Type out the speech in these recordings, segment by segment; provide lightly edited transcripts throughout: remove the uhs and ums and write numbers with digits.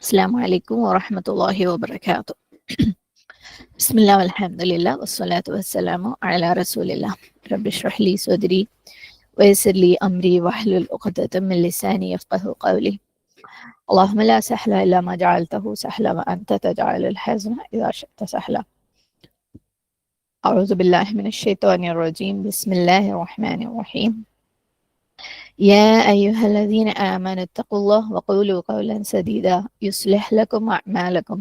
السلام عليكم ورحمة الله وبركاته. بسم الله والحمد لله والصلاة والسلام على رسول الله. رب اشرح لي صدري ويسر لي أمري واحلل عقدة من لساني يفقه قولي. اللهم لا سهل إلا ما جعلته سهلا وأنت تجعل الحزن إذا شئت سهلا. أعوذ بالله من الشيطان الرجيم. بسم الله الرحمن الرحيم. يا أيها الذين آمنوا اتقوا الله وقولوا قولا سديدا يصلح لكم أعمالكم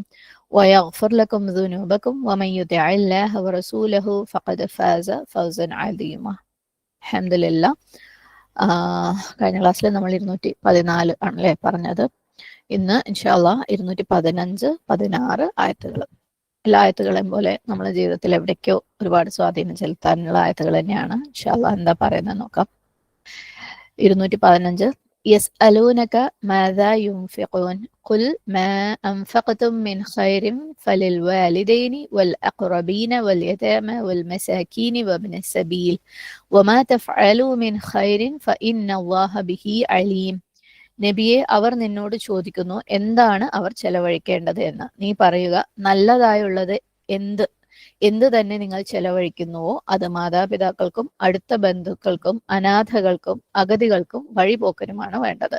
ويغفر لكم ذنوبكم ومن يطع الله ورسوله فقد فاز فوزا عظيما. الحمد لله. കഴിഞ്ഞ ക്ലാസ്സിൽ നമ്മൾ 214 ആണല്ലേ പറഞ്ഞത്. ഇന്ന് ഇൻഷാല്ലാ 215, 16 ആയത്തുകൾ. എല്ലാ ആയത്തുകളെയും പോലെ നമ്മുടെ ജീവിതത്തിൽ എവിടേക്കോ ഒരുപാട് സ്വാധീനം ചെലുത്താനുള്ള ആയത്തുകൾ തന്നെയാണ്. ഇൻഷാല്ലാ എന്താ പറയുന്നത് നോക്കാം. 215 يسألونك ماذا ينفقون قل ما أنفقتم من خير فللوالدين والأقربين واليتامى والمساكين وابن السبيل وما تفعلوا من خير فإن الله به عليم. നബിയെ, അവർ നിന്നോട് ചോദിക്കുന്നു എന്താണ് അവർ ചെലവഴിക്കേണ്ടത് എന്ന്. നീ പറയുക, നല്ലതായുള്ളത് എന്ത് തന്നെ നിങ്ങൾ ചെലവഴിക്കുന്നുവോ അത് മാതാപിതാക്കൾക്കും അടുത്ത ബന്ധുക്കൾക്കും അനാഥകൾക്കും അഗതികൾക്കും വഴിപോക്കനുമാണ് വേണ്ടത്.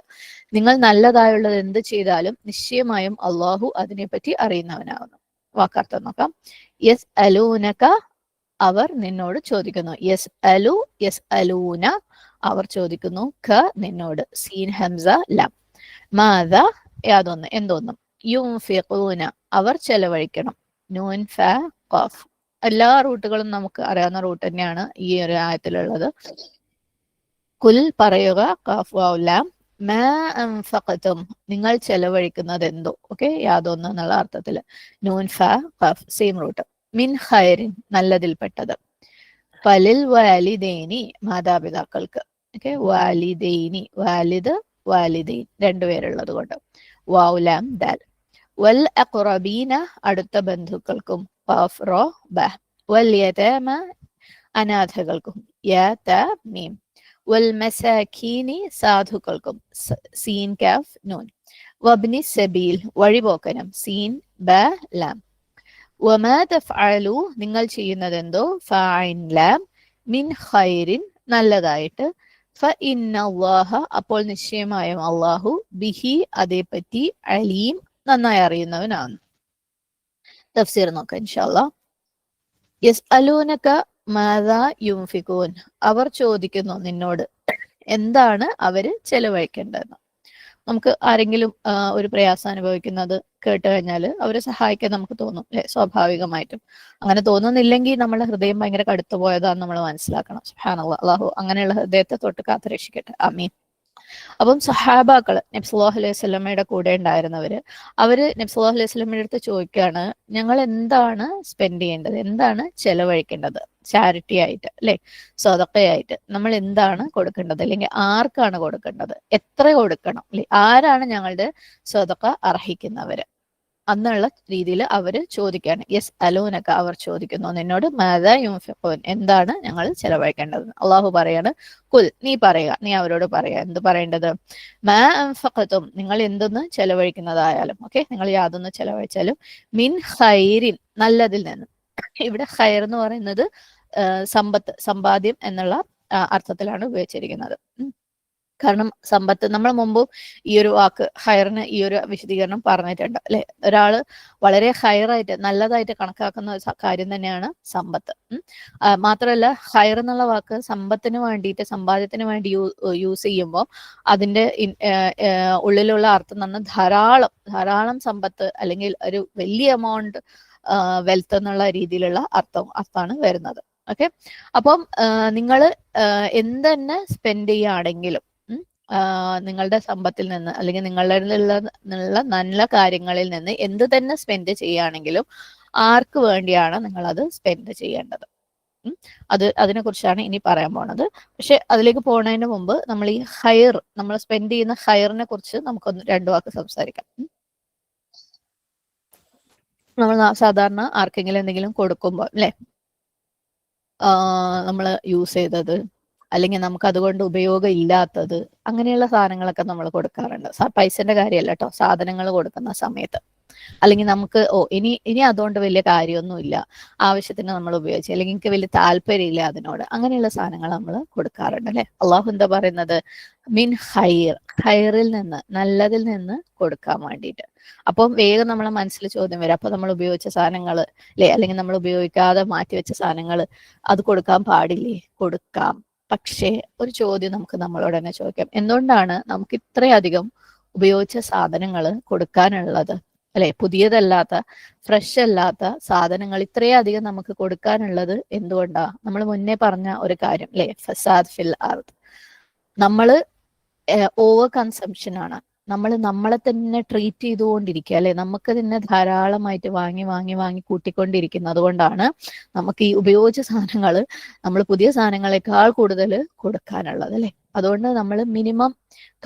നിങ്ങൾ നല്ലതായുള്ളത് എന്ത് ചെയ്താലും നിശ്ചയമായും അള്ളാഹു അതിനെപ്പറ്റി അറിയുന്നവനാകുന്നു. വാക്കർത്ഥം നോക്കാം. യസ് അലൂനക, അവർ നിന്നോട് ചോദിക്കുന്നു. യസ് അലൂന, അവർ ചോദിക്കുന്നു. ക, നിന്നോട്. സീൻ ഹംസ ലം. മാത, യാതൊന്ന് എന്തോന്നും. യുംഫിഖൂന, അവർ ചെലവഴിക്കണം. നൂൻ ഫ ഖാഫ്. എല്ലാ റൂട്ടുകളും നമുക്ക് അറിയാവുന്ന റൂട്ട് തന്നെയാണ് ഈ ഒരു ആയത്തിലുള്ളത്. കുൽ, പറയുക. ഖാഫ് വാവ് ലാം. മാ അൻഫഖതും, നിങ്ങൾ ചെലവഴിക്കുന്നത് എന്തോ. ഓക്കെ, യാതൊന്ന് എന്നുള്ള അർത്ഥത്തിൽ. നൂൻ ഫ ഖാഫ്, സെയിം റൂട്ട്. മിൻ ഖൈറിൻ, നല്ലതിൽപ്പെട്ടത്. ഫലിൽ വാലിദൈനി, മാതാപിതാക്കൾക്ക്. ഓക്കെ, വാലിദൈനി, വാലിദ് വാലിദൈൻ രണ്ടുപേരുള്ളത് കൊണ്ട്. വാവ് ലാം ദാൽ. വൽ അഖ്റബീന, അടുത്ത ബന്ധുക്കൾക്കും. ഖാഫ് റോ ബ. വൽ യതാമ, അനാഥകൾക്കും. യാ ത മീം. വൽ മസാകീനി, സാധുക്കൾക്കും. സീൻ കാഫ് നൂൻ. വബ്നി സബീൽ, വഴിപോക്കനും. സീൻ ബ ലാം. വമാ തഫ്അലു, നിങ്ങൾ ചെയ്യുന്നതെന്തോ. ഫഅഇൻ ലാം. മിൻ ഖൈറിൻ, നല്ലതായിട്ട്. ഫഇന്നല്ലാഹ, അപ്പോൾ നിശ്ചയമായും അല്ലാഹു. ബിഹി, അതേപ്പറ്റി. അലീം, നന്നായി അറിയുന്നവനാണ്. തഫ്സീർ നോക്കാം ഇൻഷാല്ലാ. യസ്അലൂനക മാദാ യുൻഫിഖൂൻ, അവർ ചോദിക്കുന്നു നിന്നോട് എന്താണ് അവര് ചെലവഴിക്കേണ്ടതെന്ന്. നമുക്ക് ആരെങ്കിലും ഒരു പ്രയാസം അനുഭവിക്കുന്നത് കേട്ട് കഴിഞ്ഞാൽ അവരെ സഹായിക്കാൻ നമുക്ക് തോന്നും അല്ലെ, സ്വാഭാവികമായിട്ടും. അങ്ങനെ തോന്നുന്നില്ലെങ്കിൽ നമ്മുടെ ഹൃദയം ഭയങ്കര കടുത്തു പോയതാന്ന് നമ്മൾ മനസ്സിലാക്കണം. സുബ്ഹാനല്ലാഹ്, അല്ലാഹു അങ്ങനെയുള്ള ഹൃദയത്തെ തൊട്ട് കാത്തു രക്ഷിക്കട്ടെ. ആമീൻ. അപ്പം സഹാബാക്കള് നബി സല്ലല്ലാഹു അലൈഹി വസല്ലമയുടെ കൂടെ ഉണ്ടായിരുന്നവര്, അവര് നബി സല്ലല്ലാഹു അലൈഹി വസല്ലമയുടെ അടുത്ത് ചോദിക്കുകയാണ്, ഞങ്ങൾ എന്താണ് സ്പെൻഡ് ചെയ്യേണ്ടത്, എന്താണ് ചെലവഴിക്കേണ്ടത്, ചാരിറ്റി ആയിട്ട് അല്ലെ, സ്വതക്കയായിട്ട് നമ്മൾ എന്താണ് കൊടുക്കേണ്ടത്, അല്ലെങ്കിൽ ആർക്കാണ് കൊടുക്കേണ്ടത്, എത്ര കൊടുക്കണം അല്ലെ, ആരാണ് ഞങ്ങളുടെ സ്വതക്ക അർഹിക്കുന്നവര് എന്നുള്ള രീതിയിൽ അവര് ചോദിക്കുകയാണ്. യസ് അലൂനക, അവർ ചോദിക്കുന്നു നിന്നോട്. മാദാ യുൻഫിഖൂൻ, എന്താണ് ഞങ്ങൾ ചെലവഴിക്കേണ്ടത്. അള്ളാഹു പറയാണ്, കുൽ, നീ പറയുക, നീ അവരോട് പറയുക. എന്ത് പറയേണ്ടത്. മാ അൻഫഖതും, നിങ്ങൾ എന്തൊന്ന് ചെലവഴിക്കുന്നതായാലും. ഓക്കെ, നിങ്ങൾ യാതൊന്ന് ചെലവഴിച്ചാലും. മിൻ ഖൈരിൻ, നല്ലതിൽ നിന്ന്. ഇവിടെ ഖൈർ എന്ന് പറയുന്നത് സമ്പത്ത്, സമ്പാദ്യം എന്നുള്ള അർത്ഥത്തിലാണ് ഉപയോഗിച്ചിരിക്കുന്നത്. കാരണം സമ്പത്ത്, നമ്മൾ മുമ്പും ഈ ഒരു വാക്ക് ഹയറിന് ഈ ഒരു വിശദീകരണം പറഞ്ഞിട്ടുണ്ട് അല്ലെ. ഒരാള് വളരെ ഹയറായിട്ട് നല്ലതായിട്ട് കണക്കാക്കുന്ന ഒരു കാര്യം തന്നെയാണ് സമ്പത്ത്. മാത്രമല്ല ഹയർ എന്നുള്ള വാക്ക് സമ്പത്തിന് വേണ്ടിയിട്ട്, സമ്പാദ്യത്തിന് വേണ്ടി യൂസ് ചെയ്യുമ്പോൾ അതിന്റെ ഉള്ളിലുള്ള അർത്ഥം തന്നെ ധാരാളം സമ്പത്ത്, അല്ലെങ്കിൽ ഒരു വലിയ എമൗണ്ട് വെൽത്ത് എന്നുള്ള രീതിയിലുള്ള അർത്ഥമാണ് വരുന്നത്. ഓക്കെ, അപ്പം നിങ്ങൾ എന്തെന്നെ സ്പെൻഡ് ചെയ്യുകയാണെങ്കിലും നിങ്ങളുടെ സമ്പത്തിൽ നിന്ന്, അല്ലെങ്കിൽ നിങ്ങളുടെ നല്ല കാര്യങ്ങളിൽ നിന്ന് എന്ത് തന്നെ സ്പെൻഡ് ചെയ്യുകയാണെങ്കിലും ആർക്ക് വേണ്ടിയാണ് നിങ്ങൾ അത് സ്പെൻഡ് ചെയ്യേണ്ടത്. അതിനെക്കുറിച്ചാണ് ഇനി പറയാൻ പോണത്. പക്ഷെ അതിലേക്ക് പോകുന്നതിന് മുമ്പ് നമ്മൾ ഈ ഹയർ, നമ്മൾ സ്പെൻഡ് ചെയ്യുന്ന ഹയറിനെ കുറിച്ച് നമുക്കൊന്ന് രണ്ടു വാക്ക് സംസാരിക്കാം. നമ്മൾ സാധാരണ ആർക്കെങ്കിലും എന്തെങ്കിലും കൊടുക്കുമ്പോൾ അല്ലെ, നമ്മൾ യൂസ് ചെയ്തത്, അല്ലെങ്കിൽ നമുക്ക് അതുകൊണ്ട് ഉപയോഗം ഇല്ലാത്തത്, അങ്ങനെയുള്ള സാധനങ്ങളൊക്കെ നമ്മൾ കൊടുക്കാറുണ്ട്. പൈസന്റെ കാര്യമല്ല കേട്ടോ, സാധനങ്ങൾ കൊടുക്കുന്ന സമയത്ത്. അല്ലെങ്കിൽ നമുക്ക് ഇനി ഇനി അതുകൊണ്ട് വലിയ കാര്യമൊന്നുമില്ല, ആവശ്യത്തിന് നമ്മൾ ഉപയോഗിച്ച്, അല്ലെങ്കിൽ എനിക്ക് വലിയ താല്പര്യമില്ല അതിനോട്, അങ്ങനെയുള്ള സാധനങ്ങൾ നമ്മൾ കൊടുക്കാറുണ്ട് അല്ലെ. അള്ളാഹു എന്താ പറയുന്നത്? മിൻ ഹൈർ, ഹൈറിൽ നിന്ന്, നല്ലതിൽ നിന്ന് കൊടുക്കാൻ വേണ്ടിയിട്ട്. അപ്പം വേഗം നമ്മളെ മനസ്സിൽ ചോദ്യം വരും, അപ്പൊ നമ്മൾ ഉപയോഗിച്ച സാധനങ്ങൾ അല്ലെ, അല്ലെങ്കിൽ നമ്മൾ ഉപയോഗിക്കാതെ മാറ്റിവെച്ച സാധനങ്ങൾ അത് കൊടുക്കാൻ പാടില്ലേ? കൊടുക്കാം. പക്ഷേ ഒരു ചോദ്യം നമുക്ക് നമ്മളോട് തന്നെ ചോദിക്കാം, എന്തുകൊണ്ടാണ് നമുക്ക് ഇത്രയധികം ഉപയോഗിച്ച സാധനങ്ങൾ കൊടുക്കാനുള്ളത് അല്ലെ? പുതിയതല്ലാത്ത, ഫ്രഷ് അല്ലാത്ത സാധനങ്ങൾ ഇത്രയധികം നമുക്ക് കൊടുക്കാനുള്ളത് എന്തുകൊണ്ടാ? നമ്മൾ മുന്നേ പറഞ്ഞ ഒരു കാര്യം അല്ലെ, ഫസാദ് ഫിൽ അർദ്. നമ്മള് ഓവർ കൺസംഷൻ ആണ്. നമ്മൾ നമ്മളെ തന്നെ ട്രീറ്റ് ചെയ്തുകൊണ്ടിരിക്കുക അല്ലെ, നമുക്ക് തന്നെ ധാരാളമായിട്ട് വാങ്ങി വാങ്ങി വാങ്ങി കൂട്ടിക്കൊണ്ടിരിക്കുന്നത് കൊണ്ടാണ് നമുക്ക് ഈ ഉപയോഗിച്ച സാധനങ്ങൾ നമ്മൾ പുതിയ സാധനങ്ങളെക്കാൾ കൂടുതൽ കൊടുക്കാനുള്ളത് അല്ലെ. അതുകൊണ്ട് നമ്മൾ മിനിമം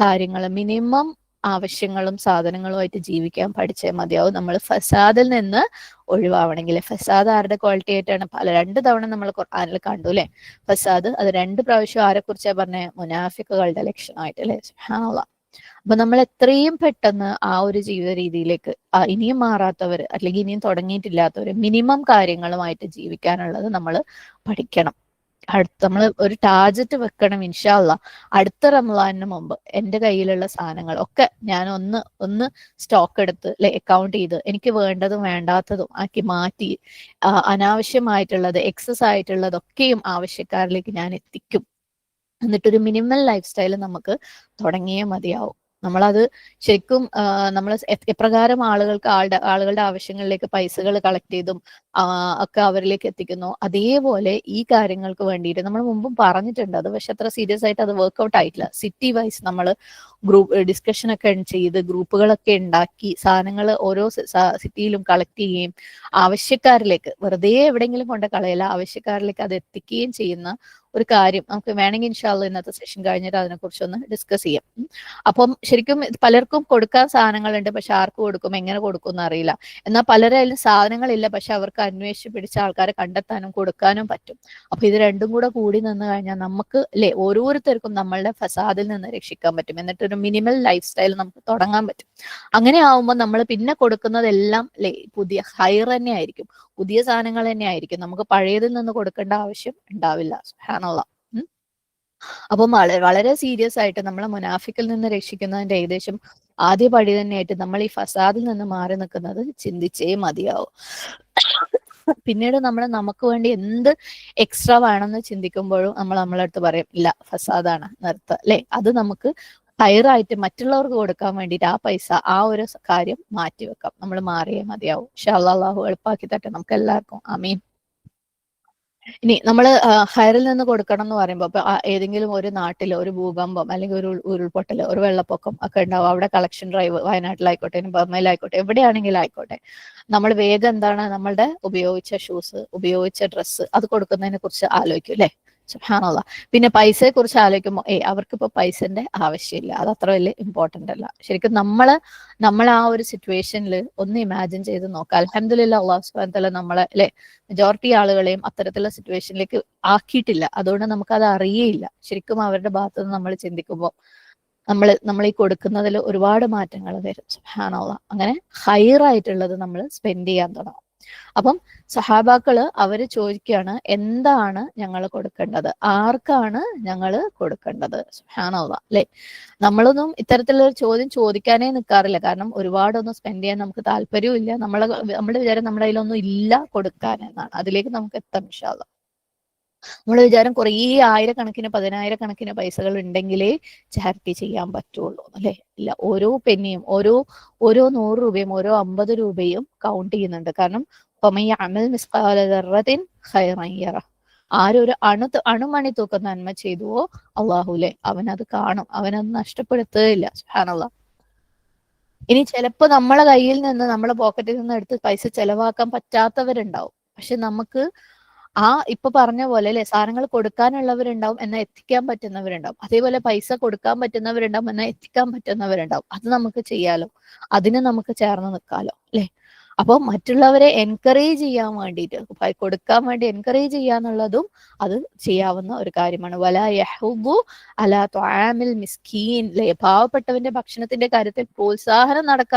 കാര്യങ്ങൾ, മിനിമം ആവശ്യങ്ങളും സാധനങ്ങളുമായിട്ട് ജീവിക്കാൻ പഠിച്ചേ മതിയാവും. നമ്മൾ ഫസാദിൽ നിന്ന് ഒഴിവാവണമെങ്കിൽ. ഫസാദ് ആരുടെ ക്വാളിറ്റി ആയിട്ടാണ്? പല 2 തവണ നമ്മൾ ഖുർആനിൽ കണ്ടു അല്ലെ ഫസാദ്. അത് 2 പ്രാവശ്യം ആരെ കുറിച്ചാ പറഞ്ഞേ? മുനാഫിക്കുകളുടെ ലക്ഷണമായിട്ട് അല്ലെ. സുബ്ഹാനല്ലാഹ്. അപ്പൊ നമ്മൾ എത്രയും പെട്ടെന്ന് ആ ഒരു ജീവിത രീതിയിലേക്ക്, ഇനിയും മാറാത്തവർ അല്ലെങ്കിൽ ഇനിയും തുടങ്ങിയിട്ടില്ലാത്തവർ മിനിമം കാര്യങ്ങളുമായിട്ട് ജീവിക്കാനുള്ളത് നമ്മൾ പഠിക്കണം. നമ്മൾ ഒരു ടാർജറ്റ് വെക്കണം. ഇൻഷാ അല്ലാഹ് അടുത്ത റമളാനിന് മുമ്പ് എന്റെ കയ്യിലുള്ള സാധനങ്ങൾ ഒക്കെ ഞാൻ ഒന്ന് സ്റ്റോക്ക് എടുത്ത് അക്കൗണ്ട് ചെയ്ത് എനിക്ക് വേണ്ടതും വേണ്ടാത്തതും ആക്കി മാറ്റി, അനാവശ്യമായിട്ടുള്ളത്, എക്സസ് ആയിട്ടുള്ളതൊക്കെയും ആവശ്യക്കാരിലേക്ക് ഞാൻ എത്തിക്കും. എന്നിട്ടൊരു മിനിമൽ ലൈഫ് സ്റ്റൈൽ നമുക്ക് തുടങ്ങിയേ മതിയാവും. നമ്മളത് ശരിക്കും നമ്മൾ എപ്രകാരം ആളുകളുടെ ആവശ്യങ്ങളിലേക്ക് പൈസകൾ കളക്ട് ചെയ്തും ഒക്കെ അവരിലേക്ക് എത്തിക്കുന്നു, അതേപോലെ ഈ കാര്യങ്ങൾക്ക് വേണ്ടിയിട്ട് നമ്മൾ മുമ്പും പറഞ്ഞിട്ടുണ്ട്. അത് പക്ഷെ അത്ര സീരിയസ് ആയിട്ട് അത് വർക്ക്ഔട്ട് ആയിട്ടില്ല. സിറ്റി വൈസ് നമ്മൾ ഗ്രൂപ്പ് ഡിസ്കഷൻ ഒക്കെ ചെയ്ത് ഗ്രൂപ്പുകളൊക്കെ ഉണ്ടാക്കി സാധനങ്ങൾ ഓരോ സിറ്റിയിലും കളക്ട് ചെയ്യുകയും ആവശ്യക്കാരിലേക്ക്, വെറുതെ എവിടെയെങ്കിലും കൊണ്ട് കളയല്ല, ആവശ്യക്കാരിലേക്ക് അത് എത്തിക്കുകയും ചെയ്യുന്ന ഒരു കാര്യം നമുക്ക് വേണമെങ്കിൽ ഇൻഷാ അല്ലാഹ് ഇന്നത്തെ സെഷൻ കഴിഞ്ഞിട്ട് അതിനെക്കുറിച്ച് ഒന്ന് ഡിസ്കസ് ചെയ്യാം. അപ്പം ശരിക്കും പലർക്കും കൊടുക്കാൻ സാധനങ്ങളുണ്ട്, പക്ഷെ ആർക്ക് കൊടുക്കും, എങ്ങനെ കൊടുക്കും എന്ന് അറിയില്ല. എന്നാൽ പലരും സാധനങ്ങളില്ല, പക്ഷെ അവർക്ക് അന്വേഷിച്ച് പിടിച്ച ആൾക്കാരെ കണ്ടെത്താനും കൊടുക്കാനും പറ്റും. അപ്പൊ ഇത് രണ്ടും കൂടി നിന്ന് കഴിഞ്ഞാൽ നമുക്ക് അല്ലെ ഓരോരുത്തർക്കും നമ്മളുടെ ഫസാദിൽ നിന്ന് രക്ഷിക്കാൻ പറ്റും. എന്നിട്ടൊരു മിനിമൽ ലൈഫ് സ്റ്റൈൽ നമുക്ക് തുടങ്ങാൻ പറ്റും. അങ്ങനെ ആവുമ്പോൾ നമ്മൾ പിന്നെ കൊടുക്കുന്നതെല്ലാം അല്ലെ പുതിയ ഹൈർ തന്നെ ആയിരിക്കും, പുതിയ സാധനങ്ങൾ തന്നെ ആയിരിക്കും. നമുക്ക് പഴയതിൽ നിന്ന് കൊടുക്കേണ്ട ആവശ്യം ഉണ്ടാവില്ല. സുബ്ഹാനല്ലാഹ്. അപ്പം വളരെ സീരിയസ് ആയിട്ട് നമ്മളെ മുനാഫിക്കിൽ നിന്ന് രക്ഷിക്കുന്നതിന്റെ ഏകദേശം ആദ്യ പടി തന്നെയായിട്ട് നമ്മൾ ഈ ഫസാദിൽ നിന്ന് മാറി നിൽക്കുന്നത് ചിന്തിച്ചേ മതിയാവും. പിന്നീട് നമ്മൾ നമുക്ക് വേണ്ടി എന്ത് എക്സ്ട്രാ വേണമെന്ന് ചിന്തിക്കുമ്പോഴും നമ്മൾ നമ്മളെ അടുത്ത് പറയും, ഇല്ല ഫസാദാണ്, നിർത്ത അല്ലെ. അത് നമുക്ക് ഹൈറായിട്ട് മറ്റുള്ളവർക്ക് കൊടുക്കാൻ വേണ്ടിയിട്ട് ആ പൈസ, ആ ഒരു കാര്യം മാറ്റിവെക്കാം. നമ്മൾ മാറിയേ മതിയാവും. ഇൻഷാ അല്ലാഹ് അല്ലാഹു എളുപ്പാക്കി തട്ടെ നമുക്ക് എല്ലാവർക്കും. ആമീൻ. ഇനി നമ്മൾ ഹയറിൽ നിന്ന് കൊടുക്കണം എന്ന് പറയുമ്പോൾ ഇപ്പൊ ഏതെങ്കിലും ഒരു നാട്ടിൽ ഒരു ഭൂകമ്പം അല്ലെങ്കിൽ ഒരു ഉരുൾപൊട്ടൽ, ഒരു വെള്ളപ്പൊക്കം ഒക്കെ ഉണ്ടാവും. അവിടെ കളക്ഷൻ ഡ്രൈവ് വയനാട്ടിലായിക്കോട്ടെ, ബർമയിലായിക്കോട്ടെ, എവിടെയാണെങ്കിലും ആയിക്കോട്ടെ, നമ്മൾ വേഗം എന്താണ് നമ്മളുടെ ഉപയോഗിച്ച ഷൂസ്, ഉപയോഗിച്ച ഡ്രസ്സ് അത് കൊടുക്കുന്നതിനെ കുറിച്ച് ആലോചിക്കും അല്ലെ. സുബ്ഹാനല്ലാഹ്. പിന്നെ പൈസയെ കുറിച്ച് ആലോചിക്കുമ്പോൾ അവർക്കിപ്പോ പൈസന്റെ ആവശ്യമില്ല, അത് അത്ര വലിയ ഇമ്പോർട്ടന്റ് അല്ല. ശരിക്കും നമ്മൾ ആ ഒരു സിറ്റുവേഷനിൽ ഒന്ന് ഇമാജിൻ ചെയ്ത് നോക്കാം. അൽഹംദുലില്ലാഹ് അല്ലാഹു സുബ്ഹാനഹു വ തആല നമ്മളെ അല്ലെ മെജോറിറ്റി ആളുകളെയും അത്തരത്തിലുള്ള സിറ്റുവേഷനിലേക്ക് ആക്കിയിട്ടില്ല. അതുകൊണ്ട് നമുക്കത് അറിയേയില്ല. ശരിക്കും അവരുടെ ഭാഗത്ത് നിന്ന് നമ്മൾ ചിന്തിക്കുമ്പോൾ നമ്മൾ ഈ കൊടുക്കുന്നതിൽ ഒരുപാട് മാറ്റങ്ങൾ വരും. സുബ്ഹാനല്ലാഹ്. അങ്ങനെ ഹൈറായിട്ടുള്ളത് നമ്മൾ സ്പെൻഡ് ചെയ്യാൻ തുടങ്ങും. അപ്പം സഹാബാക്കള് അവര് ചോദിക്കുകയാണ്, എന്താണ് ഞങ്ങൾ കൊടുക്കേണ്ടത്, ആർക്കാണ് ഞങ്ങൾ കൊടുക്കേണ്ടത്? സുബ്ഹാനല്ലാഹ് അല്ലെ. നമ്മളൊന്നും ഇത്തരത്തിലുള്ള ചോദ്യം ചോദിക്കാനേ നിൽക്കാറില്ല. കാരണം ഒരുപാടൊന്നും സ്പെൻഡ് ചെയ്യാൻ നമുക്ക് താല്പര്യവും ഇല്ല. നമ്മുടെ വിചാരം നമ്മുടെ കയ്യിലൊന്നും ഇല്ല കൊടുക്കാൻ എന്നാണ്. അതിലേക്ക് നമുക്ക് എത്താം ഇൻഷാ അല്ലാഹ്. നമ്മൾ വിചാരം കുറേ ആയിരക്കണക്കിന് പതിനായിരക്കണക്കിന് പൈസകൾ ഉണ്ടെങ്കിലേ ചാരിറ്റി ചെയ്യാൻ പറ്റുള്ളൂ അല്ലെ. ഇല്ല, ഓരോ പെന്നിയും ഓരോ 100 രൂപയും ഓരോ 50 രൂപയും കൗണ്ട് ചെയ്യുന്നുണ്ട്. കാരണം ആരൊരു അണുമണി തൂക്കം നന്മ ചെയ്തുവോ അള്ളാഹുലെ അവനത് കാണും, അവനത് നഷ്ടപ്പെടുത്തുകയില്ല. സുബ്ഹാനല്ലാഹ്. ഇനി ചിലപ്പോ നമ്മളെ കയ്യിൽ നിന്ന്, നമ്മളെ പോക്കറ്റിൽ നിന്ന് എടുത്ത് പൈസ ചെലവാക്കാൻ പറ്റാത്തവരുണ്ടാവും. പക്ഷെ നമുക്ക് ഇപ്പൊ പറഞ്ഞ പോലെ അല്ലെ, സാധനങ്ങൾ കൊടുക്കാനുള്ളവരുണ്ടാവും, എന്നാൽ എത്തിക്കാൻ പറ്റുന്നവരുണ്ടാവും. അതേപോലെ പൈസ കൊടുക്കാൻ പറ്റുന്നവരുണ്ടാവും, എന്നാൽ എത്തിക്കാൻ പറ്റുന്നവരുണ്ടാവും. അത് നമുക്ക് ചെയ്യാലോ, അതിന് നമുക്ക് ചേർന്ന് നിൽക്കാലോ അല്ലെ. അപ്പോൾ മറ്റുള്ളവരെ എൻകറേജ് ചെയ്യാൻ വേണ്ടിയിട്ട്, കൊടുക്കാൻ വേണ്ടി എൻകറേജ് ചെയ്യാന്നുള്ളതും അത് ചെയ്യാവുന്ന ഒരു കാര്യമാണ്. വലാ യഹുദ്ദു അലാ ത്വആമിൽ മിസ്കീൻ, ല്ലേ? പാവപ്പെട്ടവന്റെ ഭക്ഷണത്തിന്റെ കാര്യത്തിൽ പ്രോത്സാഹനം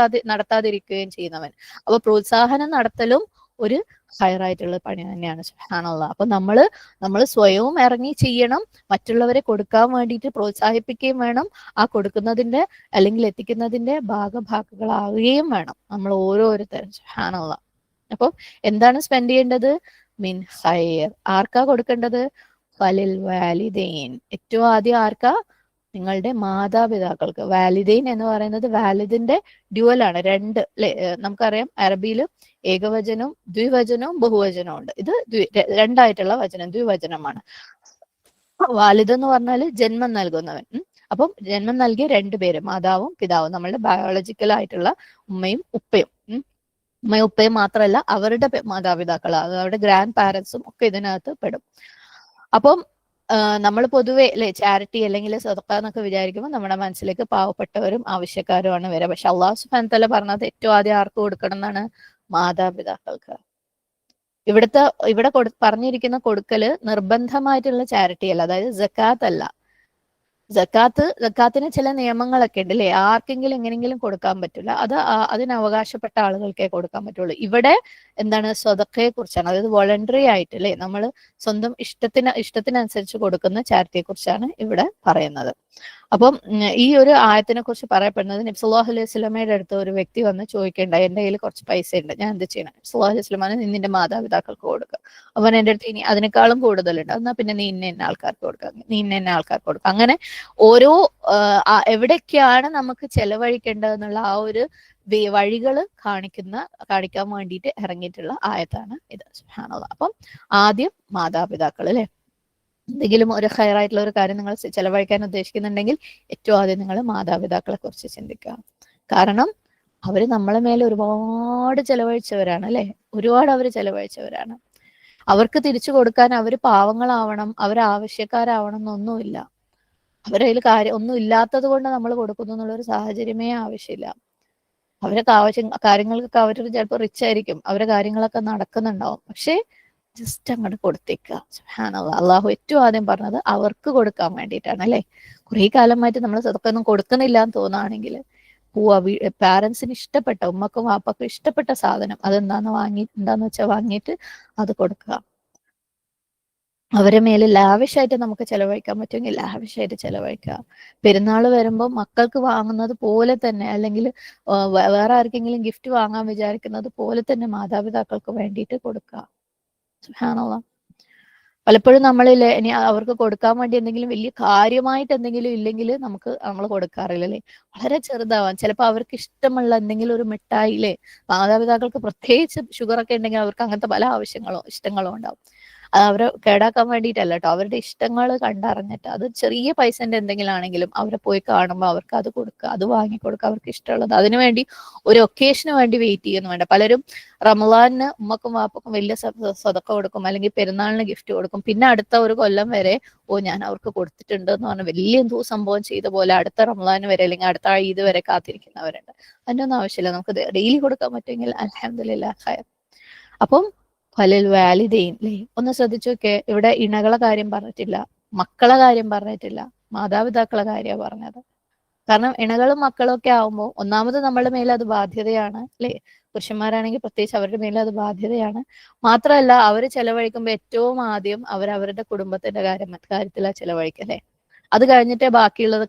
നടത്താതിരിക്കുകയും ചെയ്യുന്നവൻ. അപ്പൊ പ്രോത്സാഹനം നടത്തലും ഒരു ഹൈറായിട്ടുള്ള പണി തന്നെയാണ്. സുബ്ഹാനല്ലാഹ്. അപ്പൊ നമ്മൾ സ്വയവും ഇറങ്ങി ചെയ്യണം, മറ്റുള്ളവരെ കൊടുക്കാൻ വേണ്ടിയിട്ട് പ്രോത്സാഹിപ്പിക്കുകയും വേണം, ആ കൊടുക്കുന്നതിന്റെ അല്ലെങ്കിൽ എത്തിക്കുന്നതിന്റെ ഭാഗഭാക്കുകളാവുകയും വേണം നമ്മൾ ഓരോരുത്തരും. സുബ്ഹാനല്ലാഹ്. അപ്പൊ എന്താണ് സ്പെൻഡ് ചെയ്യേണ്ടത്? മിൻ ഖൈർ. ആർക്കാ കൊടുക്കേണ്ടത്? ഫലിൽ വാലിദൈൻ. ഏറ്റവും ആദ്യം ആർക്കാ? നിങ്ങളുടെ മാതാപിതാക്കൾക്ക്. വാലിദൈൻ എന്ന് പറയുന്നത് വാലിദിന്റെ ഡ്യുവലാണ്, രണ്ട്, അല്ലെ? നമുക്കറിയാം അറബിയിൽ ഏകവചനവും ദ്വിവചനവും ബഹുവചനവും ഉണ്ട്. ഇത് രണ്ടായിട്ടുള്ള വചനം, ദ്വിവചനമാണ്. വാലിദ് എന്ന് പറഞ്ഞാൽ ജന്മം നൽകുന്നവൻ. അപ്പം ജന്മം നൽകിയ രണ്ടുപേര്, മാതാവും പിതാവും, നമ്മളുടെ ബയോളജിക്കൽ ആയിട്ടുള്ള ഉമ്മയും ഉപ്പയും. ഉമ്മയും ഉപ്പയും മാത്രമല്ല, അവരുടെ മാതാപിതാക്കൾ, അവരുടെ ഗ്രാൻഡ് പാരൻസും ഒക്കെ ഇതിനകത്ത് പെടും. അപ്പം നമ്മൾ പൊതുവെ, അല്ലെ, ചാരിറ്റി അല്ലെങ്കിൽ സദഖ എന്നൊക്കെ വിചാരിക്കുമ്പോൾ നമ്മുടെ മനസ്സിലേക്ക് പാവപ്പെട്ടവരും ആവശ്യക്കാരുമാണ് വരിക. പക്ഷെ അള്ളാഹു സുബ്ഹാനഹു വ തആല പറഞ്ഞത് ഏറ്റവും ആദ്യം ആർക്ക് കൊടുക്കണം എന്നാണ്? മാതാപിതാക്കൾക്ക്. ഇവിടെ പറഞ്ഞിരിക്കുന്ന കൊടുക്കല് നിർബന്ധമായിട്ടുള്ള ചാരിറ്റി അല്ല, അതായത് സക്കാത്ത് അല്ല. സക്കാത്തിന് ചില നിയമങ്ങളൊക്കെ ഉണ്ട്, അല്ലെ? ആർക്കെങ്കിലും എങ്ങനെങ്കിലും കൊടുക്കാൻ പറ്റില്ല, അത് അതിന് അവകാശപ്പെട്ട ആളുകൾക്കേ കൊടുക്കാൻ പറ്റുള്ളൂ. ഇവിടെ എന്താണ്? സ്വതക്കയെ കുറിച്ചാണ്, അതായത് വോളണ്ടറി ആയിട്ട്, അല്ലെ, നമ്മൾ സ്വന്തം ഇഷ്ടത്തിനനുസരിച്ച് കൊടുക്കുന്ന ചാരിറ്റിയെ കുറിച്ചാണ് ഇവിടെ പറയുന്നത്. അപ്പം ഈ ഒരു ആയത്തിനെ കുറിച്ച് പറയപ്പെടുന്നത്, നബി സല്ലല്ലാഹു അലൈഹി വസല്ലമയുടെ അടുത്ത് ഒരു വ്യക്തി വന്ന് ചോദിക്കേണ്ടായി, എന്റെ കയ്യിൽ കുറച്ച് പൈസ ഉണ്ട്, ഞാൻ എന്ത് ചെയ്യണം? സല്ലല്ലാഹു അലൈഹി വസല്ലം പറഞ്ഞു, നിന്റെ മാതാപിതാക്കൾക്ക് കൊടുക്കുക. അവൻ എൻ്റെ അടുത്ത് ഇനി അതിനേക്കാളും കൂടുതലുണ്ട്, എന്നാൽ പിന്നെ നീ ഇന്ന ആൾക്കാർക്ക് കൊടുക്കുക, നീ ഇന്ന ആൾക്കാർക്ക് കൊടുക്കുക. അങ്ങനെ ഓരോ എവിടേക്കാണ് നമുക്ക് ചെലവഴിക്കേണ്ടതെന്നുള്ള ആ ഒരു വഴികൾ കാണിക്കാൻ വേണ്ടിയിട്ട് ഇറങ്ങിയിട്ടുള്ള ആയത്താണ് ഇത്. സുബ്ഹാനല്ലാഹ്. അപ്പം ആദ്യം മാതാപിതാക്കൾ, അല്ലെ? എന്തെങ്കിലും ഒരു ഹയറായിട്ടുള്ള ഒരു കാര്യം നിങ്ങൾ ചെലവഴിക്കാൻ ഉദ്ദേശിക്കുന്നുണ്ടെങ്കിൽ ഏറ്റവും ആദ്യം നിങ്ങൾ മാതാപിതാക്കളെ കുറിച്ച് ചിന്തിക്കുക. കാരണം അവര് നമ്മളെ മേലെ ഒരുപാട് ചെലവഴിച്ചവരാണ്, അല്ലെ? ഒരുപാട് അവർ ചെലവഴിച്ചവരാണ്. അവർക്ക് തിരിച്ചു കൊടുക്കാൻ അവർ പാവങ്ങളാവണം, അവർ ആവശ്യക്കാരാവണം എന്നൊന്നുമില്ല. അവരുടെ കയ്യിൽ ഒന്നും ഇല്ലാത്തത് കൊണ്ട് നമ്മൾ കൊടുക്കുന്നു എന്നുള്ളൊരു സാഹചര്യമേ ആവശ്യമില്ല. അവരൊക്കെ കാര്യങ്ങൾക്കൊക്കെ അവർ ചിലപ്പോൾ റിച്ച് ആയിരിക്കും, അവരുടെ കാര്യങ്ങളൊക്കെ നടക്കുന്നുണ്ടാവും, പക്ഷേ ജസ്റ്റ് അങ്ങോട്ട് കൊടുത്തേക്കുക. സുബ്ഹാനല്ലാഹ്. അള്ളാഹു ഏറ്റവും ആദ്യം പറഞ്ഞത് അവർക്ക് കൊടുക്കാൻ വേണ്ടിയിട്ടാണ്, അല്ലെ? കുറെ കാലമായിട്ട് നമ്മൾ സദഖയൊന്നും കൊടുക്കുന്നില്ല എന്ന് തോന്നുകയാണെങ്കിൽ പാരൻസിന് ഇഷ്ടപ്പെട്ട, ഉമ്മക്കും വാപ്പക്കും ഇഷ്ടപ്പെട്ട സാധനം എന്താന്ന് വെച്ചാൽ വാങ്ങിയിട്ട് അത് കൊടുക്കുക. അവരെ മേലെ ലാവിഷായിട്ട് നമുക്ക് ചെലവഴിക്കാൻ പറ്റുമെങ്കിൽ ലാവിഷായിട്ട് ചെലവഴിക്കുക. പെരുന്നാൾ വരുമ്പോൾ മക്കൾക്ക് വാങ്ങുന്നത് പോലെ തന്നെ, അല്ലെങ്കിൽ വേറെ ആർക്കെങ്കിലും ഗിഫ്റ്റ് വാങ്ങാൻ വിചാരിക്കുന്നത് പോലെ തന്നെ മാതാപിതാക്കൾക്ക് വേണ്ടിയിട്ട് കൊടുക്കുക. സുബ്ഹാനല്ലാഹ്. പലപ്പോഴും നമ്മളില്ലേ, ഇനി അവർക്ക് കൊടുക്കാൻ വേണ്ടി എന്തെങ്കിലും വലിയ കാര്യമായിട്ട് എന്തെങ്കിലും ഇല്ലെങ്കിൽ നമ്മൾ കൊടുക്കാറില്ല, അല്ലേ? വളരെ ചെറുതാവാൻ, ചിലപ്പോൾ അവർക്ക് ഇഷ്ടമുള്ള എന്തെങ്കിലും ഒരു മിഠായില്ലേ, മാതാപിതാക്കൾക്ക് പ്രത്യേകിച്ച് ഷുഗറൊക്കെ ഉണ്ടെങ്കിൽ അവർക്ക് അങ്ങനത്തെ പല ഇഷ്ടങ്ങളോ ഉണ്ടാവും. അവരെ കേടാക്കാൻ വേണ്ടിയിട്ടല്ല കേട്ടോ, അവരുടെ ഇഷ്ടങ്ങൾ കണ്ടറിഞ്ഞിട്ട്, അത് ചെറിയ പൈസന്റെ എന്തെങ്കിലും ആണെങ്കിലും അവരെ പോയി കാണുമ്പോൾ അവർക്ക് അത് കൊടുക്കുക, അത് വാങ്ങിക്കൊടുക്കുക, അവർക്ക് ഇഷ്ടമുള്ളത്. അതിനുവേണ്ടി ഒരു ഒക്കേഷന് വേണ്ടി വെയിറ്റ് ചെയ്യുന്നു വേണ്ട. പലരും റമളാനിന് ഉമ്മക്കും വാപ്പക്കും വലിയ സദഖ കൊടുക്കും, അല്ലെങ്കിൽ പെരുന്നാളിന് ഗിഫ്റ്റ് കൊടുക്കും, പിന്നെ അടുത്ത ഒരു കൊല്ലം വരെ ഞാൻ അവർക്ക് കൊടുത്തിട്ടുണ്ട് എന്ന് പറഞ്ഞാൽ വലിയ എന്തോ സംഭവം ചെയ്ത പോലെ അടുത്ത റമളാൻ വരെ അല്ലെങ്കിൽ അടുത്ത ഈദ് വരെ കാത്തിരിക്കുന്നവരുണ്ട്. അതിൻ്റെ ഒന്നും ആവശ്യമില്ല. നമുക്ക് ഡെയിലി കൊടുക്കാൻ പറ്റുമെങ്കിൽ അൽഹംദുലില്ലാഹ് ഖൈർ. അപ്പം ഫലിൽ വാലിദൈൻ, അല്ലേ? ഒന്ന് ശ്രദ്ധിച്ചു നോക്കേ, ഇവിടെ ഇണകളെ കാര്യം പറഞ്ഞിട്ടില്ല, മക്കളെ കാര്യം പറഞ്ഞിട്ടില്ല, മാതാപിതാക്കളെ കാര്യമാണ് പറഞ്ഞത്. കാരണം ഇണകളും മക്കളും ഒക്കെ ആവുമ്പോൾ ഒന്നാമത് നമ്മളുടെ മേലെ അത് ബാധ്യതയാണ്, അല്ലെ? പുരുഷന്മാരാണെങ്കിൽ പ്രത്യേകിച്ച് അവരുടെ മേലെ അത് ബാധ്യതയാണ്. മാത്രമല്ല അവർ ചെലവഴിക്കുമ്പോൾ ഏറ്റവും ആദ്യം അവരവരുടെ കുടുംബത്തിന്റെ കാര്യത്തിലാണ് ചെലവഴിക്കല്ലേ. അത് കഴിഞ്ഞിട്ടേ ബാക്കിയുള്ളത്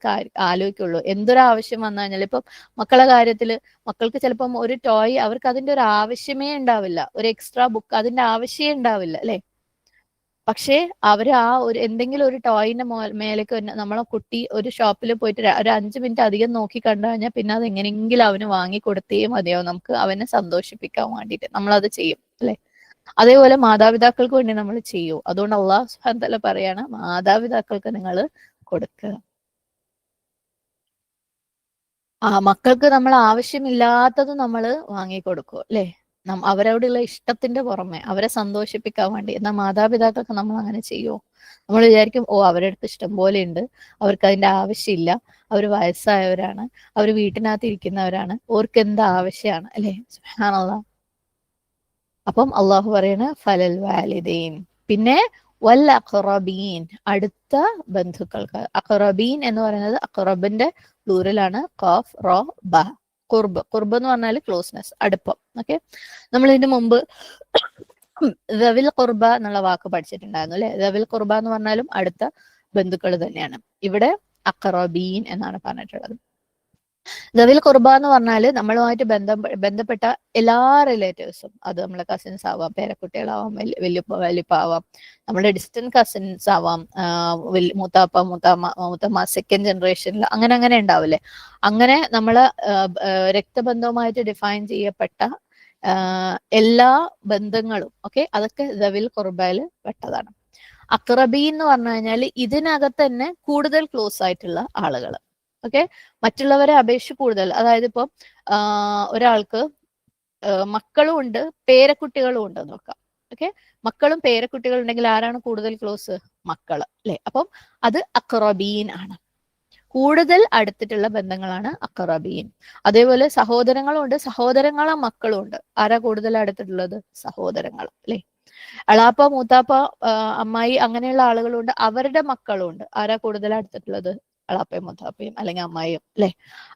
ആലോചിക്കുള്ളൂ. എന്തൊരാവശ്യം വന്നു കഴിഞ്ഞാൽ, ഇപ്പം മക്കളുടെ കാര്യത്തിൽ മക്കൾക്ക് ചിലപ്പം ഒരു ടോയ്, അവർക്ക് അതിന്റെ ഒരു ആവശ്യമേ ഉണ്ടാവില്ല, ഒരു എക്സ്ട്രാ ബുക്ക് അതിന്റെ ആവശ്യമേ ഉണ്ടാവില്ല, അല്ലെ? പക്ഷേ അവർ ആ ഒരു എന്തെങ്കിലും ഒരു ടോയിന്റെ മേലേക്ക് നമ്മളെ കുട്ടി ഒരു ഷോപ്പിൽ പോയിട്ട് ഒരു 5 മിനിറ്റ് അധികം നോക്കി കണ്ടു കഴിഞ്ഞാൽ പിന്നെ അത് എങ്ങനെയെങ്കിലും അവന് വാങ്ങി കൊടുത്തേ മതിയാവും, നമുക്ക് അവനെ സന്തോഷിപ്പിക്കാൻ വേണ്ടിയിട്ട് നമ്മളത് ചെയ്യും, അല്ലെ? അതേപോലെ മാതാപിതാക്കൾക്ക് വേണ്ടി നമ്മൾ ചെയ്യൂ. അതുകൊണ്ട് അള്ളാഹു സുബ്ഹാനഹു വ തആല പറയാണ്, മാതാപിതാക്കൾക്ക് നിങ്ങൾ കൊടുക്കുക. മക്കൾക്ക് നമ്മൾ ആവശ്യമില്ലാത്തത് നമ്മൾ വാങ്ങിക്കൊടുക്കും, അല്ലെ? അവരോടുള്ള ഇഷ്ടത്തിന്റെ പുറമെ അവരെ സന്തോഷിപ്പിക്കാൻ വേണ്ടി. എന്നാൽ മാതാപിതാക്കൾക്ക് നമ്മൾ അങ്ങനെ ചെയ്യുമോ? നമ്മൾ വിചാരിക്കും, അവരുടെ അടുത്ത് ഇഷ്ടം പോലെ ഉണ്ട്, അവർക്ക് അതിന്റെ ആവശ്യമില്ല, അവർ വയസ്സായവരാണ്, അവർ വീട്ടിനകത്ത് ഇരിക്കുന്നവരാണ്, ഓർക്ക് എന്താ ആവശ്യമാണ്, അല്ലെ? സുബ്ഹാനല്ലാഹ്. അപ്പം അള്ളാഹു പറയണ ഫലൽ വാലിദൈൻ. പിന്നെ വൽ അഖറബീൻ, അടുത്ത ബന്ധുക്കൾക്ക്. അഖറബീൻ എന്ന് പറയുന്നത് അഖറബിന്റെ പ്ലൂറലാണ് ഖാഫ് റോ ബ. ഖുർബ്, ഖുർബ് എന്ന് പറഞ്ഞാൽ ക്ലോസ്നെസ്, അടുപ്പം. ഓക്കെ, നമ്മൾ ഇതിന്റെ മുമ്പ് ദവിൽ ഖുർബ എന്നുള്ള വാക്ക് പഠിച്ചിട്ടുണ്ടായിരുന്നു അല്ലെ. ദവിൽ ഖുർബ എന്ന് പറഞ്ഞാലും അടുത്ത ബന്ധുക്കൾ തന്നെയാണ്. ഇവിടെ അഖറബീൻ എന്നാണ് പറഞ്ഞിട്ടുള്ളത്. ദവിൽ ഖുർബ എന്ന് പറഞ്ഞാൽ നമ്മളുമായിട്ട് ബന്ധപ്പെട്ട എല്ലാ റിലേറ്റീവ്സും, അത് നമ്മളെ കസിൻസ് ആവാം, പേരക്കുട്ടികളാവാം, വലിയപ്പ ആവാം, നമ്മുടെ ഡിസ്റ്റന്റ് കസിൻസ് ആവാം, മൂത്താപ്പ മൂത്തമ്മ സെക്കൻഡ് ജനറേഷനിൽ അങ്ങനെ അങ്ങനെ ഉണ്ടാവില്ലേ. അങ്ങനെ നമ്മള് രക്തബന്ധവുമായിട്ട് ഡിഫൈൻ ചെയ്യപ്പെട്ട എല്ലാ ബന്ധങ്ങളും, ഓക്കെ, അതൊക്കെ ദവിൽ ഖുർബയിൽ പെട്ടതാണ്. അക്രബി എന്ന് പറഞ്ഞു കഴിഞ്ഞാൽ ഇതിനകത്ത് തന്നെ കൂടുതൽ ക്ലോസ് ആയിട്ടുള്ള ആളുകൾ. ഓക്കെ, മറ്റുള്ളവരെ അപേക്ഷിച്ച് കൂടുതൽ. അതായത് ഇപ്പം ഒരാൾക്ക് മക്കളും ഉണ്ട് പേരക്കുട്ടികളും ഉണ്ട് നോക്കാം. ഓക്കെ, മക്കളും പേരക്കുട്ടികളും ഉണ്ടെങ്കിൽ ആരാണ് കൂടുതൽ ക്ലോസ്? മക്കള് അല്ലെ. അപ്പം അത് അക്രബീൻ ആണ്. കൂടുതൽ അടുത്തിട്ടുള്ള ബന്ധങ്ങളാണ് അക്രബീൻ. അതേപോലെ സഹോദരങ്ങളും ഉണ്ട്, സഹോദരങ്ങളെ മക്കളും ഉണ്ട്. ആരാ കൂടുതൽ അടുത്തിട്ടുള്ളത്? സഹോദരങ്ങൾ അല്ലെ. അളാപ്പ മൂത്താപ്പ അമ്മായി അങ്ങനെയുള്ള ആളുകളുണ്ട്, അവരുടെ മക്കളും ഉണ്ട്. ആരാ കൂടുതൽ അടുത്തിട്ടുള്ളത്? അളാപ്പയും മൂത്താപ്പയും അല്ലെങ്കിൽ അമ്മായിയും അല്ലെ.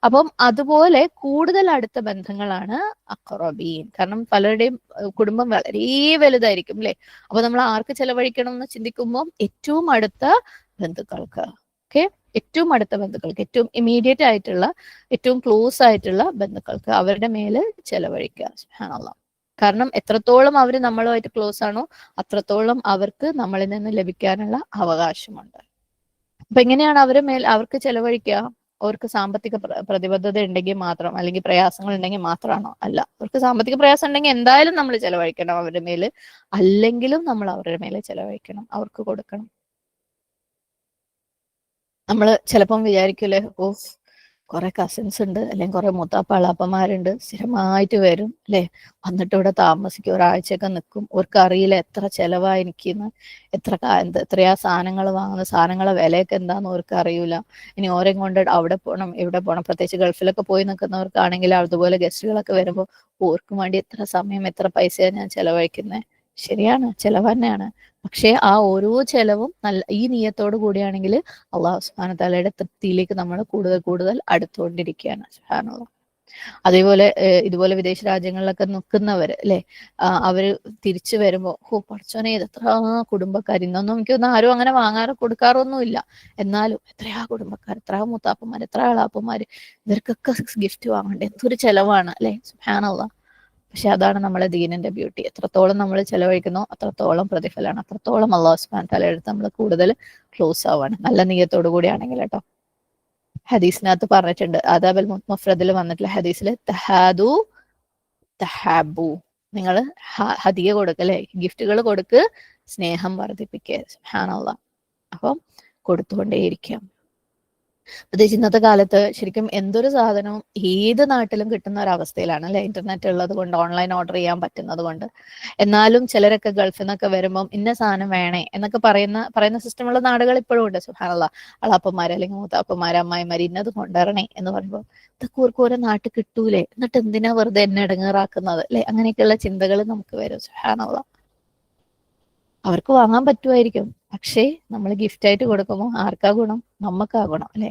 അപ്പം അതുപോലെ കൂടുതൽ അടുത്ത ബന്ധങ്ങളാണ് അക്രബീൻ. കാരണം പലരുടെയും കുടുംബം വളരെ വലുതായിരിക്കും അല്ലെ. അപ്പൊ നമ്മൾ ആർക്ക് ചെലവഴിക്കണം എന്ന് ചിന്തിക്കുമ്പോൾ ഏറ്റവും അടുത്ത ബന്ധുക്കൾക്ക്. ഓക്കെ, ഏറ്റവും അടുത്ത ബന്ധുക്കൾക്ക്, ഏറ്റവും ഇമ്മീഡിയറ്റ് ആയിട്ടുള്ള, ഏറ്റവും ക്ലോസ് ആയിട്ടുള്ള ബന്ധുക്കൾക്ക് അവരുടെ മേല് ചെലവഴിക്കുക. സുബ്ഹാനല്ലാഹ്. കാരണം എത്രത്തോളം അവർ നമ്മളുമായിട്ട് ക്ലോസ് ആണോ അത്രത്തോളം അവർക്ക് നമ്മളിൽ നിന്ന് ലഭിക്കാനുള്ള അവകാശമുണ്ട്. അപ്പൊ എങ്ങനെയാണ് അവർക്ക് ചെലവഴിക്കുക? അവർക്ക് സാമ്പത്തിക പ്രതിബദ്ധത ഉണ്ടെങ്കിൽ മാത്രം, അല്ലെങ്കിൽ പ്രയാസങ്ങൾ ഉണ്ടെങ്കിൽ മാത്രമാണോ? അല്ല. അവർക്ക് സാമ്പത്തിക പ്രയാസം ഉണ്ടെങ്കിൽ എന്തായാലും നമ്മൾ ചെലവഴിക്കണം അവരുടെ മേല്, അല്ലെങ്കിലും നമ്മൾ അവരുടെ മേലെ ചെലവഴിക്കണം, അവർക്ക് കൊടുക്കണം. നമ്മൾ ചിലപ്പം വിചാരിക്കൂലേ, ഓ കുറെ കസിൻസ് ഉണ്ട്, അല്ലെങ്കിൽ കുറെ മൂത്താപ്പ അളാപ്പന്മാരുണ്ട്, സ്ഥിരമായിട്ട് വരും അല്ലെ, വന്നിട്ട് ഇവിടെ താമസിക്കും, ഒരാഴ്ചയൊക്കെ നിൽക്കും. അവർക്ക് അറിയില്ല എത്ര ചെലവാ എനിക്കെന്ന്, എത്രയാ സാധനങ്ങൾ വാങ്ങുന്ന, സാധനങ്ങളെ വിലയൊക്കെ എന്താന്ന് അവർക്ക് അറിയൂല. ഇനി ഓരോ കൊണ്ട് അവിടെ പോകണം ഇവിടെ പോകണം. പ്രത്യേകിച്ച് ഗൾഫിലൊക്കെ പോയി നിൽക്കുന്നവർക്കാണെങ്കിൽ അതുപോലെ ഗസ്റ്റുകളൊക്കെ വരുമ്പോൾ ഓർക്കും വേണ്ടി എത്ര സമയം എത്ര പൈസയാണ് ഞാൻ ചെലവഴിക്കുന്നത്. ശരിയാണ്, ചെലവ് തന്നെയാണ്. പക്ഷെ ആ ഓരോ ചെലവും ഈ നിയത്തോട് കൂടിയാണെങ്കിൽ അള്ളാഹു സുബ്ഹാനഹു തആലയുടെ തൃപ്തിയിലേക്ക് നമ്മൾ കൂടുതൽ കൂടുതൽ അടുത്തുകൊണ്ടിരിക്കുകയാണ്. സുബ്ഹാനല്ലാഹ്. അതേപോലെ ഇതുപോലെ വിദേശ രാജ്യങ്ങളിലൊക്കെ നിൽക്കുന്നവർ അല്ലെ, അവര് തിരിച്ചു വരുമ്പോ പഠിച്ചോനെ എത്ര കുടുംബക്കാർ. ഇന്നൊന്നും എനിക്കൊന്നും ആരും അങ്ങനെ കൊടുക്കാറൊന്നുമില്ല. എന്നാലും എത്രയാ കുടുംബക്കാർ, എത്ര മൂത്താപ്പന്മാർ, എത്ര ആളാപ്പന്മാർ, ഇവർക്കൊക്കെ ഗിഫ്റ്റ് വാങ്ങണ്ടേ, എന്തൊരു ചെലവാണ് അല്ലെ. സുബ്ഹാനല്ലാഹ്. പക്ഷെ അതാണ് നമ്മളെ ദീനിന്റെ ബ്യൂട്ടി. എത്രത്തോളം നമ്മൾ ചെലവഴിക്കുന്നോ അത്രത്തോളം പ്രതിഫലമാണ്, അത്രത്തോളം അള്ളാഹു സുബ്ഹാനഹു തആല അടുത്ത് നമ്മൾ കൂടുതൽ ക്ലോസ് ആവാണ്, നല്ല നിയത്തോടു കൂടിയാണെങ്കിൽ കേട്ടോ. ഹദീസിനകത്ത് പറഞ്ഞിട്ടുണ്ട്, ആദാബുൽ മുഫ്രദിൽ വന്നിട്ടുള്ള ഹദീസിൽ തഹാദു തഹാബു, നിങ്ങൾ ഹദിയ കൊടുക്കല്ലേ, ഗിഫ്റ്റുകൾ കൊടുക്ക്, സ്നേഹം വർദ്ധിപ്പിക്കുക. സുബ്ഹാനല്ലാഹ്. അപ്പം കൊടുത്തുകൊണ്ടേയിരിക്കാം. പ്രത്യേകിച്ച് ഇന്നത്തെ കാലത്ത് ശരിക്കും എന്തൊരു സാധനവും ഏത് നാട്ടിലും കിട്ടുന്ന ഒരു അവസ്ഥയിലാണ് അല്ലെ, ഇന്റർനെറ്റ് ഉള്ളത് കൊണ്ട്, ഓൺലൈൻ ഓർഡർ ചെയ്യാൻ പറ്റുന്നത് കൊണ്ട്. എന്നാലും ചിലരൊക്കെ ഗൾഫിൽ നിന്നൊക്കെ വരുമ്പം ഇന്ന സാധനം വേണേ എന്നൊക്കെ പറയുന്ന സിസ്റ്റമുള്ള നാടുകൾ ഇപ്പോഴും ഉണ്ട്. സുബ്ഹാനല്ലാഹ്. അളാപ്പന്മാര് അല്ലെങ്കിൽ മൂത്താപ്പന്മാര് അമ്മായിമാര് ഇന്നത് കൊണ്ടുവരണേ എന്ന് പറയുമ്പോൾ ഇതൊക്കെ ഓരോ നാട്ടിൽ കിട്ടൂലേ, എന്നിട്ട് എന്തിനാ വെറുതെ എന്നെ ഇടങ്ങേറാക്കുന്നത് അല്ലെ. അങ്ങനെയൊക്കെയുള്ള ചിന്തകൾ നമുക്ക് വരും. സുബ്ഹാനല്ലാഹ്. അവർക്ക് വാങ്ങാൻ പറ്റുമായിരിക്കും, പക്ഷേ നമ്മൾ ഗിഫ്റ്റ് ആയിട്ട് കൊടുക്കുമ്പോൾ ആർക്കാ ഗുണം? നമുക്കാ ഗുണം അല്ലെ.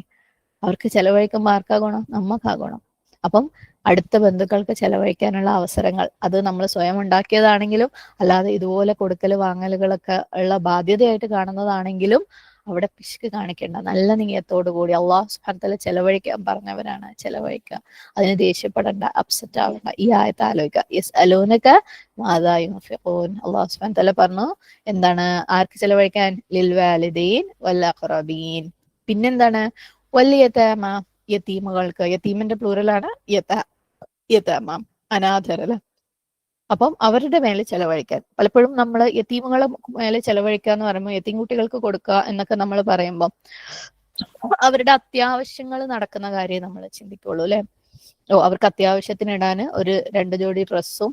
അവർക്ക് ചെലവഴിക്കുമ്പോൾ ആർക്കാ ഗുണം? നമുക്കാ ഗുണം. അപ്പം അടുത്ത ബന്ധുക്കൾക്ക് ചെലവഴിക്കാനുള്ള അവസരങ്ങൾ അത് നമ്മൾ സ്വയം ഉണ്ടാക്കിയതാണെങ്കിലും അല്ലാതെ ഇതുപോലെ കൊടുക്കൽ വാങ്ങലുകളൊക്കെ ഉള്ള ബാധ്യതയായിട്ട് കാണുന്നതാണെങ്കിലും അവിടെ പിശുക്ക് കാണിക്കേണ്ട, നല്ല നിയത്തോടു കൂടി അള്ളാഹു സുബ്ഹാനഹു തആല ചെലവഴിക്കാൻ പറഞ്ഞവരാണ്, ചെലവഴിക്കുക. അതിന് ദേഷ്യപ്പെടേണ്ട, അപ്സെറ്റ് ആവണ്ട. ഈ ആയത്ത് ആലോചിക്കുക, യസ്അലൂനക മാദാ യുൻഫിഖൂൻ. അള്ളാഹു സുബ്ഹാനഹു തആല പറഞ്ഞു എന്താണ് ആർക്ക് ചെലവഴിക്കാൻ? ലിൽ വാലിദൈൻ വൽ അഖറബീൻ. പിന്നെന്താണ്? വല്യതമ, യതീമുകൾക്ക്. യതീമിന്റെ പ്ലൂറലാണ് യതമ, അനാഥരല്. അപ്പം അവരുടെ മേലെ ചെലവഴിക്കാൻ. പലപ്പോഴും നമ്മൾ യതീമുകളെ മേലെ ചെലവഴിക്കുക എന്ന് പറയുമ്പോൾ യതീം കുട്ടികൾക്ക് കൊടുക്കുക എന്നൊക്കെ നമ്മൾ പറയുമ്പോൾ അവരുടെ അത്യാവശ്യങ്ങൾ നടക്കുന്ന കാര്യം നമ്മൾ ചിന്തിക്കുള്ളൂ അല്ലെ. അവർക്ക് അത്യാവശ്യത്തിന് ഇടാൻ ഒരു 2 ജോഡി ഡ്രസ്സും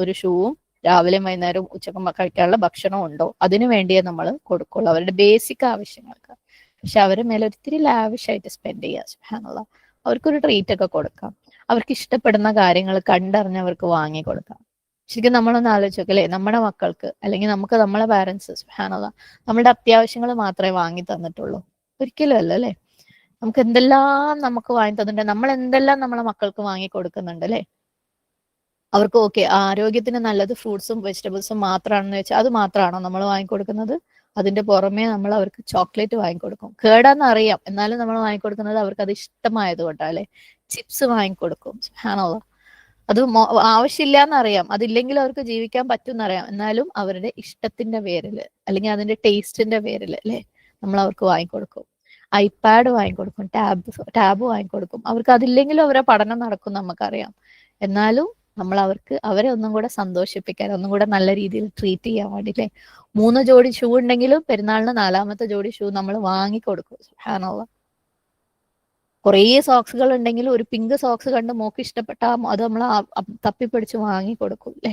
ഒരു ഷൂവും രാവിലെയും വൈകുന്നേരവും ഉച്ചക്കും കഴിക്കാനുള്ള ഭക്ഷണവും ഉണ്ടോ, അതിനു വേണ്ടിയേ നമ്മൾ കൊടുക്കുള്ളൂ, അവരുടെ ബേസിക് ആവശ്യങ്ങൾക്ക്. പക്ഷെ അവരുടെ മേലെ ഒത്തിരി ലാവിഷായിട്ട് സ്പെൻഡ് ചെയ്യുക. സുബ്ഹാനല്ലാഹ്. അവർക്കൊരു ട്രീറ്റ് ഒക്കെ കൊടുക്കാം, അവർക്ക് ഇഷ്ടപ്പെടുന്ന കാര്യങ്ങൾ കണ്ടറിഞ്ഞ് അവർക്ക് വാങ്ങി കൊടുക്കാം. ശരിക്കും നമ്മളൊന്ന് ആലോചിച്ച് നോക്ക് അല്ലേ, നമ്മുടെ മക്കൾക്ക് അല്ലെങ്കിൽ നമുക്ക് നമ്മളെ പാരൻസ് സുബ്ഹാനല്ലാഹ് നമ്മുടെ അത്യാവശ്യങ്ങൾ മാത്രമേ വാങ്ങി തന്നിട്ടുള്ളൂ? ഒരിക്കലും അല്ല അല്ലേ. നമുക്ക് എന്തെല്ലാം നമുക്ക് വാങ്ങി തന്നിട്ടുണ്ട്, നമ്മൾ എന്തെല്ലാം നമ്മളെ മക്കൾക്ക് വാങ്ങി കൊടുക്കുന്നുണ്ട് അല്ലേ. അവർക്ക് ഓക്കെ ആരോഗ്യത്തിന് നല്ലത് ഫ്രൂട്ട്സും വെജിറ്റബിൾസും മാത്രമാണെന്ന് വെച്ചാൽ അത് മാത്രമാണോ നമ്മൾ വാങ്ങിക്കൊടുക്കുന്നത്? അതിന്റെ പുറമെ നമ്മൾ അവർക്ക് ചോക്ലേറ്റ് വാങ്ങിക്കൊടുക്കും. കേടാന്ന് അറിയാം, എന്നാലും നമ്മൾ വാങ്ങിക്കൊടുക്കുന്നത് അവർക്ക് അത് ഇഷ്ടമായത് കൊണ്ടാണ് അല്ലെ. ചിപ്സ് വാങ്ങിക്കൊടുക്കും. സുബ്ഹാനല്ലാഹ് അത് ആവശ്യമില്ല എന്നറിയാം, അതില്ലെങ്കിൽ അവർക്ക് ജീവിക്കാൻ പറ്റും എന്നറിയാം, എന്നാലും അവരുടെ ഇഷ്ടത്തിന്റെ പേരിൽ അല്ലെങ്കിൽ അതിന്റെ ടേസ്റ്റിന്റെ പേരിൽ അല്ലെ നമ്മൾ അവർക്ക് വാങ്ങിക്കൊടുക്കും. IPad വാങ്ങിക്കൊടുക്കും, tab വാങ്ങിക്കൊടുക്കും. അവർക്ക് അതില്ലെങ്കിലും അവരെ പഠനം നടക്കും നമുക്കറിയാം. എന്നാലും നമ്മൾ അവർക്ക് അവരെ ഒന്നും കൂടെ സന്തോഷിപ്പിക്കാൻ, ഒന്നും കൂടെ നല്ല രീതിയിൽ ട്രീറ്റ് ചെയ്യാൻ വേണ്ടിയില്ലേ 3 ജോഡി ഷൂ ഉണ്ടെങ്കിലും പെരുന്നാളിന് 4-മത്തെ ജോഡി ഷൂ നമ്മൾ വാങ്ങിക്കൊടുക്കും. സുബ്ഹാനല്ലാഹ് കുറേ സോക്സുകൾ ഉണ്ടെങ്കിൽ ഒരു പിങ്ക് സോക്സ് കണ്ട് മോക്ക് ഇഷ്ടപ്പെട്ട അത് നമ്മൾ തപ്പിപ്പിടിച്ച് വാങ്ങിക്കൊടുക്കും അല്ലേ.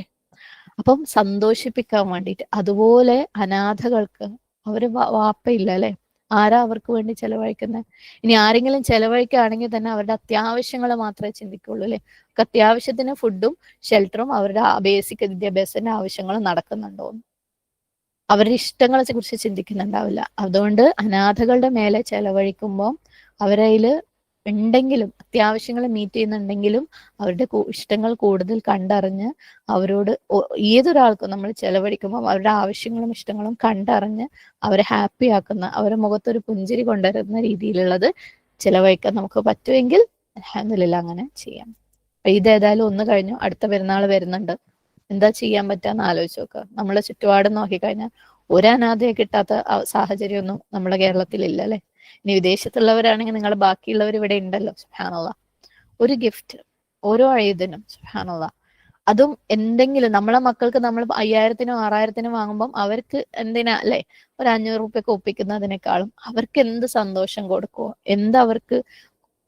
അപ്പം സന്തോഷിപ്പിക്കാൻ വേണ്ടിയിട്ട്. അതുപോലെ അനാഥകൾക്ക് അവര് വാപ്പയില്ല അല്ലെ, ആരാ അവർക്ക് വേണ്ടി ചെലവഴിക്കുന്നത്? ഇനി ആരെങ്കിലും ചെലവഴിക്കുകയാണെങ്കിൽ തന്നെ അവരുടെ അത്യാവശ്യങ്ങൾ മാത്രമേ ചിന്തിക്കുള്ളൂ അല്ലെ. അത്യാവശ്യത്തിന് ഫുഡും ഷെൽട്ടറും അവരുടെ ബേസിക് വിദ്യാഭ്യാസത്തിന്റെ ആവശ്യങ്ങളും നടക്കുന്നുണ്ടോ, അവരുടെ ഇഷ്ടങ്ങളെ കുറിച്ച് ചിന്തിക്കുന്നുണ്ടാവില്ല. അതുകൊണ്ട് അനാഥകളുടെ മേലെ ചെലവഴിക്കുമ്പോൾ അവരതിൽ ഉണ്ടെങ്കിലും അത്യാവശ്യങ്ങൾ മീറ്റ് ചെയ്യുന്നുണ്ടെങ്കിലും അവരുടെ ഇഷ്ടങ്ങൾ കൂടുതൽ കണ്ടറിഞ്ഞ് അവരോട് ഏതൊരാൾക്കും നമ്മൾ ചെലവഴിക്കുമ്പോൾ അവരുടെ ആവശ്യങ്ങളും ഇഷ്ടങ്ങളും കണ്ടറിഞ്ഞ് അവരെ ഹാപ്പി ആക്കുന്ന, അവരുടെ മുഖത്തൊരു പുഞ്ചിരി കൊണ്ടുവരുന്ന രീതിയിലുള്ളത് ചെലവഴിക്കാൻ നമുക്ക് പറ്റുമെങ്കിൽ അൽഹംദുലില്ലാ അങ്ങനെ ചെയ്യാം. ഇത് ഏതായാലും ഒന്ന് കഴിഞ്ഞു, അടുത്ത പെരുന്നാൾ വരുന്നുണ്ട്. എന്താ ചെയ്യാൻ പറ്റാന്ന് ആലോചിച്ച് നോക്കുക. നമ്മളെ ചുറ്റുപാട് നോക്കിക്കഴിഞ്ഞാൽ ഒരു അനാഥയെ കിട്ടാത്ത സാഹചര്യമൊന്നും നമ്മുടെ കേരളത്തിൽ ഇല്ല അല്ലെ. ഇനി വിദേശത്തുള്ളവരാണെങ്കിൽ നിങ്ങൾ ബാക്കിയുള്ളവർ ഇവിടെ ഉണ്ടല്ലോ. സുബ്ഹാനല്ലാഹ് ഒരു ഗിഫ്റ്റ് ഓരോ ഇതിനും സുബ്ഹാനല്ലാഹ് അതും എന്തെങ്കിലും നമ്മളെ മക്കൾക്ക് നമ്മൾ 5000-നും 6000-നും വാങ്ങുമ്പം അവർക്ക് എന്തിനാ അല്ലെ ഒരു 500 റുപ്യക്ക് ഒപ്പിക്കുന്നതിനേക്കാളും അവർക്ക് എന്ത് സന്തോഷം കൊടുക്കുവോ, എന്തവർക്ക്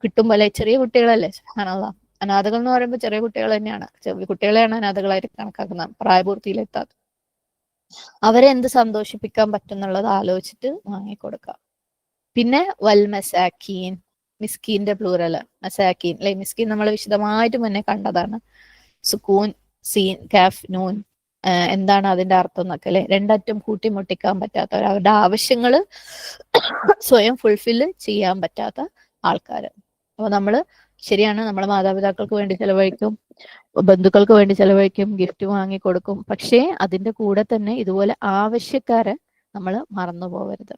കിട്ടുമ്പോൾ അല്ലെ. ചെറിയ കുട്ടികളല്ലേ സുബ്ഹാനല്ലാഹ്. അനാഥകൾ എന്ന് പറയുമ്പോൾ ചെറിയ കുട്ടികൾ തന്നെയാണ്, ചെറിയ കുട്ടികളെയാണ് അനാഥകളായിട്ട് കണക്കാക്കുന്നത്, പ്രായപൂർത്തിയിലെത്താത്ത. അവരെ എന്ത് സന്തോഷിപ്പിക്കാൻ പറ്റുന്നുള്ളത് ആലോചിച്ചിട്ട് വാങ്ങിക്കൊടുക്കാം. പിന്നെ വൽ മസാക്കീൻ, മിസ്കീന്റെ പ്ലൂറൽ മസാക്കീൻ അല്ലെ. മിസ്കീൻ നമ്മൾ വിശദമായിട്ട് മുന്നേ കണ്ടതാണ്. സുക്കൂൻ സീൻ കാഫ് നൂൻ എന്താണ് അതിന്റെ അർത്ഥം എന്നൊക്കെ അല്ലെ. രണ്ടറ്റം കൂട്ടിമുട്ടിക്കാൻ പറ്റാത്തവർ, അവരുടെ ആവശ്യങ്ങൾ സ്വയം ഫുൾഫില്ല് ചെയ്യാൻ പറ്റാത്ത ആൾക്കാർ. അപ്പോൾ നമ്മൾ ശരിയാണ്, നമ്മളെ മാതാപിതാക്കൾക്ക് വേണ്ടി ചെലവഴിക്കും, ബന്ധുക്കൾക്ക് വേണ്ടി ചെലവഴിക്കും, ഗിഫ്റ്റ് വാങ്ങി കൊടുക്കും. പക്ഷേ അതിന്റെ കൂടെ തന്നെ ഇതുപോലെ ആവശ്യക്കാരെ നമ്മൾ മറന്നു പോകരുത്.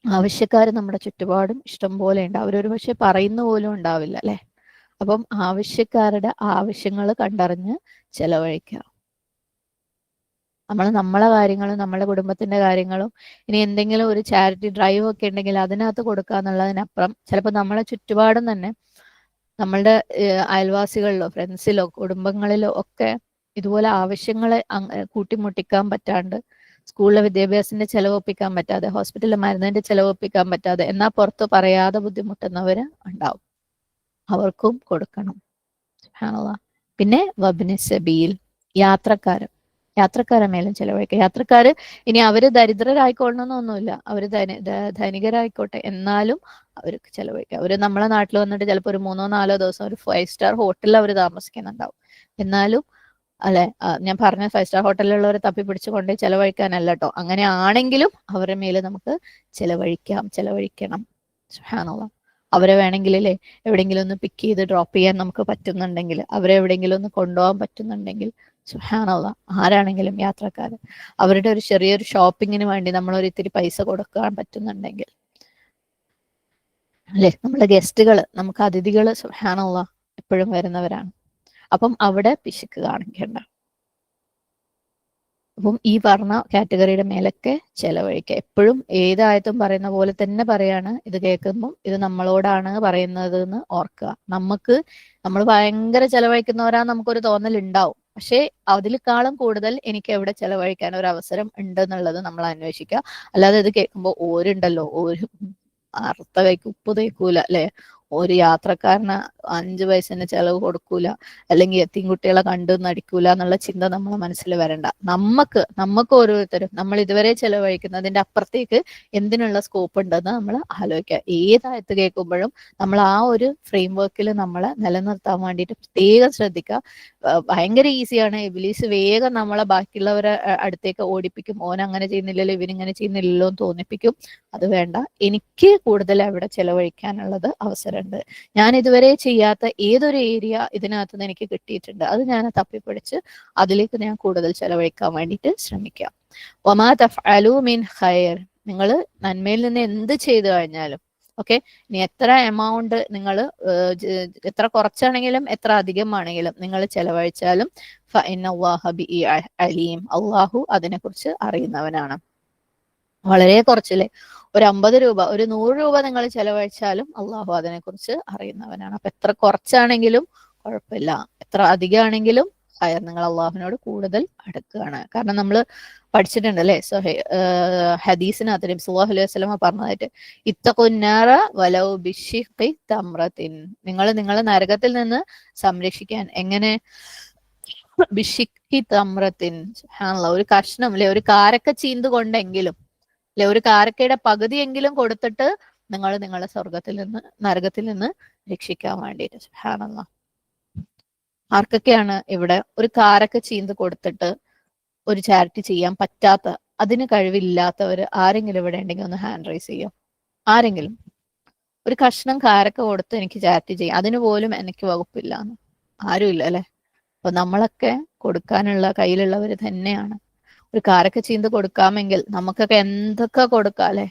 ആവശ്യക്കാർ നമ്മുടെ ചുറ്റുപാടും ഇഷ്ടം പോലെ ഉണ്ട്, അവരൊരു പക്ഷെ പറയുന്ന പോലും ഉണ്ടാവില്ല അല്ലെ. അപ്പം ആവശ്യക്കാരുടെ ആവശ്യങ്ങൾ കണ്ടറിഞ്ഞ് ചെലവഴിക്കുക. നമ്മൾ നമ്മളെ കാര്യങ്ങളും നമ്മുടെ കുടുംബത്തിന്റെ കാര്യങ്ങളും ഇനി എന്തെങ്കിലും ഒരു ചാരിറ്റി ഡ്രൈവ് ഒക്കെ ഉണ്ടെങ്കിൽ അതിനകത്ത് കൊടുക്കുക എന്നുള്ളതിനപ്പുറം ചിലപ്പോൾ നമ്മളെ ചുറ്റുപാടും തന്നെ നമ്മളുടെ അയൽവാസികളിലോ ഫ്രണ്ട്സിലോ കുടുംബങ്ങളിലോ ഒക്കെ ഇതുപോലെ ആവശ്യങ്ങളെ കൂട്ടിമുട്ടിക്കാൻ പറ്റാണ്ട്, സ്കൂളിലെ വിദ്യാഭ്യാസത്തിന്റെ ചെലവൊപ്പിക്കാൻ പറ്റാതെ, ഹോസ്പിറ്റലിലെ മരുന്നിന്റെ ചെലവൊപ്പിക്കാൻ പറ്റാതെ, എന്നാൽ പുറത്ത് പറയാതെ ബുദ്ധിമുട്ടുന്നവര് ഉണ്ടാവും, അവർക്കും കൊടുക്കണം. സുബ്ഹാനല്ലാഹ്. പിന്നെ വബ്നി സബീൽ, യാത്രക്കാരൻ, യാത്രക്കാരെ മേലും ചെലവഴിക്കുക. യാത്രക്കാര് ഇനി അവര് ദരിദ്രരായിക്കൊള്ളണമെന്നൊന്നുമില്ല, അവര് ധനികരായിക്കോട്ടെ, എന്നാലും അവർക്ക് ചെലവഴിക്കുക. അവര് നമ്മളെ നാട്ടിൽ വന്നിട്ട് ചിലപ്പോൾ ഒരു 3-4 ദിവസം ഒരു 5 സ്റ്റാർ ഹോട്ടലിൽ അവർ താമസിക്കുന്നുണ്ടാവും. എന്നാലും അല്ലെ ഞാൻ പറഞ്ഞ 5 സ്റ്റാർ ഹോട്ടലിലുള്ളവരെ തപ്പിപ്പിടിച്ച് കൊണ്ടേ ചെലവഴിക്കാനല്ല കേട്ടോ. അങ്ങനെ ആണെങ്കിലും അവരുടെ മേലെ നമുക്ക് ചെലവഴിക്കണം. സുബ്ഹാനല്ലാഹ്. അവരെ വേണമെങ്കിൽ അല്ലേ എവിടെയെങ്കിലും ഒന്ന് പിക്ക് ചെയ്ത് ഡ്രോപ്പ് ചെയ്യാൻ നമുക്ക് പറ്റുന്നുണ്ടെങ്കിൽ, അവരെ എവിടെയെങ്കിലും ഒന്ന് കൊണ്ടുപോകാൻ പറ്റുന്നുണ്ടെങ്കിൽ സുബ്ഹാനല്ലാഹ്. ആരാണെങ്കിലും യാത്രക്കാർ അവരുടെ ഒരു ചെറിയൊരു ഷോപ്പിങ്ങിന് വേണ്ടി നമ്മൾ ഒരു ഇത്തിരി പൈസ കൊടുക്കാൻ പറ്റുന്നുണ്ടെങ്കിൽ അല്ലെ. നമ്മുടെ ഗസ്റ്റുകൾ, നമുക്ക് അതിഥികൾ സുബ്ഹാനല്ലാഹ് എപ്പോഴും വരുന്നവരാണ്. അപ്പം അവിടെ പിശുക്ക് കാണിക്കേണ്ട. അപ്പം ഈ പറഞ്ഞ കാറ്റഗറിയുടെ മേലൊക്കെ ചെലവഴിക്കുക. എപ്പോഴും ഏതായത്തും പറയുന്ന പോലെ തന്നെ പറയാണ്, ഇത് കേൾക്കുമ്പോൾ ഇത് നമ്മളോടാണ് പറയുന്നത് എന്ന് ഓർക്കുക. നമ്മൾ ഭയങ്കര ചെലവഴിക്കുന്നവരാ നമുക്കൊരു തോന്നൽ ഉണ്ടാവും. പക്ഷേ അതിലേക്കാളും കൂടുതൽ എനിക്ക് എവിടെ ചെലവഴിക്കാൻ ഒരു അവസരം ഉണ്ടെന്നുള്ളത് നമ്മൾ അന്വേഷിക്കുക. അല്ലാതെ ഇത് കേൾക്കുമ്പോൾ ഓരുണ്ടല്ലോ, ഒരു അർത്ഥ കൈക്ക് ഉപ്പ് തേക്കൂല അല്ലെ, ഒരു യാത്രക്കാരന് 5 പൈസന്റെ ചെലവ് കൊടുക്കൂല, അല്ലെങ്കിൽ എത്തിയും കുട്ടികളെ കണ്ടു നടിക്കൂല എന്നുള്ള ചിന്ത നമ്മളെ മനസ്സിൽ വരണ്ട. നമുക്ക് ഓരോരുത്തരും നമ്മൾ ഇതുവരെ ചെലവഴിക്കുന്നതിന്റെ അപ്പുറത്തേക്ക് എന്തിനുള്ള സ്കോപ്പ് ഉണ്ടെന്ന് നമ്മൾ ആലോചിക്കുക. ഏതായത്ത് കേൾക്കുമ്പോഴും നമ്മൾ ആ ഒരു ഫ്രെയിം വർക്കിൽ നമ്മളെ നിലനിർത്താൻ വേണ്ടിയിട്ട് പ്രത്യേകം ശ്രദ്ധിക്കുക. ഭയങ്കര ഈസിയാണ്. ഇബ്ലീസ് വേഗം നമ്മളെ ബാക്കിയുള്ളവരെ അടുത്തേക്ക് ഓടിപ്പിക്കും. ഓൻ അങ്ങനെ ചെയ്യുന്നില്ലല്ലോ, ഇവനിങ്ങനെ ചെയ്യുന്നില്ലല്ലോ എന്ന് തോന്നിപ്പിക്കും. അത് വേണ്ട. എനിക്ക് കൂടുതൽ അവിടെ ചെലവഴിക്കാനുള്ളത് അവസരമുണ്ട്. ഞാൻ ഇതുവരെ ചെയ്യാത്ത ഏതൊരു ഏരിയ ഇതിനകത്ത് നിന്ന് എനിക്ക് കിട്ടിയിട്ടുണ്ട്, അത് ഞാൻ തപ്പിപ്പിടിച്ച് അതിലേക്ക് ഞാൻ കൂടുതൽ ചെലവഴിക്കാൻ വേണ്ടിയിട്ട് ശ്രമിക്കാം. വമാ തഫ്അലു മിൻ ഖൈർ, നിങ്ങൾ നന്മയിൽ നിന്ന് എന്ത് ചെയ്തു കഴിഞ്ഞാലും ഓക്കെ, ഇനി എത്ര എമൗണ്ട് നിങ്ങൾ എത്ര കുറച്ചാണെങ്കിലും എത്ര അധികമാണെങ്കിലും നിങ്ങൾ ചെലവഴിച്ചാലും ഫഇന്നല്ലാഹ ബിഇ അലീം, അള്ളാഹു അതിനെക്കുറിച്ച് അറിയുന്നവനാണ്. വളരെ കുറച്ചില്ലേ, ഒരു 50 രൂപ, ഒരു 100 രൂപ നിങ്ങൾ ചെലവഴിച്ചാലും അള്ളാഹു അതിനെക്കുറിച്ച് അറിയുന്നവനാണ്. അപ്പൊ എത്ര കുറച്ചാണെങ്കിലും കുഴപ്പമില്ല, എത്ര അധികമാണെങ്കിലും നിങ്ങൾ അള്ളാഹുവിനോട് കൂടുതൽ അടുക്കുകയാണ്. കാരണം നമ്മൾ പഠിച്ചിട്ടുണ്ട് അല്ലെ, ഹദീസിനകത്ത് നബി സല്ലല്ലാഹു അലൈഹി വസല്ലമ പറഞ്ഞതായിട്ട്, ഇത്തഖുന്നാറ വലൗ ബിശ്ശിഖി തംറത്തിൻ, നിങ്ങൾ നിങ്ങളെ നരകത്തിൽ നിന്ന് സംരക്ഷിക്കാൻ എങ്ങനെ, ബിശ്ശിഖി തംറത്തിൻ, സുബ്ഹാനല്ലാഹ്, ഒരു കഷ്ണം അല്ലെ, ഒരു കാരക്ക ചീന്ത് കൊണ്ടെങ്കിലും അല്ലെ, ഒരു കാരക്കയുടെ പകുതിയെങ്കിലും കൊടുത്തിട്ട് നിങ്ങൾ നിങ്ങളെ സ്വർഗത്തിൽ നിന്ന് നരകത്തിൽ നിന്ന് രക്ഷിക്കാൻ വേണ്ടിയിട്ട്. സുബ്ഹാനല്ലാഹ്, ആർക്കൊക്കെയാണ് ഇവിടെ ഒരു കാരക്ക ചീന്ത് കൊടുത്തിട്ട് ഒരു ചാരിറ്റി ചെയ്യാൻ പറ്റാത്ത, അതിന് കഴിവില്ലാത്തവര് ആരെങ്കിലും ഇവിടെ ഉണ്ടെങ്കിൽ ഒന്ന് ഹാൻഡ് റൈസ് ചെയ്യോ? ആരെങ്കിലും ഒരു കഷ്ണം കാരക്ക കൊടുത്ത് എനിക്ക് ചാരിറ്റി ചെയ്യാം, അതിന് പോലും എനിക്ക് വകുപ്പില്ല എന്ന് ആരുമില്ല അല്ലെ. അപ്പൊ നമ്മളൊക്കെ കൊടുക്കാനുള്ള കയ്യിലുള്ളവര് തന്നെയാണ്. ഒരു കാരക്ക ചീന്ത് കൊടുക്കാമെങ്കിൽ നമുക്കൊക്കെ എന്തൊക്കെ കൊടുക്കാം അല്ലെ.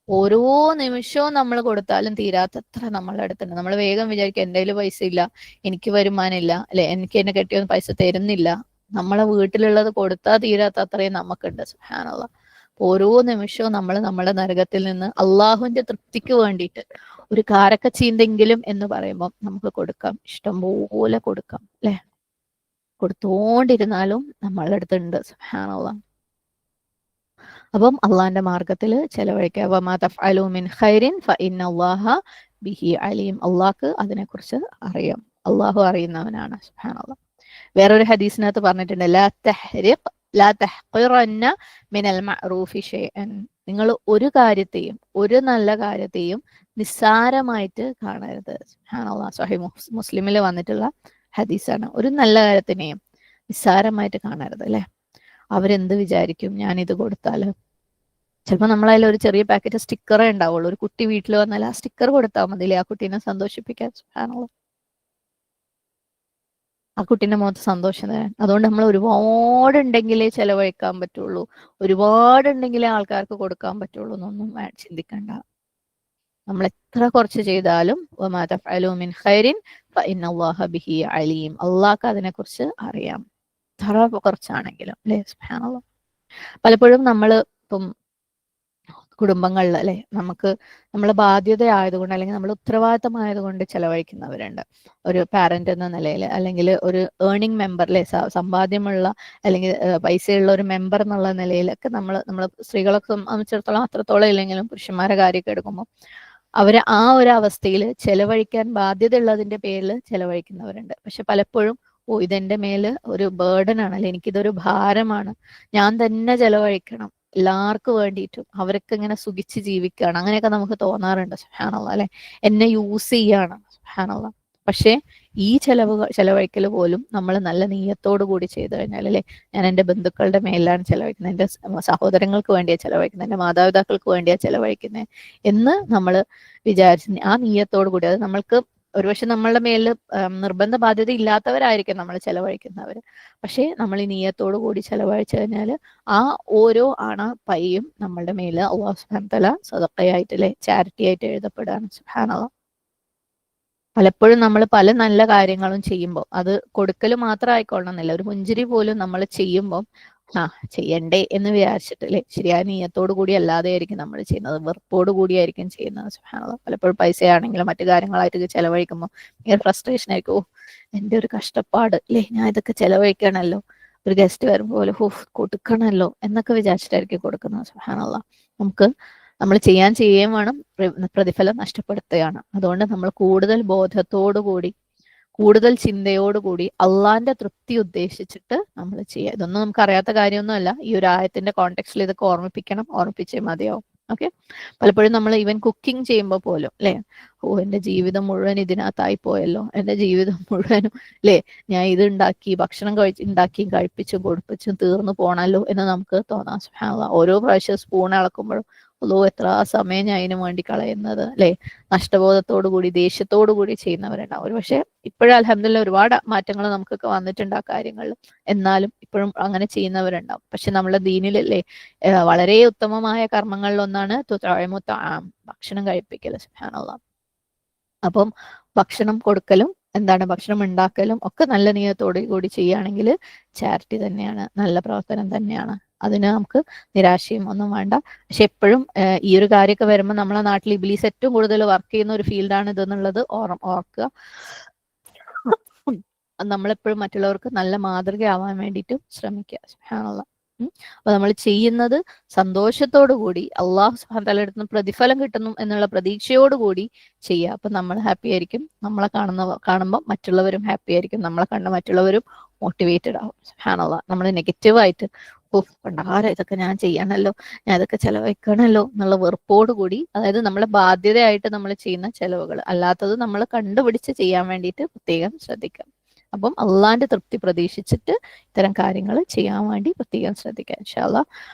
ഓരോ നിമിഷവും നമ്മൾ കൊടുത്താലും തീരാത്തത്ര നമ്മളുടെ അടുത്തുണ്ട്. നമ്മൾ വേഗം വിചാരിക്കും എൻ്റെ കയ്യിൽ പൈസ ഇല്ല, എനിക്ക് വരുമാനം ഇല്ല അല്ലെ, എനിക്ക് എന്നെ കെട്ടിയൊന്നും പൈസ തരുന്നില്ല. നമ്മളെ വീട്ടിലുള്ളത് കൊടുത്താൽ തീരാത്ത അത്രയും നമുക്കുണ്ട്. സുബ്ഹാനല്ലാഹ്, ഓരോ നിമിഷവും നമ്മൾ നമ്മുടെ നരകത്തിൽ നിന്ന് അള്ളാഹുവിന്റെ തൃപ്തിക്ക് വേണ്ടിയിട്ട് ഒരു കാരക്ക ചീന്തെങ്കിലും എന്ന് പറയുമ്പോൾ നമുക്ക് കൊടുക്കാം, ഇഷ്ടംപോലെ കൊടുക്കാം അല്ലെ. കൊടുത്തോണ്ടിരുന്നാലും നമ്മളുടെ അടുത്തുണ്ട്. സുബ്ഹാനല്ലാഹ്. അപ്പം അള്ളാഹിന്റെ മാർഗത്തിൽ ചെലവഴിക്കുക. വമാ തഫ്അലു മിൻ ഖൈറിൻ ഫഇന്നല്ലാഹ ബിഹി അലീം, അള്ളാഹ്ക്ക് അതിനെക്കുറിച്ച് അറിയാം, അള്ളാഹു അറിയുന്നവനാണ്. സുബ്ഹാനല്ലാഹ്. വേറൊരു ഹദീസിനകത്ത് പറഞ്ഞിട്ടുണ്ട്, ലാ തഹ്ഖിറന്ന മിനൽ മഅറൂഫി ഷൈഅൻ, നിങ്ങൾ ഒരു കാര്യത്തെയും, ഒരു നല്ല കാര്യത്തെയും നിസ്സാരമായിട്ട് കാണരുത്. സുബ്ഹാനല്ലാഹ്, സ്വഹീഹ് മുസ്ലിമിൽ വന്നിട്ടുള്ള ഹദീസാണ്. ഒരു നല്ല കാര്യത്തിനെയും നിസ്സാരമായിട്ട് കാണരുത് അല്ലെ. അവരെന്ത് വിചാരിക്കും ഞാൻ ഇത് കൊടുത്താല്? ചിലപ്പോൾ നമ്മളതിൽ ഒരു ചെറിയ പാക്കറ്റ് സ്റ്റിക്കറേ ഉണ്ടാവുള്ളൂ. ഒരു കുട്ടി വീട്ടിൽ വന്നാൽ ആ സ്റ്റിക്കർ കൊടുത്താൽ മതിയില്ലേ ആ കുട്ടീനെ സന്തോഷിപ്പിക്കാൻ. സുബ്ഹാനല്ലാഹ്, ആ കുട്ടീന്റെ മുഖത്ത് സന്തോഷം തരാൻ. അതുകൊണ്ട് നമ്മൾ ഒരുപാടുണ്ടെങ്കിലേ ചെലവഴിക്കാൻ പറ്റുള്ളൂ, ഒരുപാടുണ്ടെങ്കിലേ ആൾക്കാർക്ക് കൊടുക്കാൻ പറ്റുള്ളൂ എന്നൊന്നും ചിന്തിക്കണ്ട. നമ്മൾ എത്ര കുറച്ച് ചെയ്താലും വമാ തഫ്അലു മിൻ ഖൈറിൻ ഫഇന്നല്ലാഹ ബിഹി അലീം, അള്ളാഹ്ക്ക് അതിനെക്കുറിച്ച് അറിയാം, എത്ര കുറച്ചാണെങ്കിലും അല്ലേ. സുബ്ഹാനല്ലാഹ്. പലപ്പോഴും നമ്മൾ ഇപ്പം കുടുംബങ്ങളിൽ അല്ലെ, നമുക്ക് നമ്മളെ ബാധ്യത ആയതുകൊണ്ട് അല്ലെങ്കിൽ നമ്മൾ ഉത്തരവാദിത്തമായതുകൊണ്ട് ചെലവഴിക്കുന്നവരുണ്ട്. ഒരു പാരന്റ് എന്ന നിലയിൽ, അല്ലെങ്കിൽ ഒരു ഏർണിംഗ് മെമ്പർ അല്ലെ, സമ്പാദ്യമുള്ള അല്ലെങ്കിൽ പൈസയുള്ള ഒരു മെമ്പർ എന്നുള്ള നിലയിലൊക്കെ നമ്മൾ സ്ത്രീകളൊക്കെ സംബന്ധിച്ചിടത്തോളം അത്രത്തോളം ഇല്ലെങ്കിലും പുരുഷന്മാരെ കാര്യമൊക്കെ എടുക്കുമ്പോൾ അവര് ആ ഒരു അവസ്ഥയിൽ ചെലവഴിക്കാൻ ബാധ്യത ഉള്ളതിന്റെ പേരിൽ ചെലവഴിക്കുന്നവരുണ്ട്. പക്ഷെ പലപ്പോഴും ഇതെന്റെ മേല് ഒരു ബേർഡൻ ആണ് അല്ലെ, എനിക്കിതൊരു ഭാരമാണ്, ഞാൻ തന്നെ ചെലവഴിക്കണം എല്ലാവർക്കും വേണ്ടിയിട്ടും, അവരൊക്കെ ഇങ്ങനെ സുഖിച്ച് ജീവിക്കുകയാണ്, അങ്ങനെയൊക്കെ നമുക്ക് തോന്നാറുണ്ട്. സുബ്ഹാനല്ലാഹ് അല്ലെ, എന്നെ യൂസ് ചെയ്യാണ്. സുബ്ഹാനല്ലാഹ്. പക്ഷേ ഈ ചെലവഴിക്കൽ പോലും നമ്മൾ നല്ല നീയത്തോടു കൂടി ചെയ്തു കഴിഞ്ഞാൽ അല്ലെ, ഞാൻ എൻ്റെ ബന്ധുക്കളുടെ മേലാണ് ചെലവഴിക്കുന്നത്, എൻ്റെ സഹോദരങ്ങൾക്ക് വേണ്ടിയാണ് ചെലവഴിക്കുന്നത്, എൻ്റെ മാതാപിതാക്കൾക്ക് വേണ്ടിയാണ് ചെലവഴിക്കുന്നത് എന്ന് നമ്മൾ വിചാരിച്ച് ആ നീയത്തോടു കൂടി, അത് നമ്മൾക്ക് ഒരുപക്ഷെ നമ്മളുടെ മേലിൽ നിർബന്ധ ബാധ്യത ഇല്ലാത്തവരായിരിക്കും നമ്മൾ ചെലവഴിക്കുന്നവർ, പക്ഷേ നമ്മൾ ഈ നീയത്തോടു കൂടി ചെലവഴിച്ചു കഴിഞ്ഞാൽ ആ ഓരോ പൈയും നമ്മളുടെ മേല് അല്ലാഹു സുബ്ഹാനഹു വ തആല സദഖയായിട്ട് അല്ലെ, ചാരിറ്റി ആയിട്ട് എഴുതപ്പെടുകയാണ്. സുബ്ഹാനല്ലാഹ്. പലപ്പോഴും നമ്മൾ പല നല്ല കാര്യങ്ങളും ചെയ്യുമ്പോൾ അത് കൊടുക്കൽ മാത്രം ആയിക്കൊള്ളണമെന്നില്ല, ഒരു പുഞ്ചിരി പോലും നമ്മൾ ചെയ്യുമ്പോൾ ചെയ്യണ്ടേ എന്ന് വിചാരിച്ചിട്ട് അല്ലെ, ശരിയായ നീയത്തോടു കൂടി അല്ലാതെ ആയിരിക്കും നമ്മൾ ചെയ്യുന്നത്, വെറുപ്പോട് കൂടിയായിരിക്കും ചെയ്യുന്നത്. സുബ്ഹാനല്ലാഹ്. പലപ്പോഴും പൈസയാണെങ്കിലും മറ്റു കാര്യങ്ങളായിട്ട് ചെലവഴിക്കുമ്പോൾ ഭയങ്കര ഫ്രസ്ട്രേഷൻ ആയിരിക്കും. എൻ്റെ ഒരു കഷ്ടപ്പാട് അല്ലെ, ഞാൻ ഇതൊക്കെ ചെലവഴിക്കണമല്ലോ, ഒരു ഗസ്റ്റ് വരുമ്പോൾ കൊടുക്കണമല്ലോ എന്നൊക്കെ വിചാരിച്ചിട്ടായിരിക്കും കൊടുക്കുന്നത്. സുബ്ഹാനല്ലാഹ്. നമുക്ക് നമ്മൾ ചെയ്യുകയും വേണം, പ്രതിഫലം നഷ്ടപ്പെടുത്തുകയാണ്. അതുകൊണ്ട് നമ്മൾ കൂടുതൽ ബോധത്തോടു കൂടി, കൂടുതൽ ചിന്തയോടുകൂടി അള്ളാന്റെ തൃപ്തി ഉദ്ദേശിച്ചിട്ട് നമ്മൾ ചെയ്യുക. ഇതൊന്നും നമുക്ക് അറിയാത്ത കാര്യമൊന്നുമല്ല. ഈ ഒരു ആയത്തിന്റെ കോണ്ടെക്സ്റ്റിൽ ഇതൊക്കെ ഓർമ്മിപ്പിച്ചേ മതിയാവും. ഓക്കെ. പലപ്പോഴും നമ്മൾ ഈവൻ കുക്കിംഗ് ചെയ്യുമ്പോൾ പോലും അല്ലെ, എന്റെ ജീവിതം മുഴുവൻ ഇതിനകത്തായി പോയല്ലോ, എന്റെ ജീവിതം മുഴുവനും അല്ലെ, ഞാൻ ഇത് ഭക്ഷണം ഉണ്ടാക്കിയും കഴിപ്പിച്ചും കൊടുപ്പിച്ചും തീർന്നു പോണല്ലോ എന്ന് നമുക്ക് തോന്നാം. സുബ്ഹാനല്ലാഹ്. ഓരോ പ്രാവശ്യം സ്പൂൺ ഇളക്കുമ്പോഴും എത്ര സമയം ഞാൻ അതിനു വേണ്ടി കളയുന്നത് അല്ലെ, നഷ്ടബോധത്തോടു കൂടി ദേഷ്യത്തോടു കൂടി ചെയ്യുന്നവരുണ്ടാവും. ഒരു പക്ഷെ ഇപ്പോഴും അൽഹംദുലില്ലാഹ് ഒരുപാട് മാറ്റങ്ങൾ നമുക്കൊക്കെ വന്നിട്ടുണ്ട് ആ കാര്യങ്ങളിൽ. എന്നാലും ഇപ്പോഴും അങ്ങനെ ചെയ്യുന്നവരുണ്ടാവും. പക്ഷെ നമ്മളെ ദീനിലല്ലേ വളരെ ഉത്തമമായ കർമ്മങ്ങളിൽ ഒന്നാണ് ഭക്ഷണം കഴിപ്പിക്കൽ. സുബ്ഹാനല്ലാഹ്. അപ്പം ഭക്ഷണം കൊടുക്കലും ഭക്ഷണം ഉണ്ടാക്കലും ഒക്കെ നല്ല നിയത്തോടു കൂടി ചെയ്യുകയാണെങ്കിൽ ചാരിറ്റി തന്നെയാണ്, നല്ല പ്രവർത്തനം തന്നെയാണ്. അതിന് നമുക്ക് നിരാശയും ഒന്നും വേണ്ട. പക്ഷെ എപ്പോഴും ഈ ഒരു കാര്യമൊക്കെ വരുമ്പോൾ നമ്മളെ നാട്ടിൽ ഇബ്ലീസ് ഏറ്റവും കൂടുതൽ വർക്ക് ചെയ്യുന്ന ഒരു ഫീൽഡാണ് ഇതെന്നുള്ളത് ഓർക്കുക. നമ്മളെപ്പോഴും മറ്റുള്ളവർക്ക് നല്ല മാതൃകയാവാൻ വേണ്ടിയിട്ടും ശ്രമിക്കുക. സുബ്ഹാനല്ലാഹ്. അപ്പൊ നമ്മൾ ചെയ്യുന്നത് സന്തോഷത്തോടു കൂടി അള്ളാഹു സുബ്ഹാനഹു വ തആലയുടെ അടുത്ത് നിന്ന് പ്രതിഫലം കിട്ടുന്നു എന്നുള്ള പ്രതീക്ഷയോടുകൂടി ചെയ്യുക. അപ്പൊ നമ്മൾ ഹാപ്പി ആയിരിക്കും, നമ്മളെ കാണുമ്പോൾ മറ്റുള്ളവരും ഹാപ്പി ആയിരിക്കും, നമ്മളെ കണ്ട് മറ്റുള്ളവരും മോട്ടിവേറ്റഡ് ആവും. സുബ്ഹാനല്ലാഹ്. നമ്മൾ നെഗറ്റീവായിട്ട് പണ്ടാരം ഇതൊക്കെ ഞാൻ ചെയ്യണമല്ലോ, ഞാൻ ഇതൊക്കെ ചെലവഴിക്കണമല്ലോ എന്നുള്ള വെറുപ്പോടുകൂടി, അതായത് നമ്മളെ ബാധ്യതയായിട്ട് നമ്മൾ ചെയ്യുന്ന ചെലവുകൾ, അല്ലാത്തത് നമ്മൾ കണ്ടുപിടിച്ച് ചെയ്യാൻ വേണ്ടിയിട്ട് പ്രത്യേകം ശ്രദ്ധിക്കാം. അപ്പം അള്ളാന്റെ തൃപ്തി പ്രതീക്ഷിച്ചിട്ട് ഇത്തരം കാര്യങ്ങൾ ചെയ്യാൻ വേണ്ടി പ്രത്യേകം ശ്രദ്ധിക്കാം. ഇൻഷാ അല്ലാഹ്.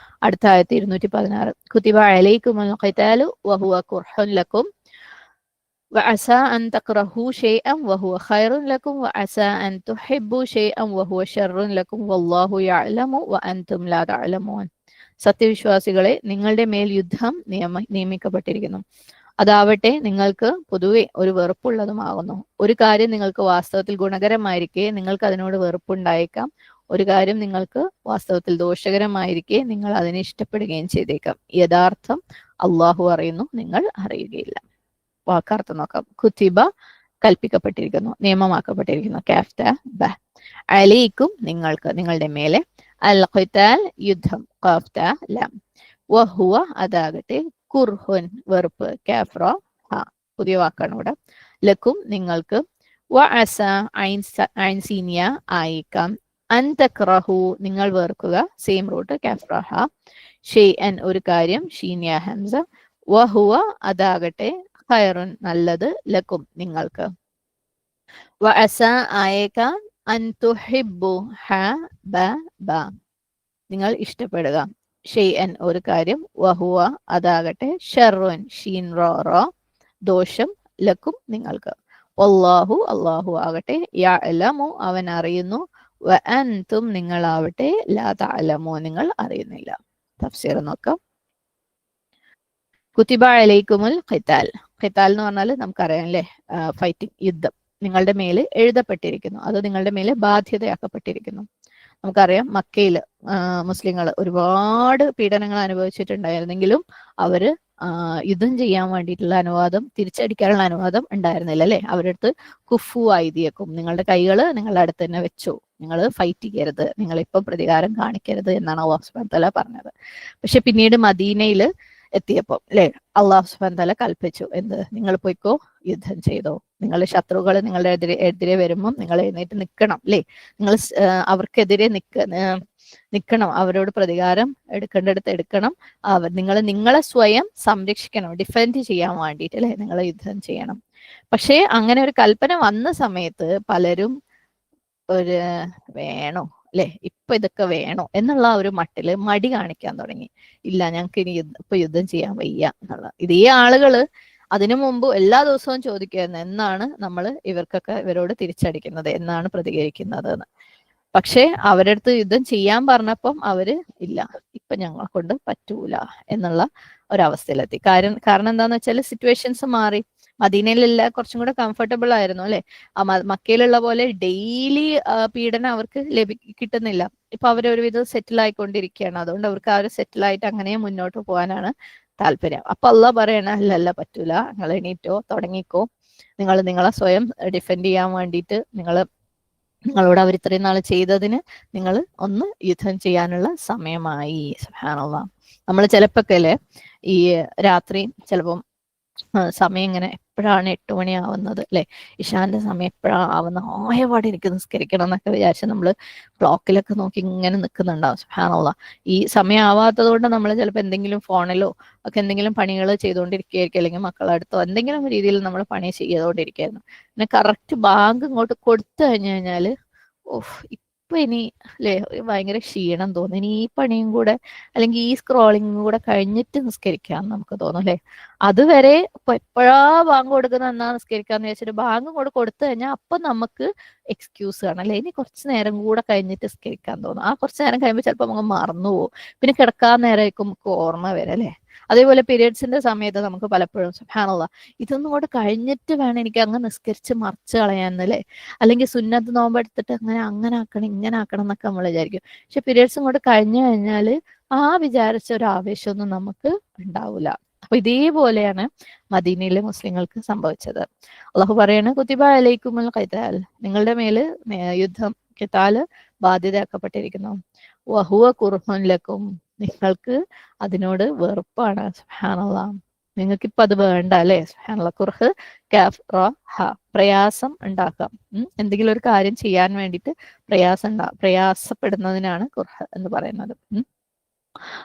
അടുത്ത ആയത്ത് 216. കുതിബ അലൈക്കുമുൽ ഖിതാലു വഹുവ കുർഹുൻ ലക്കും വഅസാ അൻ തക്റഹു ഷൈഅൻ വഹുവ ഖൈറുൻ ലക്കും വഅസാ അൻ തുഹിബ്ബു ഷൈഅൻ വഹുവ ശർറുൻ ലക്കും വല്ലാഹു യഅലമു വഅൻതും ലാ തഅലമൂൻ. സത്യവിശ്വാസികളെ, നിങ്ങളുടെ മേൽ യുദ്ധം നിയമിക്കപ്പെട്ടിരിക്കുന്നു. അതാവട്ടെ നിങ്ങൾക്ക് പൊതുവെ ഒരു വെറുപ്പുള്ളതുമാകുന്നു. ഒരു കാര്യം നിങ്ങൾക്ക് വാസ്തവത്തിൽ ഗുണകരമായിരിക്കെ നിങ്ങൾക്ക് അതിനോട് വെറുപ്പുണ്ടായേക്കാം. ഒരു കാര്യം നിങ്ങൾക്ക് വാസ്തവത്തിൽ ദോഷകരമായിരിക്കെ നിങ്ങൾ അതിനെ ഇഷ്ടപ്പെടുകയും ചെയ്തേക്കാം. യഥാർത്ഥം അള്ളാഹു അറിയുന്നു, നിങ്ങൾ അറിയുകയില്ല. വാക്കർത്ഥം നോക്കാം. കുതിബ കൽപ്പിക്കപ്പെട്ടിരിക്കുന്നു, നിയമമാക്കപ്പെട്ടിരിക്കുന്നു. കാഫ്ത ബ. അലൈക്കും നിങ്ങൾക്ക്, നിങ്ങളുടെ മേലെ. അൽ ഖിതാൽ യുദ്ധം. ഖാഫ്ത ലം. വഹുവ അതാകട്ടെ. കുർഹുൻ വെറുപ്പ്. കാഫ്ര ഹ. പുതിയ വാക്കാണ് ഇവിടെ. ലക്കും നിങ്ങൾക്ക്. വഅസ ഐൻസീനിയ ആയിക്കാം. അൻ തക്റഹു നിങ്ങൾ വെറുക്കുക. Same root. കാഫ്ര ഹ. ഷൈഅൻ ഒരു കാര്യം. ഷീനിയ ഹംസ. വഹുവ അതാകട്ടെ. ഖൈറുൻ നല്ലത്. ലക്കും നിങ്ങൾക്ക്. വഅസ ആയേക്കാം. അൻ തുഹിബ്ബു ഹ ബ ബ നിങ്ങൾ ഇഷ്ടപ്പെടുക. ഷൈഅൻ ഒരു കാര്യം. വഹുവ അതാകട്ടെ. ഷർറുൻ ഷീൻ റോ റോ ദോഷം. ലക്കും നിങ്ങൾക്ക്. വല്ലാഹു അല്ലാഹു ആകട്ടെ. യഅലമു അവൻ അറിയുന്നു. വഅൻതും നിങ്ങളാവട്ടെ ലാ തഅലമു നിങ്ങൾ അറിയുന്നില്ല. തഫ്സീർ നോക്കാം. കുതിബ അലൈക്കുമുൽ ഖിതാൽ. ഖിതാൽ എന്ന് പറഞ്ഞാൽ നമുക്കറിയാം അല്ലേ, ഫൈറ്റിംഗ്, യുദ്ധം നിങ്ങളുടെ മേൽ എഴുതപ്പെട്ടിരിക്കുന്നു, അത് നിങ്ങളുടെ മേൽ ബാധ്യതയാക്കപ്പെട്ടിരിക്കുന്നു. നമുക്കറിയാം മക്കയിൽ മുസ്ലിങ്ങൾ ഒരുപാട് പീഡനങ്ങൾ അനുഭവിച്ചിട്ടുണ്ടായിരുന്നെങ്കിലും അവര് യുദ്ധം ചെയ്യാൻ വേണ്ടിയിട്ടുള്ള അനുവാദം, തിരിച്ചടിക്കാനുള്ള അനുവാദം ഉണ്ടായിരുന്നില്ല അല്ലെ. അവരുടെ അടുത്ത് കുഫു ആയിദിയക്കും, നിങ്ങളുടെ കൈകൾ നിങ്ങളുടെ അടുത്ത് തന്നെ വെച്ചു, നിങ്ങൾ ഫൈറ്റ് ചെയ്യരുത്, നിങ്ങൾ ഇപ്പൊ പ്രതികാരം കാണിക്കരുത് എന്നാണ് അല്ലാഹു സുബ്ഹാനഹു വ തആല പറഞ്ഞത്. പക്ഷെ പിന്നീട് മദീനയിൽ എത്തിയപ്പോൾ അല്ലെ, അല്ലാഹു സുബ്ഹാനഹു വ തആല കൽപ്പിച്ചു, എന്ത്, നിങ്ങൾ പോയിക്കോ, യുദ്ധം ചെയ്തോ, നിങ്ങളുടെ ശത്രുക്കൾ നിങ്ങളുടെ എതിരെ വരുമ്പോൾ നിങ്ങൾ എഴുന്നേറ്റ് നിൽക്കണം അല്ലെ, നിങ്ങൾ അവർക്കെതിരെ നിൽക്കണം, അവരോട് പ്രതികാരം എടുക്കേണ്ടടുത്ത് എടുക്കണം, നിങ്ങളെ സ്വയം സംരക്ഷിക്കണം, ഡിഫെൻഡ് ചെയ്യാൻ വേണ്ടിയിട്ട് അല്ലെ, നിങ്ങൾ യുദ്ധം ചെയ്യണം. പക്ഷേ അങ്ങനെ ഒരു കൽപ്പന വന്ന സമയത്ത് പലരും ഒരു വേണോ അല്ലെ, ഇപ്പൊ ഇതൊക്കെ വേണോ എന്നുള്ള ഒരു മട്ടില് മടി കാണിക്കാൻ തുടങ്ങി. ഇല്ല, ഞങ്ങൾക്ക് ഇനി ഇപ്പൊ യുദ്ധം ചെയ്യാൻ വയ്യ എന്നുള്ള. ഇതേ ആളുകള് അതിനു മുമ്പ് എല്ലാ ദിവസവും ചോദിക്കുമായിരുന്നു, എന്നാണ് നമ്മൾ ഇവരോട് തിരിച്ചടിക്കുന്നത്, എന്നാണ് പ്രതികരിക്കുന്നത് എന്ന്. പക്ഷെ അവരുടെ അടുത്ത് യുദ്ധം ചെയ്യാൻ പറഞ്ഞപ്പം അവര് ഇല്ല, ഇപ്പൊ ഞങ്ങളെ കൊണ്ട് പറ്റൂല എന്നുള്ള ഒരവസ്ഥയിലെത്തി. കാരണം എന്താന്ന് വെച്ചാൽ സിറ്റുവേഷൻസ് മാറി. മദീനയിലല്ല കുറച്ചും കൂടെ കംഫർട്ടബിൾ ആയിരുന്നു അല്ലെ. മക്കയിലുള്ള പോലെ ഡെയിലി പീഡനം അവർക്ക് കിട്ടുന്നില്ല. ഇപ്പൊ അവർ ഒരുവിധം സെറ്റിൽ ആയിക്കൊണ്ടിരിക്കുകയാണ്. അതുകൊണ്ട് അവർക്ക് ആ ഒരു സെറ്റിൽ ആയിട്ട് അങ്ങനെ മുന്നോട്ട് പോകാനാണ് താല്പര്യം. അപ്പൊ അള്ളാഹ് പറയണ, അല്ല പറ്റൂല, നിങ്ങൾ എണീറ്റോ, തുടങ്ങിക്കോ, നിങ്ങൾ നിങ്ങളെ സ്വയം ഡിഫെൻഡ് ചെയ്യാൻ വേണ്ടിയിട്ട് നിങ്ങളോട് അവർ ഇത്രയും നാൾ ചെയ്തതിന് നിങ്ങൾ ഒന്ന് യുദ്ധം ചെയ്യാനുള്ള സമയമായി. സുബ്ഹാനല്ലാഹ്. നമ്മൾ ചിലപ്പോഴൊക്കെ അല്ലേ ഈ രാത്രി ചിലപ്പം സമയം ഇങ്ങനെ എപ്പോഴാണ് 8 മണിയാവുന്നത് അല്ലെ, ഇഷാന്റെ സമയം എപ്പോഴാണ് ആവുന്നത്, ആയപാടെ എനിക്ക് നിസ്കരിക്കണം എന്നൊക്കെ വിചാരിച്ച് നമ്മൾ ക്ലോക്കിലൊക്കെ നോക്കി ഇങ്ങനെ നിൽക്കുന്നുണ്ടാവും. സുബ്ഹാനല്ലാഹ്. ഈ സമയം ആവാത്തത് കൊണ്ട് നമ്മൾ ചിലപ്പോൾ എന്തെങ്കിലും ഫോണിലോ ഒക്കെ എന്തെങ്കിലും പണികൾ ചെയ്തുകൊണ്ടിരിക്കുകയായിരിക്കും, അല്ലെങ്കിൽ മക്കളുടെ അടുത്തോ എന്തെങ്കിലും രീതിയിൽ നമ്മൾ പണി ചെയ്തുകൊണ്ടിരിക്കുകയായിരുന്നു. പിന്നെ കറക്റ്റ് ബാങ്ക് ഇങ്ങോട്ട് കൊടുത്തു കഴിഞ്ഞു കഴിഞ്ഞാൽ ഓഹ് ഇപ്പൊ ഇനി അല്ലേ ഭയങ്കര ക്ഷീണം തോന്നും, ഇനി ഈ പണിയും കൂടെ അല്ലെങ്കിൽ ഈ സ്ക്രോളിങ്ങും കൂടെ കഴിഞ്ഞിട്ട് നിസ്കരിക്കാം നമുക്ക് തോന്നും അല്ലെ. അതുവരെ ഇപ്പൊ എപ്പോഴാ ബാങ്ക് കൊടുക്കുന്ന എന്നാ നിസ്കരിക്കാന്ന് വെച്ചിട്ട് ബാങ്ക് കൂടെ കൊടുത്തു കഴിഞ്ഞാൽ അപ്പൊ നമുക്ക് എക്സ്ക്യൂസ് ആണ് അല്ലെ, ഇനി കുറച്ച് നേരം കൂടെ കഴിഞ്ഞിട്ട് നിസ്കരിക്കാൻ തോന്നും. ആ കുറച്ച് നേരം കഴിയുമ്പോൾ ചിലപ്പോൾ നമുക്ക് മറന്നു പോകും, പിന്നെ കിടക്കാൻ നേരമായിരിക്കും നമുക്ക് ഓർമ്മ വരും അല്ലെ. അതേപോലെ പീരിയഡ്സിന്റെ സമയത്ത് നമുക്ക് പലപ്പോഴും സുബ്ഹാനല്ലാഹ് ഇതൊന്നും കൂടെ കഴിഞ്ഞിട്ട് വേണം എനിക്ക് അങ്ങ് നിസ്കരിച്ച് മറിച്ച് കളയാന്നല്ലേ, അല്ലെങ്കിൽ സുന്നത്ത് നോമ്പെടുത്തിട്ട് അങ്ങനെ ആക്കണം ഇങ്ങനെ ആക്കണം എന്നൊക്കെ നമ്മൾ വിചാരിക്കും. പക്ഷെ പീരിയഡ്സും കൂടെ കഴിഞ്ഞു കഴിഞ്ഞാൽ ആ വിചാരിച്ച ഒരു ആവേശമൊന്നും നമുക്ക് ഉണ്ടാവില്ല. അപ്പൊ ഇതേപോലെയാണ് മദീനയിലെ മുസ്ലിങ്ങൾക്ക് സംഭവിച്ചത്. അള്ളാഹു പറയാണ് കുത്തിബ അലൈക്കുമുൽ ഖിതാൽ, നിങ്ങളുടെ മേല് യുദ്ധം ഖിതാല് ബാധ്യതയാക്കപ്പെട്ടിരിക്കുന്നു. വഹുവ കുർഹുൻ ലക്കും, നിങ്ങൾക്ക് അതിനോട് വെറുപ്പാണ്. സുബ്ഹാനല്ലാഹ്, നിങ്ങൾക്കിപ്പോ അത് വേണ്ട അല്ലെ. സുബ്ഹാനല്ലാഹ്. കുർഹ് കാഫ് റ ഹ, പ്രയാസം ഉണ്ടാക്കാം. എന്തെങ്കിലും ഒരു കാര്യം ചെയ്യാൻ വേണ്ടിയിട്ട് പ്രയാസപ്പെടുന്നതിനാണ് കുർഹ് എന്ന് പറയുന്നത്.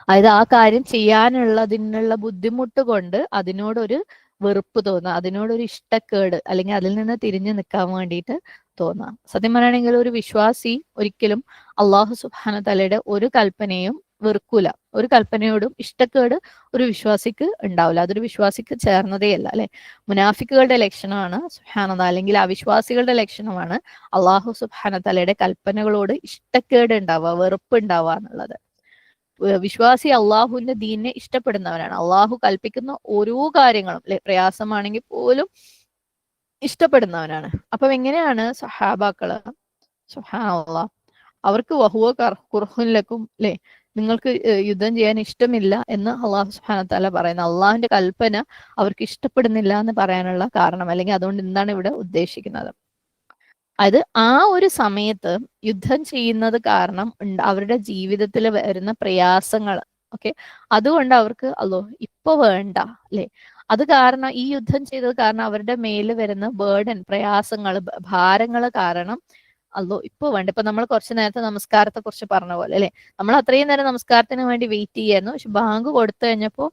അതായത് ആ കാര്യം ചെയ്യാനുള്ളതിനുള്ള ബുദ്ധിമുട്ട് കൊണ്ട് അതിനോടൊരു വെറുപ്പ് തോന്നുക, അതിനോടൊരു ഇഷ്ടക്കേട്, അല്ലെങ്കിൽ അതിൽ നിന്ന് തിരിഞ്ഞു നിൽക്കാൻ വേണ്ടിയിട്ട് തോന്നുക. സത്യം പറയുകയാണെങ്കിൽ ഒരു വിശ്വാസി ഒരിക്കലും അള്ളാഹു സുബ്ഹാനഹു തആലയുടെ ഒരു കൽപ്പനയും വെറുക്കൂല, ഒരു കൽപ്പനയോടും ഇഷ്ടക്കേട് ഒരു വിശ്വാസിക്ക് ഉണ്ടാവില്ല. അതൊരു വിശ്വാസിക്ക് ചേർന്നതേ അല്ല അല്ലെ. മുനാഫിക്കുകളുടെ ലക്ഷണമാണ് സുബ്ഹാനല്ലാഹ്, അല്ലെങ്കിൽ അവിശ്വാസികളുടെ ലക്ഷണമാണ് അള്ളാഹു സുബ്ഹാനഹു തആലയുടെ കൽപ്പനകളോട് ഇഷ്ടക്കേട് ഉണ്ടാവുക, വെറുപ്പ് ഉണ്ടാവുക എന്നുള്ളത്. വിശ്വാസി അള്ളാഹുവിന്റെ ദീനിനെ ഇഷ്ടപ്പെടുന്നവനാണ്. അള്ളാഹു കൽപ്പിക്കുന്ന ഓരോ കാര്യങ്ങളും അല്ലെ പ്രയാസമാണെങ്കിൽ പോലും ഇഷ്ടപ്പെടുന്നവനാണ്. അപ്പം എങ്ങനെയാണ് സഹാബാക്കള് സുബ്ഹാനല്ലാഹ് അവർക്ക് വഹുവ കുർഹുൻ അല്ലെ, നിങ്ങൾക്ക് യുദ്ധം ചെയ്യാൻ ഇഷ്ടമില്ല എന്ന് അള്ളാഹു സുബ്ഹാനഹു വ തആല പറയുന്നത്, അള്ളാഹുവിന്റെ കൽപ്പന അവർക്ക് ഇഷ്ടപ്പെടുന്നില്ല എന്ന് പറയാനുള്ള കാരണം, അല്ലെങ്കിൽ അതുകൊണ്ട് എന്താണ് ഇവിടെ ഉദ്ദേശിക്കുന്നത്. അത് ആ ഒരു സമയത്ത് യുദ്ധം ചെയ്യുന്നത് കാരണം അവരുടെ ജീവിതത്തിൽ വരുന്ന പ്രയാസങ്ങൾ, ഓക്കെ, അതുകൊണ്ട് അവർക്ക് അല്ലോ ഇപ്പൊ വേണ്ട അല്ലെ. അത് കാരണം ഈ യുദ്ധം ചെയ്തത് കാരണം അവരുടെ മേല് വരുന്ന ബേർഡൻ, പ്രയാസങ്ങൾ, ഭാരങ്ങൾ കാരണം അല്ലോ ഇപ്പൊ വേണ്ട. ഇപ്പൊ നമ്മൾ കുറച്ചു നേരത്തെ നമസ്കാരത്തെ കുറിച്ച് പറഞ്ഞ പോലെ അല്ലെ, നമ്മൾ അത്രയും നേരം നമസ്കാരത്തിന് വേണ്ടി വെയിറ്റ് ചെയ്യായിരുന്നു, പക്ഷെ ബാങ്ക് കൊടുത്തു കഴിഞ്ഞപ്പോ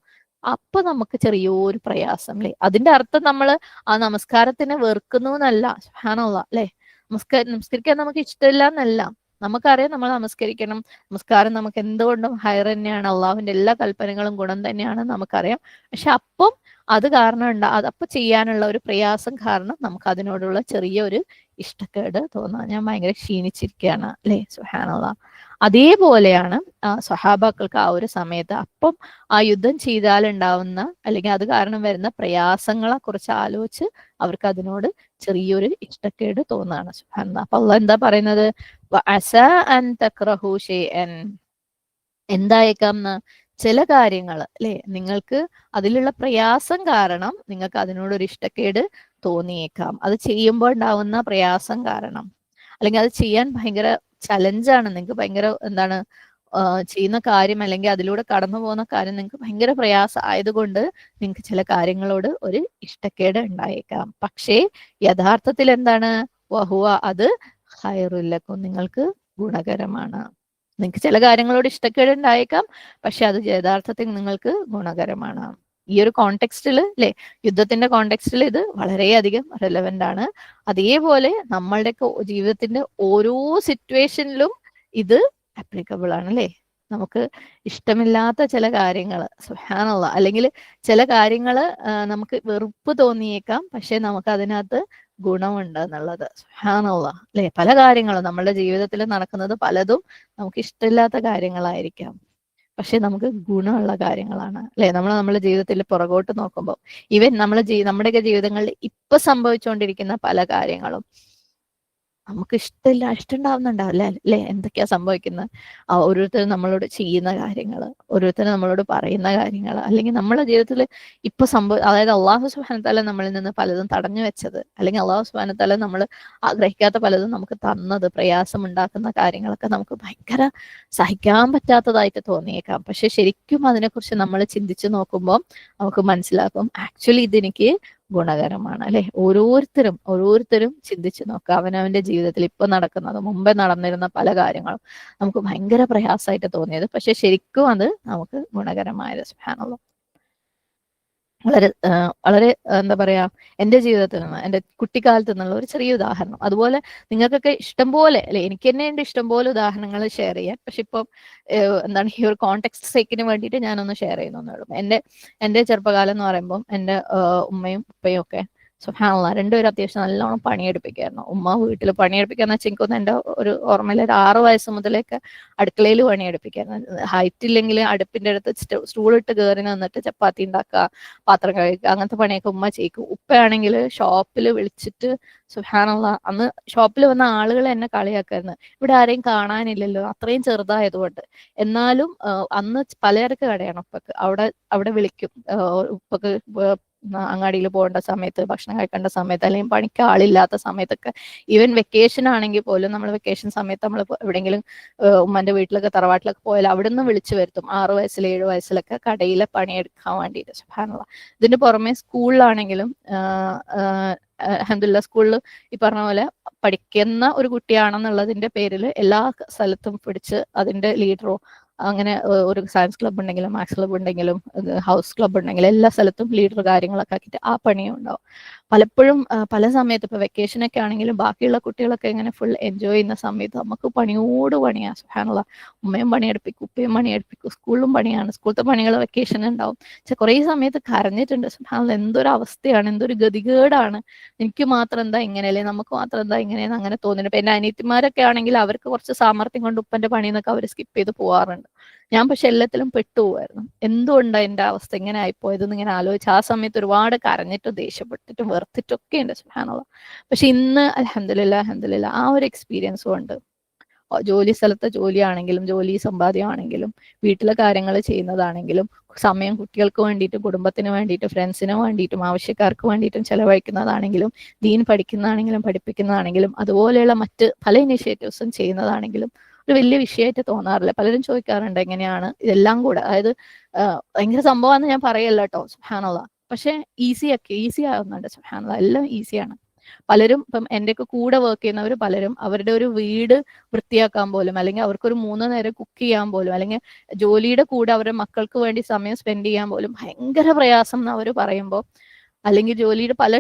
അപ്പൊ നമുക്ക് ചെറിയൊരു പ്രയാസം അല്ലെ. അതിന്റെ അർത്ഥം നമ്മൾ ആ നമസ്കാരത്തിനെ വെറുക്കുന്നു എന്നല്ല. സുബ്ഹാനല്ലാഹ് അല്ലെ. നമസ്കരിക്കാൻ നമുക്ക് ഇഷ്ടമില്ല എന്നല്ല, നമുക്കറിയാം നമ്മൾ നമസ്കരിക്കണം, നമസ്കാരം നമുക്ക് എന്തുകൊണ്ടും ഹൈർ തന്നെയാണ്, അള്ളാഹുവിന്റെ എല്ലാ കൽപ്പനകളും ഗുണം തന്നെയാണ് നമുക്കറിയാം. പക്ഷെ അപ്പം അത് കാരണം അതപ്പൊ ചെയ്യാനുള്ള ഒരു പ്രയാസം കാരണം നമുക്ക് അതിനോടുള്ള ചെറിയൊരു ഇഷ്ടക്കേട് തോന്നുക, ഞാൻ ഭയങ്കര ക്ഷീണിച്ചിരിക്കുകയാണ് അല്ലെ. സുബ്ഹാനല്ലാഹ്. അതേപോലെയാണ് സ്വഹാബാക്കൾക്ക് ആ ഒരു സമയത്ത് അപ്പം ആ യുദ്ധം ചെയ്താൽ ഉണ്ടാവുന്ന അല്ലെങ്കിൽ അത് കാരണം വരുന്ന പ്രയാസങ്ങളെ കുറിച്ച് ആലോചിച്ച് അവർക്ക് അതിനോട് ചെറിയൊരു ഇഷ്ടക്കേട് തോന്നുകയാണ്. സുബ്ഹാനല്ലാഹ്. അപ്പൊ അള്ളാഹ് എന്താ പറയുന്നത്, വഅസാ അൻ തക്റഹു ഷൈഅൻ, എന്തായേക്കാം ചില കാര്യങ്ങൾ അല്ലെ നിങ്ങൾക്ക് അതിലുള്ള പ്രയാസം കാരണം നിങ്ങൾക്ക് അതിനോടൊരു ഇഷ്ടക്കേട് തോന്നിയേക്കാം. അത് ചെയ്യുമ്പോൾ ഉണ്ടാവുന്ന പ്രയാസം കാരണം, അല്ലെങ്കിൽ അത് ചെയ്യാൻ ഭയങ്കര ചലഞ്ചാണ്, നിങ്ങൾക്ക് ഭയങ്കര എന്താണ് ചെയ്യുന്ന കാര്യം അല്ലെങ്കിൽ അതിലൂടെ കടന്നു പോകുന്ന കാര്യം നിങ്ങൾക്ക് ഭയങ്കര പ്രയാസം ആയതുകൊണ്ട് നിങ്ങൾക്ക് ചില കാര്യങ്ങളോട് ഒരു ഇഷ്ടക്കേട് ഉണ്ടായേക്കാം. പക്ഷേ യഥാർത്ഥത്തിൽ എന്താണ്, വഹുവ അത് ഖൈറുല്ലക്കും, നിങ്ങൾക്ക് ഗുണകരമാണ്. നിങ്ങൾക്ക് ചില കാര്യങ്ങളോട് ഇഷ്ടക്കേട് ഉണ്ടായേക്കാം, പക്ഷെ അത് യഥാർത്ഥത്തിൽ നിങ്ങൾക്ക് ഗുണകരമാണ്. ഈ ഒരു കോണ്ടെക്സ്റ്റിൽ അല്ലെ, യുദ്ധത്തിന്റെ കോണ്ടെക്സ്റ്റിൽ ഇത് വളരെയധികം റെലവെന്റ് ആണ്. അതേപോലെ നമ്മളുടെ ജീവിതത്തിന്റെ ഓരോ സിറ്റുവേഷനിലും ഇത് അപ്ലിക്കബിൾ ആണ് അല്ലെ. നമുക്ക് ഇഷ്ടമില്ലാത്ത ചില കാര്യങ്ങൾ സുബ്ഹാനല്ലാഹ്, അല്ലെങ്കിൽ ചില കാര്യങ്ങൾ നമുക്ക് വെറുപ്പ് തോന്നിയേക്കാം, പക്ഷെ നമുക്ക് അതിനകത്ത് ഗുണമുണ്ട് എന്നുള്ളത്. സുബ്ഹാനല്ലാഹ് അല്ലെ. പല കാര്യങ്ങളും നമ്മുടെ ജീവിതത്തിൽ നടക്കുന്നത് പലതും നമുക്ക് ഇഷ്ടമില്ലാത്ത കാര്യങ്ങളായിരിക്കാം, പക്ഷെ നമുക്ക് ഗുണമുള്ള കാര്യങ്ങളാണ് അല്ലെ. നമ്മുടെ ജീവിതത്തിൽ പുറകോട്ട് നോക്കുമ്പോൾ ഈവൻ നമ്മുടെയൊക്കെ ജീവിതങ്ങളിൽ ഇപ്പൊ സംഭവിച്ചുകൊണ്ടിരിക്കുന്ന പല കാര്യങ്ങളും നമുക്ക് ഇഷ്ടമുണ്ടാവില്ല അല്ലേ? എന്തൊക്കെയാ സംഭവിക്കുന്നത്? ഓരോരുത്തരും നമ്മളോട് ചെയ്യുന്ന കാര്യങ്ങൾ, ഓരോരുത്തരും നമ്മളോട് പറയുന്ന കാര്യങ്ങൾ, അല്ലെങ്കിൽ നമ്മുടെ ജീവിതത്തിൽ ഇപ്പൊ അതായത് അള്ളാഹു സുബ്ഹാനഹു വ തആല നമ്മളിൽ നിന്ന് പലതും തടഞ്ഞു വെച്ചത്, അല്ലെങ്കിൽ അള്ളാഹു സുബ്ഹാനഹു വ തആല നമ്മൾ ആഗ്രഹിക്കാത്ത പലതും നമുക്ക് തന്നത്, പ്രയാസം ഉണ്ടാക്കുന്ന കാര്യങ്ങളൊക്കെ നമുക്ക് ഭയങ്കര സഹിക്കാൻ പറ്റാത്തതായിട്ട് തോന്നിയേക്കാം. പക്ഷെ ശരിക്കും അതിനെക്കുറിച്ച് നമ്മൾ ചിന്തിച്ചു നോക്കുമ്പോൾ നമുക്ക് മനസ്സിലാക്കും ആക്ച്വലി ഇതെനിക്ക് ഗുണകരമാണ്, അല്ലെ? ഓരോരുത്തരും ചിന്തിച്ചു നോക്കുക. അവനവന്റെ ജീവിതത്തിൽ ഇപ്പൊ നടക്കുന്നത്, മുമ്പേ നടന്നിരുന്ന പല കാര്യങ്ങളും നമുക്ക് ഭയങ്കര പ്രയാസമായിട്ട് തോന്നിയത്, പക്ഷെ ശരിക്കും അത് നമുക്ക് ഗുണകരമായത്. സുബ്ഹാനല്ലാഹ്. വളരെ എന്താ പറയാ, എന്റെ ജീവിതത്തിൽ നിന്ന്, എന്റെ കുട്ടിക്കാലത്ത് നിന്നുള്ള ഒരു ചെറിയ ഉദാഹരണം. അതുപോലെ നിങ്ങൾക്കൊക്കെ ഇഷ്ടം പോലെ, അല്ലെ? എനിക്ക് തന്നെ ഉണ്ട് ഇഷ്ടം പോലെ ഉദാഹരണങ്ങൾ ഷെയർ ചെയ്യാൻ. പക്ഷെ ഇപ്പം എന്താണ്, ഈ ഒരു കോണ്ടെക്സ്റ്റ് സേക്കിന് വേണ്ടിയിട്ട് ഞാനൊന്ന് ഷെയർ ചെയ്യുന്നേ ഉള്ളൂ. എന്റെ ചെറുപ്പകാലം എന്ന് പറയുമ്പോൾ എന്റെ ഉമ്മയും ഉപ്പയും ഒക്കെ സുബ്ഹാനല്ലാഹ് രണ്ടുപേരും അത്യാവശ്യം നല്ലോണം പണിയെടുപ്പിക്കായിരുന്നു. ഉമ്മ വീട്ടിൽ പണിയെടുപ്പിക്കാന്ന് വെച്ചാൽ എനിക്കൊന്ന് എന്റെ ഒരു ഓർമ്മയിൽ ഒരു 6 വയസ്സ് മുതലേക്ക് അടുക്കളയിൽ പണിയെടുപ്പിക്കായിരുന്നു. ഹൈറ്റ് ഇല്ലെങ്കിൽ അടുപ്പിന്റെ അടുത്ത് സ്റ്റൂളിട്ട് കയറി നിന്നിട്ട് ചപ്പാത്തി ഉണ്ടാക്കുക, പാത്രം കഴുകുക, അങ്ങനത്തെ പണിയൊക്കെ ഉമ്മ ചെയ്യിക്കും. ഉപ്പയാണെങ്കിൽ ഷോപ്പിൽ വിളിച്ചിട്ട് സുബ്ഹാനല്ലാഹ് അന്ന് ഷോപ്പിൽ വന്ന ആളുകൾ എന്നെ കളിയാക്കായിരുന്നു. ഇവിടെ ആരെയും കാണാനില്ലല്ലോ, അത്രയും ചെറുതായതുകൊണ്ട്. എന്നാലും അന്ന് പലചരക്ക് കടയാണ് ഉപ്പക്ക്. അവിടെ വിളിക്കും ഉപ്പക്ക് അങ്ങാടിയിൽ പോകേണ്ട സമയത്ത്, ഭക്ഷണം കഴിക്കേണ്ട സമയത്ത്, അല്ലെങ്കിൽ പണിക്ക് ആളില്ലാത്ത സമയത്തൊക്കെ, ഈവൻ വെക്കേഷൻ ആണെങ്കിൽ പോലും നമ്മൾ വെക്കേഷൻ സമയത്ത് നമ്മൾ എവിടെയെങ്കിലും ഉമ്മന്റെ വീട്ടിലൊക്കെ തറവാട്ടിലൊക്കെ പോയാൽ അവിടെ നിന്ന് വിളിച്ചു വരുത്തും. 6 വയസ്സിൽ 7 വയസ്സിലൊക്കെ കടയിലെ പണിയെടുക്കാൻ വേണ്ടിയിട്ട്. സുബ്ഹാനല്ലാഹ്. ഇതിന്റെ പുറമെ സ്കൂളിലാണെങ്കിലും അൽഹംദുലില്ലാഹ് സ്കൂളിൽ ഈ പറഞ്ഞ പോലെ പഠിക്കുന്ന ഒരു കുട്ടിയാണെന്നുള്ളതിന്റെ പേരിൽ എല്ലാ സ്ഥലത്തും പിടിച്ച് അതിന്റെ ലീഡറോ, അങ്ങനെ ഒരു സയൻസ് ക്ലബ്ബ് ഉണ്ടെങ്കിലും മാത്സ് ക്ലബ്ബ് ഉണ്ടെങ്കിലും ഹൗസ് ക്ലബ്ബ് ഉണ്ടെങ്കിലും എല്ലാ സ്ഥലത്തും ലീഡർ കാര്യങ്ങളൊക്കെ ആക്കിയിട്ട് ആ പണിയും ഉണ്ടാവും. പലപ്പോഴും പല സമയത്ത് ഇപ്പൊ വെക്കേഷനൊക്കെ ആണെങ്കിലും ബാക്കിയുള്ള കുട്ടികളൊക്കെ ഇങ്ങനെ ഫുൾ എൻജോയ് ചെയ്യുന്ന സമയത്ത് നമുക്ക് പണിയോട് പണിയാണ്. സുബ്ഹാനല്ലാഹ്. ഉമ്മയും പണിയെടുപ്പിക്കും, ഉപ്പയും പണിയെടുപ്പിക്കും, സ്കൂളിലും പണിയാണ്. സ്കൂളത്തെ പണികൾ വെക്കേഷൻ ഉണ്ടാവും. പക്ഷെ കുറേ സമയത്ത് കരഞ്ഞിട്ടുണ്ട്. സുബ്ഹാനല്ലാഹ്. എന്തൊരു അവസ്ഥയാണ്, എന്തൊരു ഗതികേടാണ്, എനിക്ക് മാത്രം എന്താ ഇങ്ങനെയല്ലേ, നമുക്ക് മാത്രം എന്താ ഇങ്ങനെയെന്ന് അങ്ങനെ തോന്നുന്നു. ഇപ്പൊ എന്റെ അനിയത്തിമാരൊക്കെ ആണെങ്കിൽ അവർക്ക് കുറച്ച് സാമർത്ഥ്യം കൊണ്ട് ഉപ്പന്റെ പണിയെന്നൊക്കെ അവർ സ്കിപ്പ് ചെയ്ത് പോവാറുണ്ട്. ഞാൻ പക്ഷെ എല്ലാത്തിലും പെട്ടുപോവായിരുന്നു. എന്തുകൊണ്ടാണ് എന്റെ അവസ്ഥ ഇങ്ങനെ ആയിപ്പോയതെന്ന് ഇങ്ങനെ ആലോചിച്ച് ആ സമയത്ത് ഒരുപാട് കരഞ്ഞിട്ടും ദേഷ്യപ്പെട്ടിട്ടും വെറുത്തിട്ടൊക്കെ ഉണ്ട്. സുബ്ഹാനല്ലാഹ്. പക്ഷെ ഇന്ന് അൽഹംദുലില്ലാഹ് ആ ഒരു എക്സ്പീരിയൻസ് കൊണ്ട് ജോലി സ്ഥലത്തെ ജോലിയാണെങ്കിലും ജോലി സമ്പാദ്യമാണെങ്കിലും വീട്ടിലെ കാര്യങ്ങൾ ചെയ്യുന്നതാണെങ്കിലും സമയം കുട്ടികൾക്ക് വേണ്ടിയിട്ടും കുടുംബത്തിന് വേണ്ടിയിട്ടും ഫ്രണ്ട്സിന് വേണ്ടിയിട്ടും ആവശ്യക്കാർക്ക് വേണ്ടിയിട്ടും ചെലവഴിക്കുന്നതാണെങ്കിലും ദീൻ പഠിക്കുന്നതാണെങ്കിലും പഠിപ്പിക്കുന്നതാണെങ്കിലും അതുപോലെയുള്ള മറ്റ് പല ഇനിഷ്യേറ്റീവ്സും ചെയ്യുന്നതാണെങ്കിലും ഒരു വലിയ വിഷയമായിട്ട് തോന്നാറില്ല. പലരും ചോദിക്കാറുണ്ട് എങ്ങനെയാണ് ഇതെല്ലാം കൂടെ, അതായത് ഭയങ്കര സംഭവമാണെന്ന് ഞാൻ പറയല്ല കേട്ടോ, സുബ്ഹാനല്ലാഹ്. പക്ഷെ ഈസി ആവുന്നുണ്ട്. സുബ്ഹാനല്ലാഹ്. എല്ലാം ഈസിയാണ്. പലരും ഇപ്പം എന്റെയൊക്കെ കൂടെ വർക്ക് ചെയ്യുന്നവർ പലരും അവരുടെ ഒരു വീട് വൃത്തിയാക്കാൻ പോലും, അല്ലെങ്കിൽ അവർക്കൊരു 3 നേരം കുക്ക് ചെയ്യാൻ പോലും, അല്ലെങ്കിൽ ജോലിയുടെ കൂടെ അവരുടെ മക്കൾക്ക് വേണ്ടി സമയം സ്പെൻഡ് ചെയ്യാൻ പോലും ഭയങ്കര പ്രയാസം എന്ന് അവർ പറയുമ്പോൾ, അല്ലെങ്കിൽ ജോലിയുടെ പല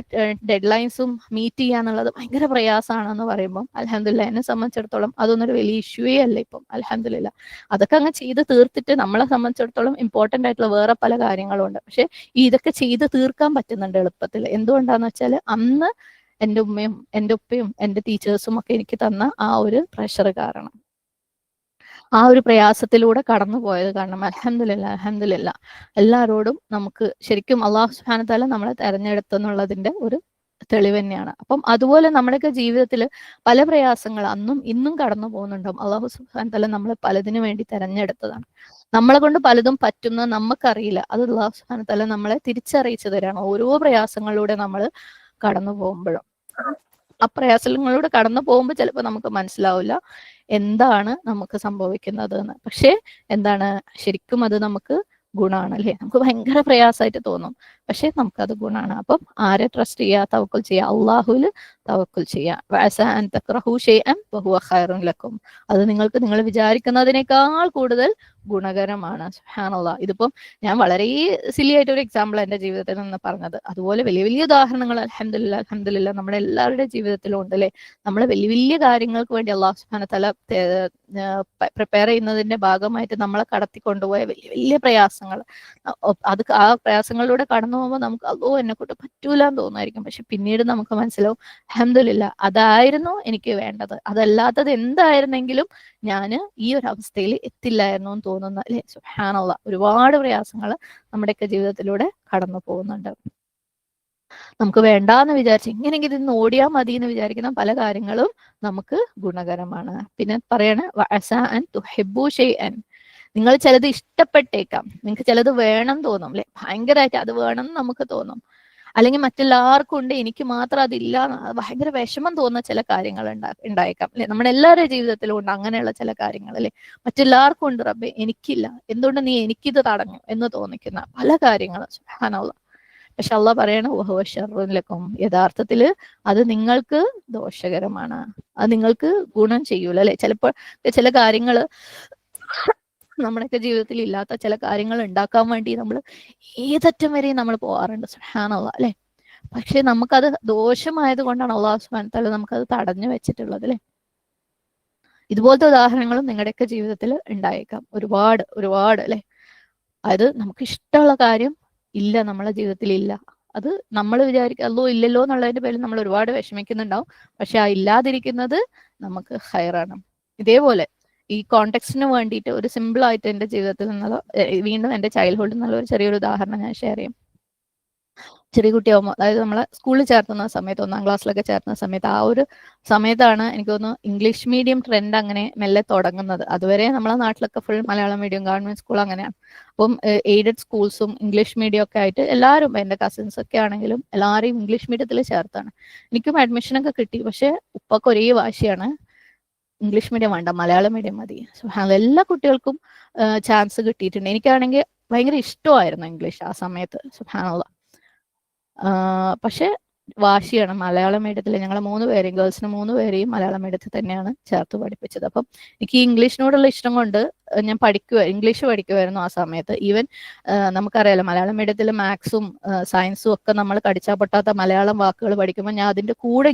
ഡെഡ് ലൈൻസും മീറ്റ് ചെയ്യാന്നുള്ളത് ഭയങ്കര പ്രയാസമാണെന്ന് പറയുമ്പോൾ അൽഹംദുലില്ലാഹ് എന്നെ സംബന്ധിച്ചിടത്തോളം അതൊന്നൊരു വലിയ ഇഷ്യൂവേ അല്ല ഇപ്പം. അൽഹംദുലില്ലാഹ് അതൊക്കെ അങ്ങ് ചെയ്ത് തീർത്തിട്ട് നമ്മളെ സംബന്ധിച്ചിടത്തോളം ഇമ്പോർട്ടന്റ് ആയിട്ടുള്ള വേറെ പല കാര്യങ്ങളും ഉണ്ട്. പക്ഷെ ഇതൊക്കെ ചെയ്ത് തീർക്കാൻ പറ്റുന്നുണ്ട് എളുപ്പത്തിൽ. എന്തുകൊണ്ടാന്ന് വെച്ചാൽ അന്ന് എൻ്റെ ഉപ്പയും എൻ്റെ ടീച്ചേഴ്സും ഒക്കെ എനിക്ക് തന്ന ആ ഒരു പ്രഷർ കാരണം, ആ ഒരു പ്രയാസത്തിലൂടെ കടന്നു പോയത് കാരണം അൽഹംദുലില്ലാഹ് എല്ലാവരോടും നമുക്ക് ശരിക്കും അള്ളാഹു സുബ്ഹാനഹു വ തആല നമ്മളെ തെരഞ്ഞെടുത്തെന്നുള്ളതിന്റെ ഒരു തെളിവ് തന്നെയാണ്. അപ്പം അതുപോലെ നമ്മുടെയൊക്കെ ജീവിതത്തിൽ പല പ്രയാസങ്ങൾ അന്നും ഇന്നും കടന്നു പോകുന്നുണ്ടാവും. അള്ളാഹു സുബ്ഹാനഹു വ തആല നമ്മളെ പലതിനു വേണ്ടി തെരഞ്ഞെടുത്തതാണ്. നമ്മളെ കൊണ്ട് പലതും പറ്റുന്നത് നമുക്കറിയില്ല. അത് അള്ളാഹു സുബ്ഹാനഹു വ തആല നമ്മളെ തിരിച്ചറിയിച്ചു തരാണ് ഓരോ പ്രയാസങ്ങളിലൂടെ നമ്മൾ കടന്നു പോകുമ്പോഴും. ആ പ്രയാസങ്ങളിലൂടെ കടന്നു പോകുമ്പോൾ ചിലപ്പോൾ നമുക്ക് മനസ്സിലാവില്ല എന്താണ് നമുക്ക് സംഭവിക്കുന്നത് എന്ന്. പക്ഷേ എന്താണ്, ശരിക്കും അത് നമുക്ക് ഗുണമാണ്, അല്ലേ? നമുക്ക് ഭയങ്കര പ്രയാസമായിട്ട് തോന്നും, പക്ഷെ നമുക്കത് ഗുണമാണ്. അപ്പം ആരെ ട്രസ്റ്റ് ചെയ്യുക, തവക്കുൽ ചെയ്യുക, അള്ളാഹുവിൽ തവക്കുൽ ചെയ്യുക. വഅസ അൻ തക്റഹു ശൈഅൻ വഹുവ ഖൈറുൻ ലക്കും. അത് നിങ്ങൾക്ക് നിങ്ങൾ വിചാരിക്കുന്നതിനേക്കാൾ കൂടുതൽ ഗുണകരമാണ്. സുബ്ഹാനല്ലാഹ്. ഇതിപ്പം ഞാൻ വളരെ സില്ലി ആയിട്ട് ഒരു എക്സാമ്പിൾ എൻ്റെ ജീവിതത്തിൽ നിന്ന് പറഞ്ഞത്. അതുപോലെ വലിയ വലിയ ഉദാഹരണങ്ങൾ അൽഹംദുലില്ലാഹ് നമ്മുടെ എല്ലാവരുടെ ജീവിതത്തിലും ഉണ്ട്, അല്ലേ? നമ്മളെ വലിയ വലിയ കാര്യങ്ങൾക്ക് വേണ്ടി അള്ളാഹു സുബ്ഹാനഹു വ തആല പ്രിപ്പയർ ചെയ്യുന്നതിന്റെ ഭാഗമായിട്ട് നമ്മളെ കടത്തി കൊണ്ടുപോയ വലിയ വലിയ പ്രയാസങ്ങൾ, അത് ആ പ്രയാസങ്ങളിലൂടെ കടന്നു പോകുമ്പോൾ നമുക്ക് അല്ലോ എന്നെ കൊണ്ട് പറ്റൂല എന്ന് തോന്നുമായിരിക്കും. പക്ഷെ പിന്നീട് നമുക്ക് മനസ്സിലാവും അൽഹംദുലില്ലാഹ് അതായിരുന്നു എനിക്ക് വേണ്ടത്, അതല്ലാത്തത് എന്തായിരുന്നെങ്കിലും ഞാൻ ഈ ഒരു അവസ്ഥയിൽ എത്തില്ലായിരുന്നു എന്ന് തോന്നുന്ന, അല്ലെ? സുബ്ഹാനല്ലാഹ് ഒരുപാട് പ്രയാസങ്ങൾ നമ്മുടെയൊക്കെ ജീവിതത്തിലൂടെ കടന്നു പോകുന്നുണ്ട്. നമുക്ക് വേണ്ടാന്ന് വിചാരിച്ച് ഇങ്ങനെയെങ്കിലും ഇന്ന് ഓടിയാൽ മതി എന്ന് വിചാരിക്കുന്ന പല കാര്യങ്ങളും നമുക്ക് ഗുണകരമാണ്. പിന്നെ പറയാണ് വഅസ അൻ തുഹിബ്ബു ഷൈഅൻ, നിങ്ങൾ ചിലത് ഇഷ്ടപ്പെട്ടേക്കാം, നിങ്ങൾക്ക് ചിലത് വേണം തോന്നും അല്ലെ, ഭയങ്കരമായിട്ട് അത് വേണം എന്ന് നമുക്ക് തോന്നും. അല്ലെങ്കിൽ മറ്റെല്ലാവർക്കും ഉണ്ട് എനിക്ക് മാത്രം അതില്ല, ഭയങ്കര വിഷമം തോന്നുന്ന ചില കാര്യങ്ങൾ ഉണ്ടായേക്കാം അല്ലെ. നമ്മുടെ എല്ലാവരുടെ ജീവിതത്തിലും ഉണ്ട് അങ്ങനെയുള്ള ചില കാര്യങ്ങൾ അല്ലെ. മറ്റെല്ലാവർക്കും ഉണ്ട് റബ്ബേ എനിക്കില്ല, എന്തുകൊണ്ട് നീ എനിക്കിത് തടഞ്ഞു എന്ന് തോന്നിക്കുന്ന പല കാര്യങ്ങളും സുബ്ഹാനല്ലാഹ്. പക്ഷെ അള്ളാഹ് പറയണ വഹുവ ശർറുൻ ലക്കും, യഥാർത്ഥത്തില് അത് നിങ്ങൾക്ക് ദോഷകരമാണ്, അത് നിങ്ങൾക്ക് ഗുണം ചെയ്യൂല അല്ലെ. ചിലപ്പോൾ ചില കാര്യങ്ങള് നമ്മുടെയൊക്കെ ജീവിതത്തിൽ ഇല്ലാത്ത ചില കാര്യങ്ങൾ ഉണ്ടാക്കാൻ വേണ്ടി നമ്മൾ ഏതറ്റം വരെയും നമ്മൾ പോകാറുണ്ട് സുബ്ഹാനല്ലാഹ് അല്ലെ. പക്ഷെ നമുക്കത് ദോഷമായത് കൊണ്ടാണ് അള്ളാഹു സുബ്ഹാനഹു വ തആല നമുക്കത് തടഞ്ഞു വെച്ചിട്ടുള്ളത് അല്ലെ. ഇതുപോലത്തെ ഉദാഹരണങ്ങളും നിങ്ങളുടെയൊക്കെ ജീവിതത്തിൽ ഉണ്ടായേക്കാം ഒരുപാട് ഒരുപാട് അല്ലെ. അത് നമുക്ക് ഇഷ്ടമുള്ള കാര്യം ഇല്ല, നമ്മളെ ജീവിതത്തിൽ ഇല്ല, അത് നമ്മൾ വിചാരിക്കുക അല്ലോ ഇല്ലല്ലോ എന്നുള്ളതിന്റെ പേരിൽ നമ്മൾ ഒരുപാട് വിഷമിക്കുന്നുണ്ടാവും. പക്ഷെ ആ ഇല്ലാതിരിക്കുന്നത് നമുക്ക് ഹൈറാണ്. ഇതേപോലെ ഈ കോണ്ടെക്സ്റ്റിന് വേണ്ടിയിട്ട് ഒരു സിമ്പിൾ ആയിട്ട് എൻ്റെ ജീവിതത്തിൽ നിന്നുള്ള വീണ്ടും എൻ്റെ ചൈൽഡ്ഹുഡിൽ നിന്നുള്ള ഒരു ചെറിയൊരു ഉദാഹരണം ഞാൻ ഷെയർ ചെയ്യും. ചെറിയ കുട്ടിയാകുമ്പോൾ, അതായത് നമ്മളെ സ്കൂളിൽ ചേർത്തുന്ന സമയത്ത്, 1ാം ക്ലാസ്സിലൊക്കെ ചേർത്തുന്ന സമയത്ത്, ആ ഒരു സമയത്താണ് എനിക്ക് തോന്നുന്നു ഇംഗ്ലീഷ് മീഡിയം ട്രെൻഡ് അങ്ങനെ മെല്ലെ തുടങ്ങുന്നത്. അതുവരെ നമ്മളെ നാട്ടിലൊക്കെ full Malayalam medium government school അങ്ങനെയാണ്. അപ്പം എയ്ഡഡ് സ്കൂൾസും ഇംഗ്ലീഷ് മീഡിയം ഒക്കെ ആയിട്ട് എല്ലാവരും എൻ്റെ കസിൻസ് ഒക്കെ ആണെങ്കിലും എല്ലാവരെയും ഇംഗ്ലീഷ് മീഡിയത്തിൽ ചേർത്താണ്. എനിക്കും അഡ്മിഷനൊക്കെ കിട്ടി. പക്ഷെ ഉപ്പൊക്കെ ഒരേ വാശിയാണ്, ഇംഗ്ലീഷ് മീഡിയം വേണ്ട മലയാളം മീഡിയം മതി. എല്ലാ കുട്ടികൾക്കും ചാൻസ് കിട്ടിയിട്ടുണ്ട്. എനിക്കാണെങ്കിൽ ഭയങ്കര ഇഷ്ടമായിരുന്നു ഇംഗ്ലീഷ് ആ സമയത്ത് സുബ്ഹാനല്ലാഹ്. പക്ഷെ വാശിയാണ്. മലയാളം മീഡിയത്തിൽ ഞങ്ങൾ 3 പേരെയും, ഗേൾസിന് 3 പേരെയും മലയാളം മീഡിയത്തിൽ തന്നെയാണ് ചേർത്ത് പഠിപ്പിച്ചത്. അപ്പം എനിക്ക് ഈ ഇംഗ്ലീഷിനോടുള്ള ഇഷ്ടം കൊണ്ട് ഞാൻ ഇംഗ്ലീഷ് പഠിക്കുമായിരുന്നു ആ സമയത്ത്. ഈവൻ നമുക്കറിയാലോ മലയാളം മീഡിയത്തിൽ മാത്സും സയൻസും ഒക്കെ നമ്മൾ കടിച്ചാൽ പൊട്ടാത്ത മലയാളം വാക്കുകൾ പഠിക്കുമ്പോൾ ഞാൻ അതിന്റെ കൂടെ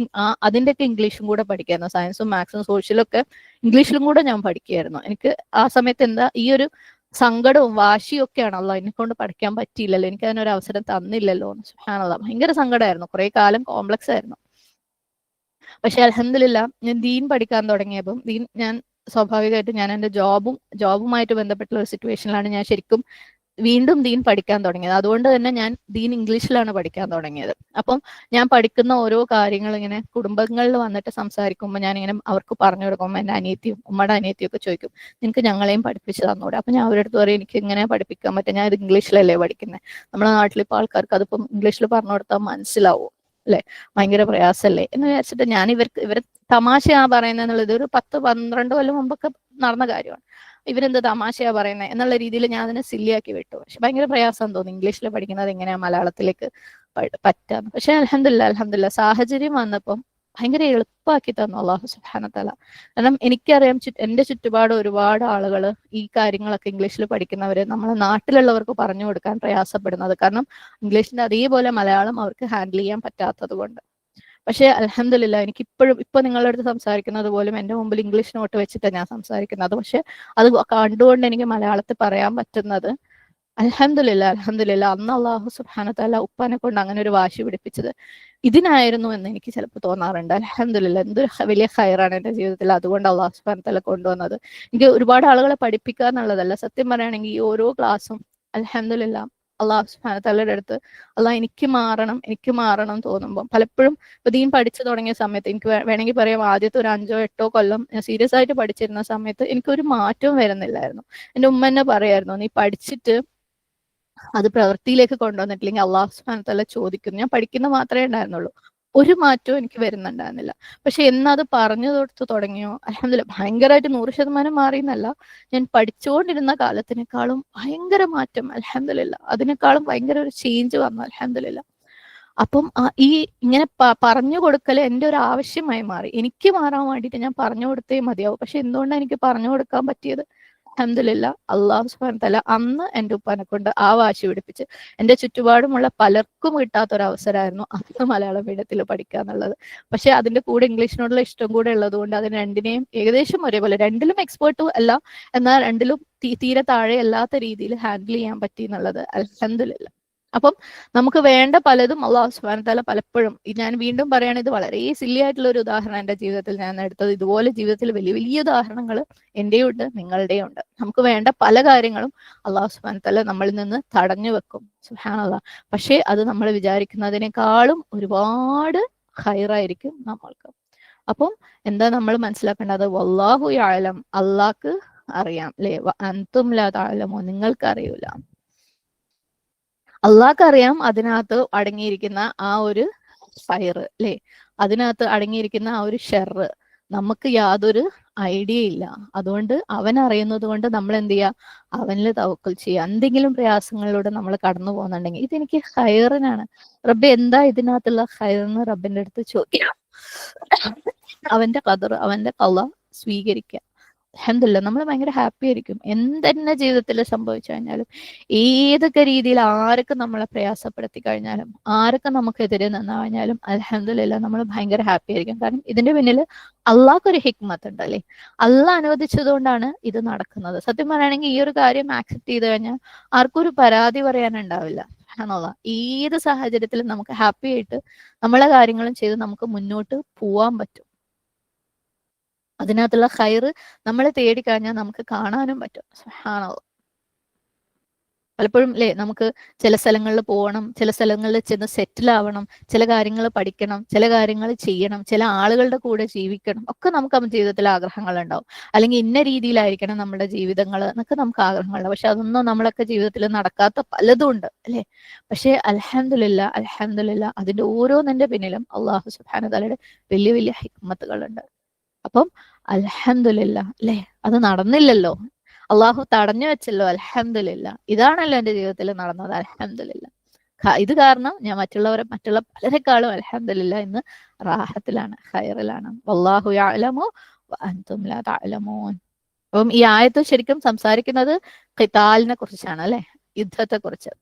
അതിൻ്റെയൊക്കെ ഇംഗ്ലീഷും കൂടെ പഠിക്കായിരുന്നു. സയൻസും മാത്സും സോഷ്യലും ഒക്കെ ഇംഗ്ലീഷിലും കൂടെ ഞാൻ പഠിക്കുകയായിരുന്നു. എനിക്ക് ആ സമയത്ത് എന്താ ഈ ഒരു സങ്കടവും വാശിയും ഒക്കെയാണ് അള്ളാഹ് എന്നെ കൊണ്ട് പഠിക്കാൻ പറ്റിയില്ലല്ലോ, എനിക്ക് അതിനൊരു അവസരം തന്നില്ലല്ലോ എന്ന്. സുബ്ഹാനല്ലാഹ് ഭയങ്കര സങ്കടമായിരുന്നു, കുറെ കാലം കോംപ്ലക്സ് ആയിരുന്നു. പക്ഷെ അൽഹംദുലില്ലാ ഞാൻ ദീൻ പഠിക്കാൻ തുടങ്ങിയപ്പം ഞാൻ സ്വാഭാവികമായിട്ട് ഞാൻ എൻ്റെ ജോബുമായിട്ട് ബന്ധപ്പെട്ടുള്ള ഒരു സിറ്റുവേഷനിലാണ് ഞാൻ ശരിക്കും വീണ്ടും ദീൻ പഠിക്കാൻ തുടങ്ങിയത്. അതുകൊണ്ട് തന്നെ ഞാൻ ദീൻ ഇംഗ്ലീഷിലാണ് പഠിക്കാൻ തുടങ്ങിയത്. അപ്പം ഞാൻ പഠിക്കുന്ന ഓരോ കാര്യങ്ങൾ ഇങ്ങനെ കുടുംബങ്ങളിൽ വന്നിട്ട് സംസാരിക്കുമ്പോൾ ഞാൻ ഇങ്ങനെ അവർക്ക് പറഞ്ഞു കൊടുക്കുമ്പോൾ എൻ്റെ അനിയത്തിയും ഉമ്മയുടെ അനിയത്തിയും ഒക്കെ ചോദിക്കും നിനക്ക് ഞങ്ങളെയും പഠിപ്പിച്ച് തന്നൂടെ. അപ്പം ഞാൻ അവരുടെ അടുത്ത് പറയും എനിക്ക് ഇങ്ങനെ പഠിപ്പിക്കാൻ പറ്റും, ഞാൻ ഇത് ഇംഗ്ലീഷിലല്ലേ പഠിക്കുന്നത്, നമ്മുടെ നാട്ടിലിപ്പോൾ ആൾക്കാർക്ക് അതിപ്പം ഇംഗ്ലീഷിൽ പറഞ്ഞു കൊടുത്താൽ മനസ്സിലാവും അല്ലെ, ഭയങ്കര പ്രയാസമല്ലേ എന്ന് വിചാരിച്ചിട്ട് ഞാൻ ഇവർ തമാശയാ പറയുന്നത്, ഇതൊരു 10-12 കൊല്ലം മുമ്പൊക്കെ നടന്ന കാര്യമാണ്. ഇവരെന്ത് തമാശയാ പറയുന്നത് എന്നുള്ള രീതിയിൽ ഞാൻ അതിനെ സില്ലിയാക്കി വിട്ടു. പക്ഷെ ഭയങ്കര പ്രയാസം തോന്നി ഇംഗ്ലീഷിൽ പഠിക്കുന്നത് എങ്ങനെയാ മലയാളത്തിലേക്ക് പറ്റാന്ന്. പക്ഷെ അൽഹംദുലില്ലാ സാഹചര്യം വന്നപ്പം ഭയങ്കര എളുപ്പമാക്കി തന്നു അല്ലാഹു സുബ്ഹാനഹു വ തആല. കാരണം എനിക്കറിയാം എൻ്റെ ചുറ്റുപാട് ഒരുപാട് ആളുകൾ ഈ കാര്യങ്ങളൊക്കെ ഇംഗ്ലീഷിൽ പഠിക്കുന്നവര് നമ്മളെ നാട്ടിലുള്ളവർക്ക് പറഞ്ഞു കൊടുക്കാൻ പ്രയാസപ്പെടുന്നത്. കാരണം ഇംഗ്ലീഷിന്റെ അതേപോലെ മലയാളം അവർക്ക് ഹാൻഡിൽ ചെയ്യാൻ പറ്റാത്തത് കൊണ്ട്. പക്ഷെ അൽഹംദുലില്ലാ എനിക്ക് ഇപ്പൊ നിങ്ങളുടെ അടുത്ത് സംസാരിക്കുന്നത് പോലും എൻ്റെ മുമ്പിൽ ഇംഗ്ലീഷ് നോട്ട് വെച്ചിട്ടാണ് ഞാൻ സംസാരിക്കുന്നത്. പക്ഷെ അത് കണ്ടുകൊണ്ട് എനിക്ക് മലയാളത്തിൽ പറയാൻ പറ്റുന്നത് അൽഹംദുലില്ലാ അന്ന് അല്ലാഹു സുബ്ഹാനഹു വ തആല ഉപ്പാനെ കൊണ്ട് അങ്ങനെ ഒരു വാശി പിടിപ്പിച്ചത് ഇതിനായിരുന്നു എന്ന് എനിക്ക് ചിലപ്പോൾ തോന്നാറുണ്ട്. അൽഹംദുലില്ലാ എന്തൊരു വലിയ ഖൈറാണ് എൻ്റെ ജീവിതത്തിൽ അതുകൊണ്ട് അല്ലാഹു സുബ്ഹാനഹു വ തആല കൊണ്ടുവന്നത്. എനിക്ക് ഒരുപാട് ആളുകളെ പഠിപ്പിക്കുക എന്നുള്ളതല്ല, സത്യം പറയുകയാണെങ്കിൽ ഈ ഓരോ ക്ലാസ്സും അൽഹംദുലില്ലാ അല്ലാഹു സുബ്ഹാനഹു വ തആലയുടെ അടുത്ത് അല്ലാഹ് എനിക്ക് മാറണം തോന്നുമ്പോൾ പലപ്പോഴും ഇപ്പൊ ദീൻ പഠിച്ചു തുടങ്ങിയ സമയത്ത് എനിക്ക് വേണമെങ്കിൽ പറയാം ആദ്യത്തെ ഒരു 5-8 കൊല്ലം ഞാൻ സീരിയസ് ആയിട്ട് പഠിച്ചിരുന്ന സമയത്ത് എനിക്കൊരു മാറ്റവും വരുന്നില്ലായിരുന്നു. എൻ്റെ ഉമ്മ എന്നെ പറയായിരുന്നു നീ പഠിച്ചിട്ട് അത് പ്രവൃത്തിയിലേക്ക് കൊണ്ടുവന്നിട്ടില്ലെങ്കിൽ അള്ളാഹു സുബ്ഹാനഹു വ തആല ചോദിക്കും. ഞാൻ പഠിക്കുന്ന മാത്രമേ ഉണ്ടായിരുന്നുള്ളൂ, ഒരു മാറ്റവും എനിക്ക് വരുന്നുണ്ടായിരുന്നില്ല. പക്ഷെ എന്നത് പറഞ്ഞു കൊടുത്തു തുടങ്ങിയോ അൽഹംദുലില്ലാ ഭയങ്കരമായിട്ട് 100% മാറി എന്നല്ല, ഞാൻ പഠിച്ചുകൊണ്ടിരുന്ന കാലത്തിനേക്കാളും ഭയങ്കര മാറ്റം അൽഹംദുലില്ലാ, അതിനേക്കാളും ഭയങ്കര ഒരു ചേഞ്ച് വന്നു അൽഹംദുലില്ലാ. അപ്പം ഈ ഇങ്ങനെ പറഞ്ഞു കൊടുക്കൽ എൻ്റെ ഒരു ആവശ്യമായി മാറി. എനിക്ക് മാറാൻ വേണ്ടിയിട്ട് ഞാൻ പറഞ്ഞു കൊടുത്തേ മതിയാവും. പക്ഷെ എന്തുകൊണ്ടാണ് എനിക്ക് പറഞ്ഞു കൊടുക്കാൻ പറ്റിയത്? അൽഹംദുലില്ലാ അല്ലാഹു സുബ്ഹാനഹു വ തആല അന്ന് എൻ്റെ ഉപ്പാനെ കൊണ്ട് ആ വാശി പിടിപ്പിച്ച് എൻ്റെ ചുറ്റുപാടുമുള്ള പലർക്കും കിട്ടാത്തൊരു അവസരമായിരുന്നു അന്ന് മലയാളം മീഡിയത്തിൽ പഠിക്കുക എന്നുള്ളത്. പക്ഷെ അതിന്റെ കൂടെ ഇംഗ്ലീഷിനോടുള്ള ഇഷ്ടം കൂടെ ഉള്ളത് കൊണ്ട് അതിന് രണ്ടിനെയും ഏകദേശം ഒരേപോലെ, രണ്ടിലും എക്സ്പേർട്ടും അല്ല എന്നാൽ രണ്ടിലും തീരെ താഴെ അല്ലാത്ത രീതിയിൽ ഹാൻഡിൽ ചെയ്യാൻ പറ്റി എന്നുള്ളത് അൽഹംദുലില്ലാ. അപ്പം നമുക്ക് വേണ്ട പലതും അള്ളാഹു സുബ്ഹാനഹു വതആല പലപ്പോഴും, ഞാൻ വീണ്ടും പറയുകയാണ്, ഇത് വളരെ സില്ലി ആയിട്ടുള്ള ഒരു ഉദാഹരണം എൻ്റെ ജീവിതത്തിൽ ഞാൻ എടുത്തത്. ഇതുപോലെ ജീവിതത്തിൽ വലിയ വലിയ ഉദാഹരണങ്ങൾ എൻ്റെയും ഉണ്ട്, നിങ്ങളുടെയും ഉണ്ട്. നമുക്ക് വേണ്ട പല കാര്യങ്ങളും അള്ളാഹു സുബ്ഹാനഹു വതആല നമ്മളിൽ നിന്ന് തടഞ്ഞു വെക്കും. സുബ്ഹാനല്ലാഹ്. പക്ഷേ അത് നമ്മൾ വിചാരിക്കുന്നതിനേക്കാളും ഒരുപാട് ഹൈറായിരിക്കും നമ്മൾക്ക്. അപ്പം എന്താ നമ്മൾ മനസ്സിലാക്കേണ്ടത്? വല്ലാഹു യഅലം, അള്ളാഹ്ക്ക് അറിയാം അല്ലേ? അൻതും ലാ തഅലമൂൻ, നിങ്ങൾക്ക് അറിയൂല. അള്ളാഹ്ക്ക് അറിയാം അതിനകത്ത് അടങ്ങിയിരിക്കുന്ന ആ ഒരു ഫയറ് അല്ലേ, അതിനകത്ത് അടങ്ങിയിരിക്കുന്ന ആ ഒരു ഷെറ് നമുക്ക് യാതൊരു ഐഡിയ ഇല്ല. അതുകൊണ്ട് അവൻ അറിയുന്നത് കൊണ്ട് നമ്മൾ എന്ത് ചെയ്യുക? അവനിൽ തവക്കൽ ചെയ്യുക. എന്തെങ്കിലും പ്രയാസങ്ങളിലൂടെ നമ്മൾ കടന്നു പോകുന്നുണ്ടെങ്കിൽ ഇതെനിക്ക് ഹൈറിനാണ്, റബ്ബെ എന്താ ഇതിനകത്തുള്ള ഹൈറെന്ന് റബ്ബിന്റെ അടുത്ത് ചോദിക്കാം. അവന്റെ ഖദർ, അവന്റെ ഖള സ്വീകരിക്കുക. അൽഹംദുലില്ലാ, നമ്മൾ ഭയങ്കര ഹാപ്പി ആയിരിക്കും. എന്തെന്നെ ജീവിതത്തിൽ സംഭവിച്ചു കഴിഞ്ഞാലും, ഏതൊക്കെ രീതിയിൽ ആരൊക്കെ നമ്മളെ പ്രയാസപ്പെടുത്തി കഴിഞ്ഞാലും, ആരൊക്കെ നമുക്കെതിരെ നിന്നു കഴിഞ്ഞാലും, അൽഹംദുലില്ലാ നമ്മൾ ഭയങ്കര ഹാപ്പി ആയിരിക്കും. കാരണം ഇതിന്റെ പിന്നിൽ അള്ളാഹ്ക്കൊരു ഹിക്മത്ത് ഉണ്ട് അല്ലേ? അള്ളാഹ് അനുവദിച്ചതുകൊണ്ടാണ് ഇത് നടക്കുന്നത്. സത്യം പറയുകയാണെങ്കിൽ ഈ ഒരു കാര്യം ആക്സെപ്റ്റ് ചെയ്ത് കഴിഞ്ഞാൽ ആർക്കും ഒരു പരാതി പറയാനുണ്ടാവില്ല. സുബ്ഹാനല്ലാഹ്. ഏത് സാഹചര്യത്തിലും നമുക്ക് ഹാപ്പി ആയിട്ട് നമ്മളെ കാര്യങ്ങളും ചെയ്ത് നമുക്ക് മുന്നോട്ട് പോവാൻ പറ്റും. അതിനകത്തുള്ള ഖൈറ് നമ്മളെ തേടിക്കഴിഞ്ഞാൽ നമുക്ക് കാണാനും പറ്റും. സുബ്ഹാനല്ലാഹ്. പലപ്പോഴും അല്ലേ, നമുക്ക് ചില സ്ഥലങ്ങളിൽ പോകണം, ചില സ്ഥലങ്ങളിൽ ചെന്ന് സെറ്റിൽ ആവണം, ചില കാര്യങ്ങൾ പഠിക്കണം, ചില കാര്യങ്ങൾ ചെയ്യണം, ചില ആളുകളുടെ കൂടെ ജീവിക്കണം, ഒക്കെ നമുക്ക് നമ്മുടെ ജീവിതത്തിൽ ആഗ്രഹങ്ങൾ ഉണ്ടാവും. അല്ലെങ്കിൽ ഇന്ന രീതിയിലായിരിക്കണം നമ്മുടെ ജീവിതങ്ങൾ എന്നൊക്കെ നമുക്ക് ആഗ്രഹങ്ങളുണ്ടാവും. പക്ഷെ അതൊന്നും നമ്മളൊക്കെ ജീവിതത്തിൽ നടക്കാത്ത പലതും ഉണ്ട് അല്ലേ? പക്ഷേ അൽഹംദുലില്ലാ, അൽഹംദുലില്ലാ അതിന്റെ ഓരോന്നിന്റെ പിന്നിലും അള്ളാഹു സുബ്ഹാനഹു വതആലയുടെ വലിയ വലിയ ഹിക്മത്തുകളുണ്ട്. അപ്പം അൽഹംദുലില്ലാ അല്ലേ, അത് നടന്നില്ലല്ലോ, അള്ളാഹു തടഞ്ഞു വെച്ചല്ലോ, അൽഹംദുലില്ലാ. ഇതാണല്ലോ എൻ്റെ ജീവിതത്തിൽ നടന്നത്, അൽഹംദുലില്ലാ. ഇത് കാരണം ഞാൻ മറ്റുള്ള പലരെക്കാളും അൽഹംദുലില്ലാ ഇന്ന് റാഹത്തിലാണ്, ഖൈറിലാണ്. വല്ലാഹു യഅലമു വഅൻതും ലാ തഅലമൂൻ. അപ്പം ഈ ആയത്ത് ശരിക്കും സംസാരിക്കുന്നത് ഖിതാലിനെ കുറിച്ചാണ് അല്ലെ, യുദ്ധത്തെ കുറിച്ച്.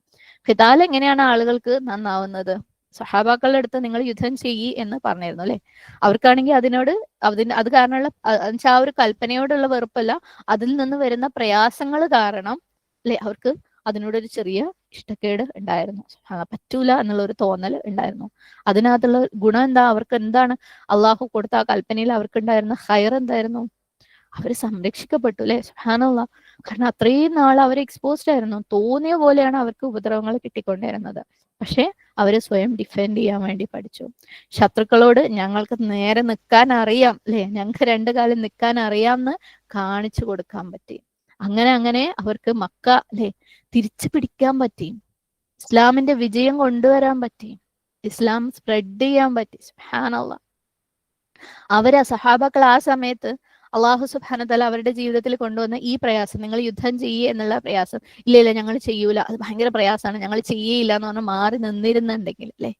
ഖിതാൽ എങ്ങനെയാണ് ആളുകൾക്ക് നന്നാവുന്നത്? സഹാബാക്കളുടെ അടുത്ത് നിങ്ങൾ യുദ്ധം ചെയ്യി എന്ന് പറഞ്ഞിരുന്നു അല്ലെ. അവർക്കാണെങ്കിൽ അത് കാരണമുള്ള ആ ഒരു കൽപ്പനയോടുള്ള വെറുപ്പല്ല, അതിൽ നിന്ന് വരുന്ന പ്രയാസങ്ങൾ കാരണം അല്ലെ, അവർക്ക് അതിനോടൊരു ചെറിയ ഇഷ്ടക്കേട് ഉണ്ടായിരുന്നു. പറ്റൂല എന്നുള്ള ഒരു തോന്നൽ ഉണ്ടായിരുന്നു. അതിനകത്തുള്ള ഗുണം എന്താ? അവർക്ക് എന്താണ് അള്ളാഹു കൊടുത്ത ആ കൽപ്പനയിൽ അവർക്ക് ഉണ്ടായിരുന്ന ഹൈർ എന്തായിരുന്നു? അവർ സംരക്ഷിക്കപ്പെട്ടു അല്ലെ. സുബ്ഹാനല്ലാഹ്. കാരണം അത്രയും നാൾ അവർ എക്സ്പോസ്ഡ് ആയിരുന്നു. തോന്നിയ പോലെയാണ് അവർക്ക് ഉപദ്രവങ്ങൾ കിട്ടിക്കൊണ്ടിരുന്നത്. പക്ഷെ അവര് സ്വയം ഡിഫെൻഡ് ചെയ്യാൻ വേണ്ടി പഠിച്ചു. ശത്രുക്കളോട് ഞങ്ങൾക്ക് നേരെ നിൽക്കാൻ അറിയാം അല്ലെ, ഞങ്ങൾക്ക് രണ്ടു കാലം നിൽക്കാൻ അറിയാമെന്ന് കാണിച്ചു കൊടുക്കാൻ പറ്റി. അങ്ങനെ അങ്ങനെ അവർക്ക് മക്ക അല്ലെ തിരിച്ചു പിടിക്കാൻ പറ്റി. ഇസ്ലാമിന്റെ വിജയം കൊണ്ടുവരാൻ പറ്റി. ഇസ്ലാം സ്പ്രെഡ് ചെയ്യാൻ പറ്റി. സുബ്ഹാനല്ലാഹ്. സഹാബാക്കൾ ആ സമയത്ത് അള്ളാഹു സുബ്ഹാനഹു വതആല അവരുടെ ജീവിതത്തിൽ കൊണ്ടുവന്ന ഈ പ്രയാസം, നിങ്ങൾ യുദ്ധം ചെയ്യേ എന്നുള്ള പ്രയാസം, ഇല്ല ഇല്ല ഞങ്ങൾ ചെയ്യൂല, അത് ഭയങ്കര പ്രയാസമാണ്, ഞങ്ങൾ ചെയ്യേയില്ല എന്ന് പറഞ്ഞ് മാറി നിന്നിരുന്നുണ്ടെങ്കിൽ അല്ലെ,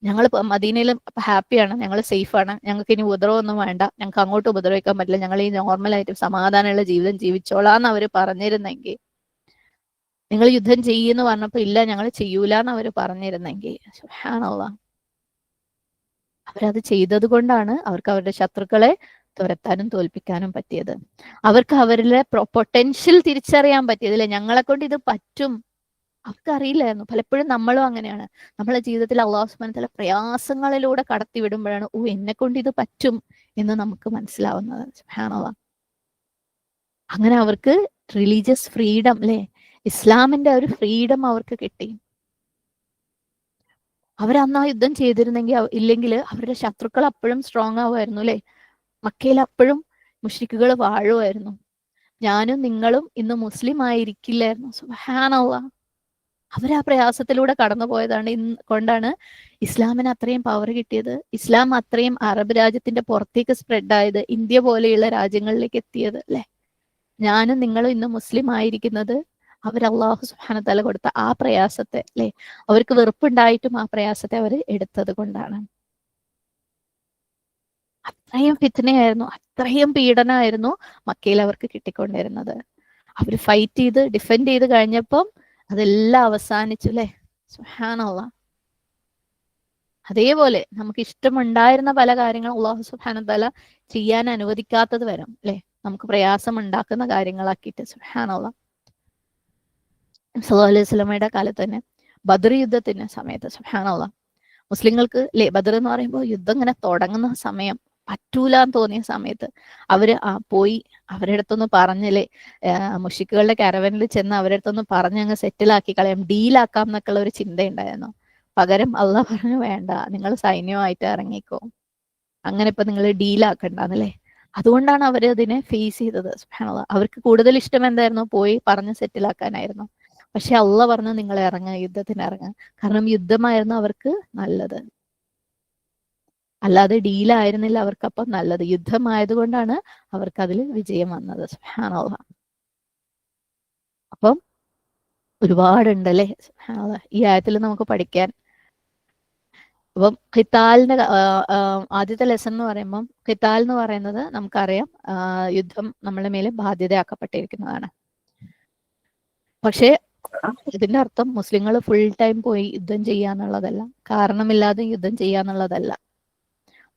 ഞങ്ങൾ മദീനയിൽ ഹാപ്പിയാണ്, ഞങ്ങൾ സേഫാണ്, ഞങ്ങൾക്ക് ഇനി ഉപദ്രവമൊന്നും വേണ്ട, ഞങ്ങൾക്ക് അങ്ങോട്ട് ഉപദ്രവിക്കാൻ പറ്റില്ല, ഞങ്ങൾ ഈ നോർമലായിട്ട് സമാധാനമുള്ള ജീവിതം ജീവിച്ചോളാന്ന് അവർ പറഞ്ഞിരുന്നെങ്കിൽ, നിങ്ങൾ യുദ്ധം ചെയ്യുമെന്ന് പറഞ്ഞപ്പോൾ ഇല്ല ഞങ്ങൾ ചെയ്യൂല എന്ന് അവർ പറഞ്ഞിരുന്നെങ്കിൽ, സുബ്ഹാനല്ലാഹ്, അവരത് ചെയ്തത് കൊണ്ടാണ് അവർക്ക് അവരുടെ ശത്രുക്കളെ തുരത്താനും തോൽപ്പിക്കാനും പറ്റിയത്. അവർക്ക് അവരിലെ പൊട്ടൻഷ്യൽ തിരിച്ചറിയാൻ പറ്റിയത് അല്ലെ, ഞങ്ങളെ കൊണ്ട് ഇത് പറ്റും. അവർക്കറിയില്ലായിരുന്നു. പലപ്പോഴും നമ്മളും അങ്ങനെയാണ്. നമ്മളെ ജീവിതത്തിൽ അള്ളാഹു സുബ്ഹാനഹു വതആല പ്രയാസങ്ങളിലൂടെ കടത്തി വിടുമ്പോഴാണ് എന്നെ കൊണ്ട് ഇത് പറ്റും എന്ന് നമുക്ക് മനസ്സിലാവുന്നത്. സുബ്ഹാനല്ലാഹ്. അങ്ങനെ അവർക്ക് റിലീജിയസ് ഫ്രീഡം അല്ലെ, ഇസ്ലാമിന്റെ ഒരു ഫ്രീഡം അവർക്ക് കിട്ടി. അവരന്ന് ആ യുദ്ധം ചെയ്തിരുന്നെങ്കിൽ ഇല്ലെങ്കിൽ അവരുടെ ശത്രുക്കൾ അപ്പോഴും സ്ട്രോങ് ആവുമായിരുന്നു അല്ലെ. മക്കയിൽ അപ്പോഴും മുശ്രിക്കുകൾ വാഴുമായിരുന്നു. ഞാനും നിങ്ങളും ഇന്ന് മുസ്ലിം ആയിരിക്കില്ലായിരുന്നു. സുബ്ഹാനല്ലാഹ്. അവർ ആ പ്രയാസത്തിലൂടെ കടന്നു പോയതാണ് കൊണ്ടാണ് ഇസ്ലാമിന് അത്രയും പവർ കിട്ടിയത്. ഇസ്ലാം അത്രയും അറബ് രാജ്യത്തിന്റെ പുറത്തേക്ക് സ്പ്രെഡ് ആയത്, ഇന്ത്യ പോലെയുള്ള രാജ്യങ്ങളിലേക്ക് എത്തിയത് അല്ലെ. ഞാനും നിങ്ങളും ഇന്ന് മുസ്ലിം ആയിരിക്കുന്നത് അവർ അള്ളാഹു സുബ്ഹാനഹു വതആല കൊടുത്ത ആ പ്രയാസത്തെ അല്ലെ, അവർക്ക് വെറുപ്പുണ്ടായിട്ടും ആ പ്രയാസത്തെ അവർ എടുത്തത് കൊണ്ടാണ്. അത്രയും ഫിത്നയായിരുന്നു, അത്രയും പീഡനമായിരുന്നു മക്കയിൽ അവർക്ക് കിട്ടിക്കൊണ്ടിരുന്നത്. അവർ ഫൈറ്റ് ചെയ്ത് ഡിഫെൻഡ് ചെയ്ത് കഴിഞ്ഞപ്പം അതെല്ലാം അവസാനിച്ചു അല്ലെ. സുബ്ഹാനല്ലാഹ്. അതേപോലെ നമുക്ക് ഇഷ്ടമുണ്ടായിരുന്ന പല കാര്യങ്ങളും അള്ളാഹു സുബ്ഹാനഹു വതആല ചെയ്യാൻ അനുവദിക്കാത്തത് വരും അല്ലെ, നമുക്ക് പ്രയാസം ഉണ്ടാക്കുന്ന കാര്യങ്ങളാക്കിയിട്ട്. സുബ്ഹാനല്ലാഹ്. സല്ലല്ലാഹു അലൈഹി വസല്ലമയുടെ കാലത്ത് തന്നെ ബദർ യുദ്ധത്തിന് സമയത്ത് സുബ്ഹാനല്ലാഹ് മുസ്ലിങ്ങൾക്ക് ല്ലേ ബദർ എന്ന് പറയുമ്പോൾ യുദ്ധം ഇങ്ങനെ തുടങ്ങുന്ന സമയം പറ്റൂലാന്ന് തോന്നിയ സമയത്ത് അവര് പോയി അവരുടെ അടുത്തൊന്ന് പറഞ്ഞില്ലേ മുഷിക്കുകളുടെ കാരവനിൽ ചെന്ന് അവരുടെ അടുത്തൊന്ന് പറഞ്ഞ് അങ്ങ് സെറ്റിലാക്കി കളയാം ഡീലാക്കാം എന്നൊക്കെയുള്ള ഒരു ചിന്തയുണ്ടായിരുന്നു. പകരം അള്ളാഹ് പറഞ്ഞു വേണ്ട, നിങ്ങൾ സൈന്യമായിട്ട് ഇറങ്ങിക്കോ, അങ്ങനെ ഇപ്പൊ നിങ്ങൾ ഡീലാക്കണ്ടെന്നല്ലേ. അതുകൊണ്ടാണ് അവർ അതിനെ ഫേസ് ചെയ്തത്. സുബ്ഹാനല്ലാഹ് അവർക്ക് കൂടുതൽ ഇഷ്ടം എന്തായിരുന്നു? പോയി പറഞ്ഞ് സെറ്റിലാക്കാനായിരുന്നു. പക്ഷെ അള്ളാഹ് പറഞ്ഞു നിങ്ങൾ ഇറങ്ങുക, യുദ്ധത്തിന് ഇറങ്ങുക. കാരണം യുദ്ധമായിരുന്നു അവർക്ക് നല്ലത്, അല്ലാതെ ഡീലായിരുന്നില്ല അവർക്കപ്പം നല്ലത്. യുദ്ധമായതുകൊണ്ടാണ് അവർക്ക് അതിൽ വിജയം വന്നത്. സുബ്ഹാനല്ലാഹ്. അപ്പം ഒരുപാടുണ്ടല്ലേ സുബ്ഹാനല്ലാഹ് ഈ ആയത്തിൽ നമുക്ക് പഠിക്കാൻ. അപ്പം ഖിത്താലിന്റെ ആദ്യത്തെ ലെസൺ എന്ന് പറയുമ്പം ഖിത്താൽ എന്ന് പറയുന്നത് നമുക്കറിയാം യുദ്ധം നമ്മുടെ മേലെ ബാധ്യതയാക്കപ്പെട്ടിരിക്കുന്നതാണ്. പക്ഷേ ഇതിന്റെ അർത്ഥം മുസ്ലിങ്ങൾ ഫുൾ ടൈം പോയി യുദ്ധം ചെയ്യാന്നുള്ളതല്ല, കാരണമില്ലാതെ യുദ്ധം ചെയ്യാന്നുള്ളതല്ല.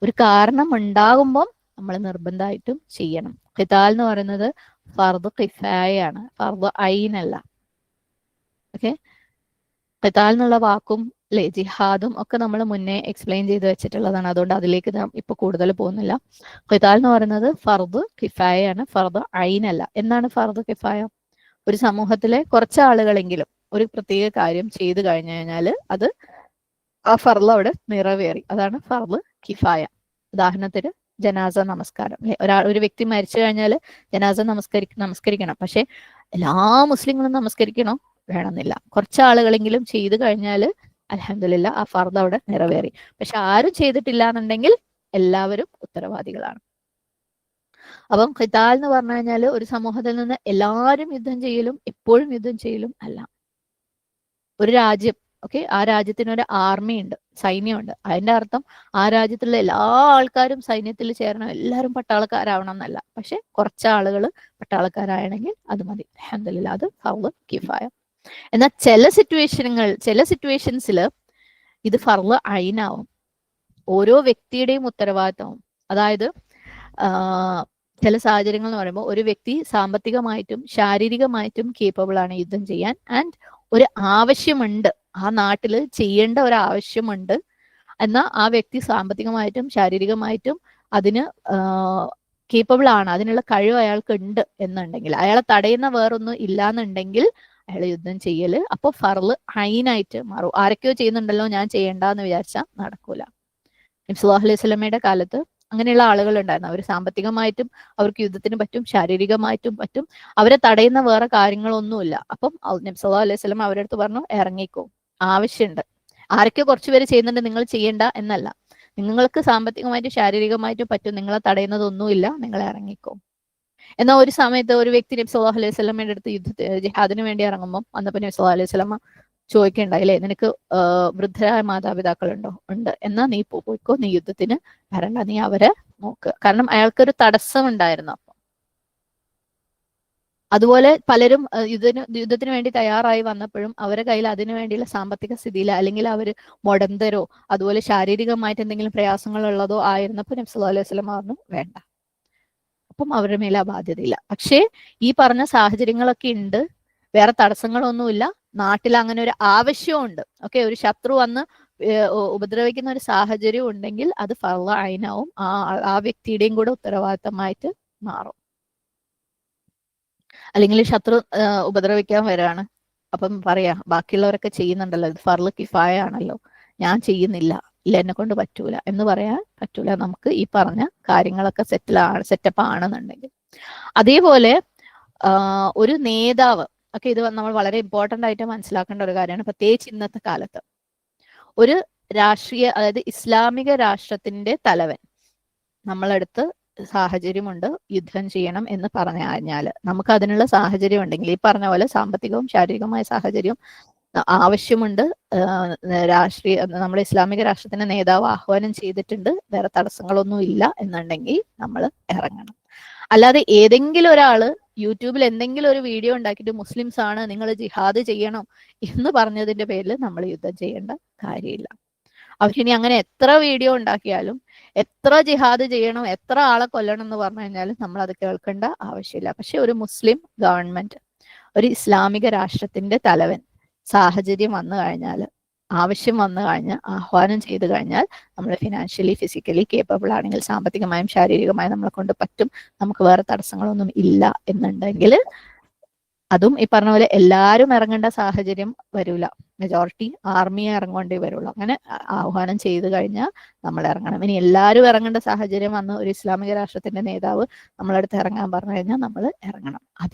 ഒരു കാരണം ഉണ്ടാകുമ്പം നമ്മൾ നിർബന്ധമായിട്ടും ചെയ്യണം. ഖിത്താൽ എന്ന് പറയുന്നത് ഫർദ് കിഫായയാണ്, ഫർദ് ഐനല്ല. ഓക്കെ, ഖിത്താൽ എന്നുള്ള വാക്കും അല്ലെ ജിഹാദും ഒക്കെ നമ്മൾ മുന്നേ എക്സ്പ്ലെയിൻ ചെയ്ത് വെച്ചിട്ടുള്ളതാണ്. അതുകൊണ്ട് അതിലേക്ക് ഇപ്പൊ കൂടുതൽ പോകുന്നില്ല. ഖിത്താൽ എന്ന് പറയുന്നത് ഫർദ് കിഫായയാണ്, ഫർദ് ഐനല്ല. എന്താണ് ഫർദ് കിഫായ? ഒരു സമൂഹത്തിലെ കുറച്ച് ആളുകളെങ്കിലും ഒരു പ്രത്യേക കാര്യം ചെയ്തു കഴിഞ്ഞു കഴിഞ്ഞാൽ അത് ആ ഫർള് അവിടെ നിറവേറി. അതാണ് ഫർള് കിഫായ. ഉദാഹരണത്തിന് ജനാസ നമസ്കാരം. ഒരു വ്യക്തി മരിച്ചു കഴിഞ്ഞാൽ ജനാസ നമസ്കരിക്കണം. പക്ഷെ എല്ലാ മുസ്ലിങ്ങളും നമസ്കരിക്കണോ? വേണമെന്നില്ല. കുറച്ച് ആളുകളെങ്കിലും ചെയ്തു കഴിഞ്ഞാൽ അൽഹംദുലില്ലാ ആ ഫർള് അവിടെ നിറവേറി. പക്ഷെ ആരും ചെയ്തിട്ടില്ല എന്നുണ്ടെങ്കിൽ എല്ലാവരും ഉത്തരവാദികളാണ്. അപ്പം ഖിത്താൽ എന്ന് പറഞ്ഞു കഴിഞ്ഞാൽ ഒരു സമൂഹത്തിൽ നിന്ന് എല്ലാവരും യുദ്ധം ചെയ്യലും എപ്പോഴും യുദ്ധം ചെയ്യലും അല്ല. ഒരു രാജ്യം, ഓക്കെ, ആ രാജ്യത്തിന് ഒരു ആർമി ഉണ്ട്, സൈന്യമുണ്ട്. അതിന്റെ അർത്ഥം ആ രാജ്യത്തുള്ള എല്ലാ ആൾക്കാരും സൈന്യത്തിൽ ചേരണം, എല്ലാവരും പട്ടാളക്കാരാവണം എന്നല്ല. പക്ഷെ കുറച്ച് ആളുകൾ പട്ടാളക്കാരാണെങ്കിൽ അത് മതി. അൽഹംദുലില്ലാ അത് ഫർള് കിഫായ. എന്നാൽ ചില സിറ്റുവേഷൻസിൽ ഇത് ഫർള് ഐനാവും. ഓരോ വ്യക്തിയുടെയും ഉത്തരവാദിത്തവും. അതായത് ചില സാഹചര്യങ്ങൾ എന്ന് പറയുമ്പോൾ ഒരു വ്യക്തി സാമ്പത്തികമായിട്ടും ശാരീരികമായിട്ടും കേപ്പബിൾ ആണ് യുദ്ധം ചെയ്യാൻ. ആൻഡ് ഒരു ആവശ്യമുണ്ട്, ആ നാട്ടിൽ ചെയ്യേണ്ട ഒരു ആവശ്യമുണ്ട്. എന്നാൽ ആ വ്യക്തി സാമ്പത്തികമായിട്ടും ശാരീരികമായിട്ടും അതിന് കേപ്പബിൾ ആണ്, അതിനുള്ള കഴിവ് അയാൾക്ക് ഉണ്ട് എന്നുണ്ടെങ്കിൽ, അയാളെ തടയുന്ന വേറൊന്നും ഇല്ലാന്നുണ്ടെങ്കിൽ അയാൾ യുദ്ധം ചെയ്യല് അപ്പോൾ ഫർള് ഐനായിട്ട് മാറും. ആരൊക്കെയോ ചെയ്യുന്നുണ്ടല്ലോ, ഞാൻ ചെയ്യണ്ടെന്ന് വിചാരിച്ചാൽ നടക്കൂല. നബി സല്ലല്ലാഹു അലൈഹി വസല്ലമയുടെ കാലത്ത് അങ്ങനെയുള്ള ആളുകൾ ഉണ്ടായിരുന്നു. അവർ സാമ്പത്തികമായിട്ടും അവർക്ക് യുദ്ധത്തിന് പറ്റും, ശാരീരികമായിട്ടും പറ്റും, അവരെ തടയുന്ന വേറെ കാര്യങ്ങളൊന്നുമില്ല. അപ്പം നബി സല്ലല്ലാഹു അലൈഹി വസല്ലം അവരുടെ അടുത്ത് പറഞ്ഞു ഇറങ്ങിക്കോ, ആവശ്യമുണ്ട്. ആരൊക്കെ കുറച്ച് പേര് ചെയ്യുന്നുണ്ട്, നിങ്ങൾ ചെയ്യണ്ട എന്നല്ല. നിങ്ങൾക്ക് സാമ്പത്തികമായിട്ടും ശാരീരികമായിട്ടും പറ്റും, നിങ്ങളെ തടയുന്നതൊന്നുമില്ല, നിങ്ങൾ ഇറങ്ങിക്കോ. എന്നാൽ ഒരു സമയത്ത് ഒരു വ്യക്തി നബി സല്ലല്ലാഹു അലൈഹി വസല്ലമയുടെ അടുത്ത് ജിഹാദിന് വേണ്ടി ഇറങ്ങുമ്പോൾ വന്നപ്പോൾ നബി സല്ലല്ലാഹു അലൈഹി വസല്ലമ ചോദിക്കണ്ടായി, അല്ലേ, നിനക്ക് വൃദ്ധരായ മാതാപിതാക്കളുണ്ടോ? ഉണ്ട്. എന്നാ നീ പോയിക്കോ, നീ യുദ്ധത്തിന് വരണ്ട, നീ അവരെ നോക്ക്. കാരണം അയാൾക്കൊരു തടസ്സം ഉണ്ടായിരുന്നു. അതുപോലെ പലരും യുദ്ധത്തിന് വേണ്ടി തയ്യാറായി വന്നപ്പോഴും അവരുടെ കയ്യിൽ അതിനു വേണ്ടിയുള്ള സാമ്പത്തിക സ്ഥിതിയില്ല, അല്ലെങ്കിൽ അവർ മുടന്തരോ അതുപോലെ ശാരീരികമായിട്ട് എന്തെങ്കിലും പ്രയാസങ്ങൾ ഉള്ളതോ ആയിരുന്നപ്പോൾ നബി സല്ലല്ലാഹു അലൈഹി വസല്ലം പറഞ്ഞു വേണ്ട. അപ്പം അവരുടെ മേലെ ആ ബാധ്യതയില്ല. പക്ഷേ ഈ പറഞ്ഞ സാഹചര്യങ്ങളൊക്കെ ഉണ്ട്, വേറെ തടസ്സങ്ങളൊന്നുമില്ല, നാട്ടിൽ അങ്ങനെ ഒരു ആവശ്യമുണ്ട്. ഓക്കെ, ഒരു ശത്രു വന്ന് ഉപദ്രവിക്കുന്ന ഒരു സാഹചര്യം ഉണ്ടെങ്കിൽ അത് ഫർള് ഐനാവും, ആ വ്യക്തിയുടെയും കൂടെ ഉത്തരവാദിത്തമായിട്ട് മാറും. അല്ലെങ്കിൽ ശത്രു ഉപദ്രവിക്കാൻ വരികയാണ്, അപ്പം പറയാ ബാക്കിയുള്ളവരൊക്കെ ചെയ്യുന്നുണ്ടല്ലോ, ഇത് ഫർള് കിഫായ ആണല്ലോ, ഞാൻ ചെയ്യുന്നില്ല, ഇല്ല എന്നെ കൊണ്ട് പറ്റൂല എന്ന് പറയാൻ പറ്റൂല. നമുക്ക് ഈ പറഞ്ഞ കാര്യങ്ങളൊക്കെ സെറ്റപ്പ് ആണെന്നുണ്ടെങ്കിൽ. അതേപോലെ ഒരു നേതാവ്, ഒക്കെ ഇത് നമ്മൾ വളരെ ഇമ്പോർട്ടന്റ് ആയിട്ട് മനസ്സിലാക്കേണ്ട ഒരു കാര്യമാണ്, പ്രത്യേകിച്ച് ഇന്നത്തെ കാലത്ത്. ഒരു രാഷ്ട്രീയ, അതായത് ഇസ്ലാമിക രാഷ്ട്രത്തിന്റെ തലവൻ നമ്മളടുത്ത് സാഹചര്യമുണ്ട് യുദ്ധം ചെയ്യണം എന്ന് പറഞ്ഞു കഴിഞ്ഞാൽ, നമുക്ക് അതിനുള്ള സാഹചര്യം ഉണ്ടെങ്കിൽ, ഈ പറഞ്ഞ പോലെ സാമ്പത്തികവും ശാരീരികവുമായ സാഹചര്യം ആവശ്യമുണ്ട്, നമ്മുടെ ഇസ്ലാമിക രാഷ്ട്രത്തിന്റെ നേതാവ് ആഹ്വാനം ചെയ്തിട്ടുണ്ട്, വേറെ തടസ്സങ്ങളൊന്നും ഇല്ല എന്നുണ്ടെങ്കിൽ നമ്മൾ ഇറങ്ങണം. അല്ലാതെ ഏതെങ്കിലും ഒരാള് യൂട്യൂബിൽ എന്തെങ്കിലും ഒരു വീഡിയോ ഉണ്ടാക്കിയിട്ട് മുസ്ലിംസ് ആണ്, നിങ്ങൾ ജിഹാദ് ചെയ്യണം എന്ന് പറഞ്ഞതിന്റെ പേരിൽ നമ്മൾ യുദ്ധം ചെയ്യേണ്ട കാര്യമില്ല. അവരിനി അങ്ങനെ എത്ര വീഡിയോ ഉണ്ടാക്കിയാലും, എത്ര ജിഹാദ് ചെയ്യണം, എത്ര ആളെ കൊല്ലണം എന്ന് പറഞ്ഞു കഴിഞ്ഞാലും നമ്മൾ അത് കേൾക്കേണ്ട ആവശ്യമില്ല. പക്ഷെ ഒരു മുസ്ലിം ഗവൺമെന്റ്, ഒരു ഇസ്ലാമിക രാഷ്ട്രത്തിന്റെ തലവൻ സാഹചര്യം വന്നു കഴിഞ്ഞാൽ, ആവശ്യം വന്നു കഴിഞ്ഞാൽ, ആഹ്വാനം ചെയ്തു കഴിഞ്ഞാൽ, നമ്മൾ ഫിനാൻഷ്യലി ഫിസിക്കലി കേപ്പബിൾ ആണെങ്കിൽ, സാമ്പത്തികമായും ശാരീരികമായും നമ്മളെ കൊണ്ട് പറ്റും, നമുക്ക് വേറെ തടസ്സങ്ങളൊന്നും ഇല്ല എന്നുണ്ടെങ്കിൽ, അതും ഈ പറഞ്ഞ പോലെ എല്ലാവരും ഇറങ്ങേണ്ട സാഹചര്യം വരൂല, മെജോറിറ്റി ആർമിയെ ഇറങ്ങേണ്ടി വരുള്ളൂ. അങ്ങനെ ആഹ്വാനം ചെയ്തു കഴിഞ്ഞാൽ നമ്മൾ ഇറങ്ങണം. ഇനി എല്ലാവരും ഇറങ്ങേണ്ട സാഹചര്യം വന്ന് ഒരു ഇസ്ലാമിക രാഷ്ട്രത്തിന്റെ നേതാവ് നമ്മളടുത്ത് ഇറങ്ങാൻ പറഞ്ഞു കഴിഞ്ഞാൽ നമ്മൾ ഇറങ്ങണം.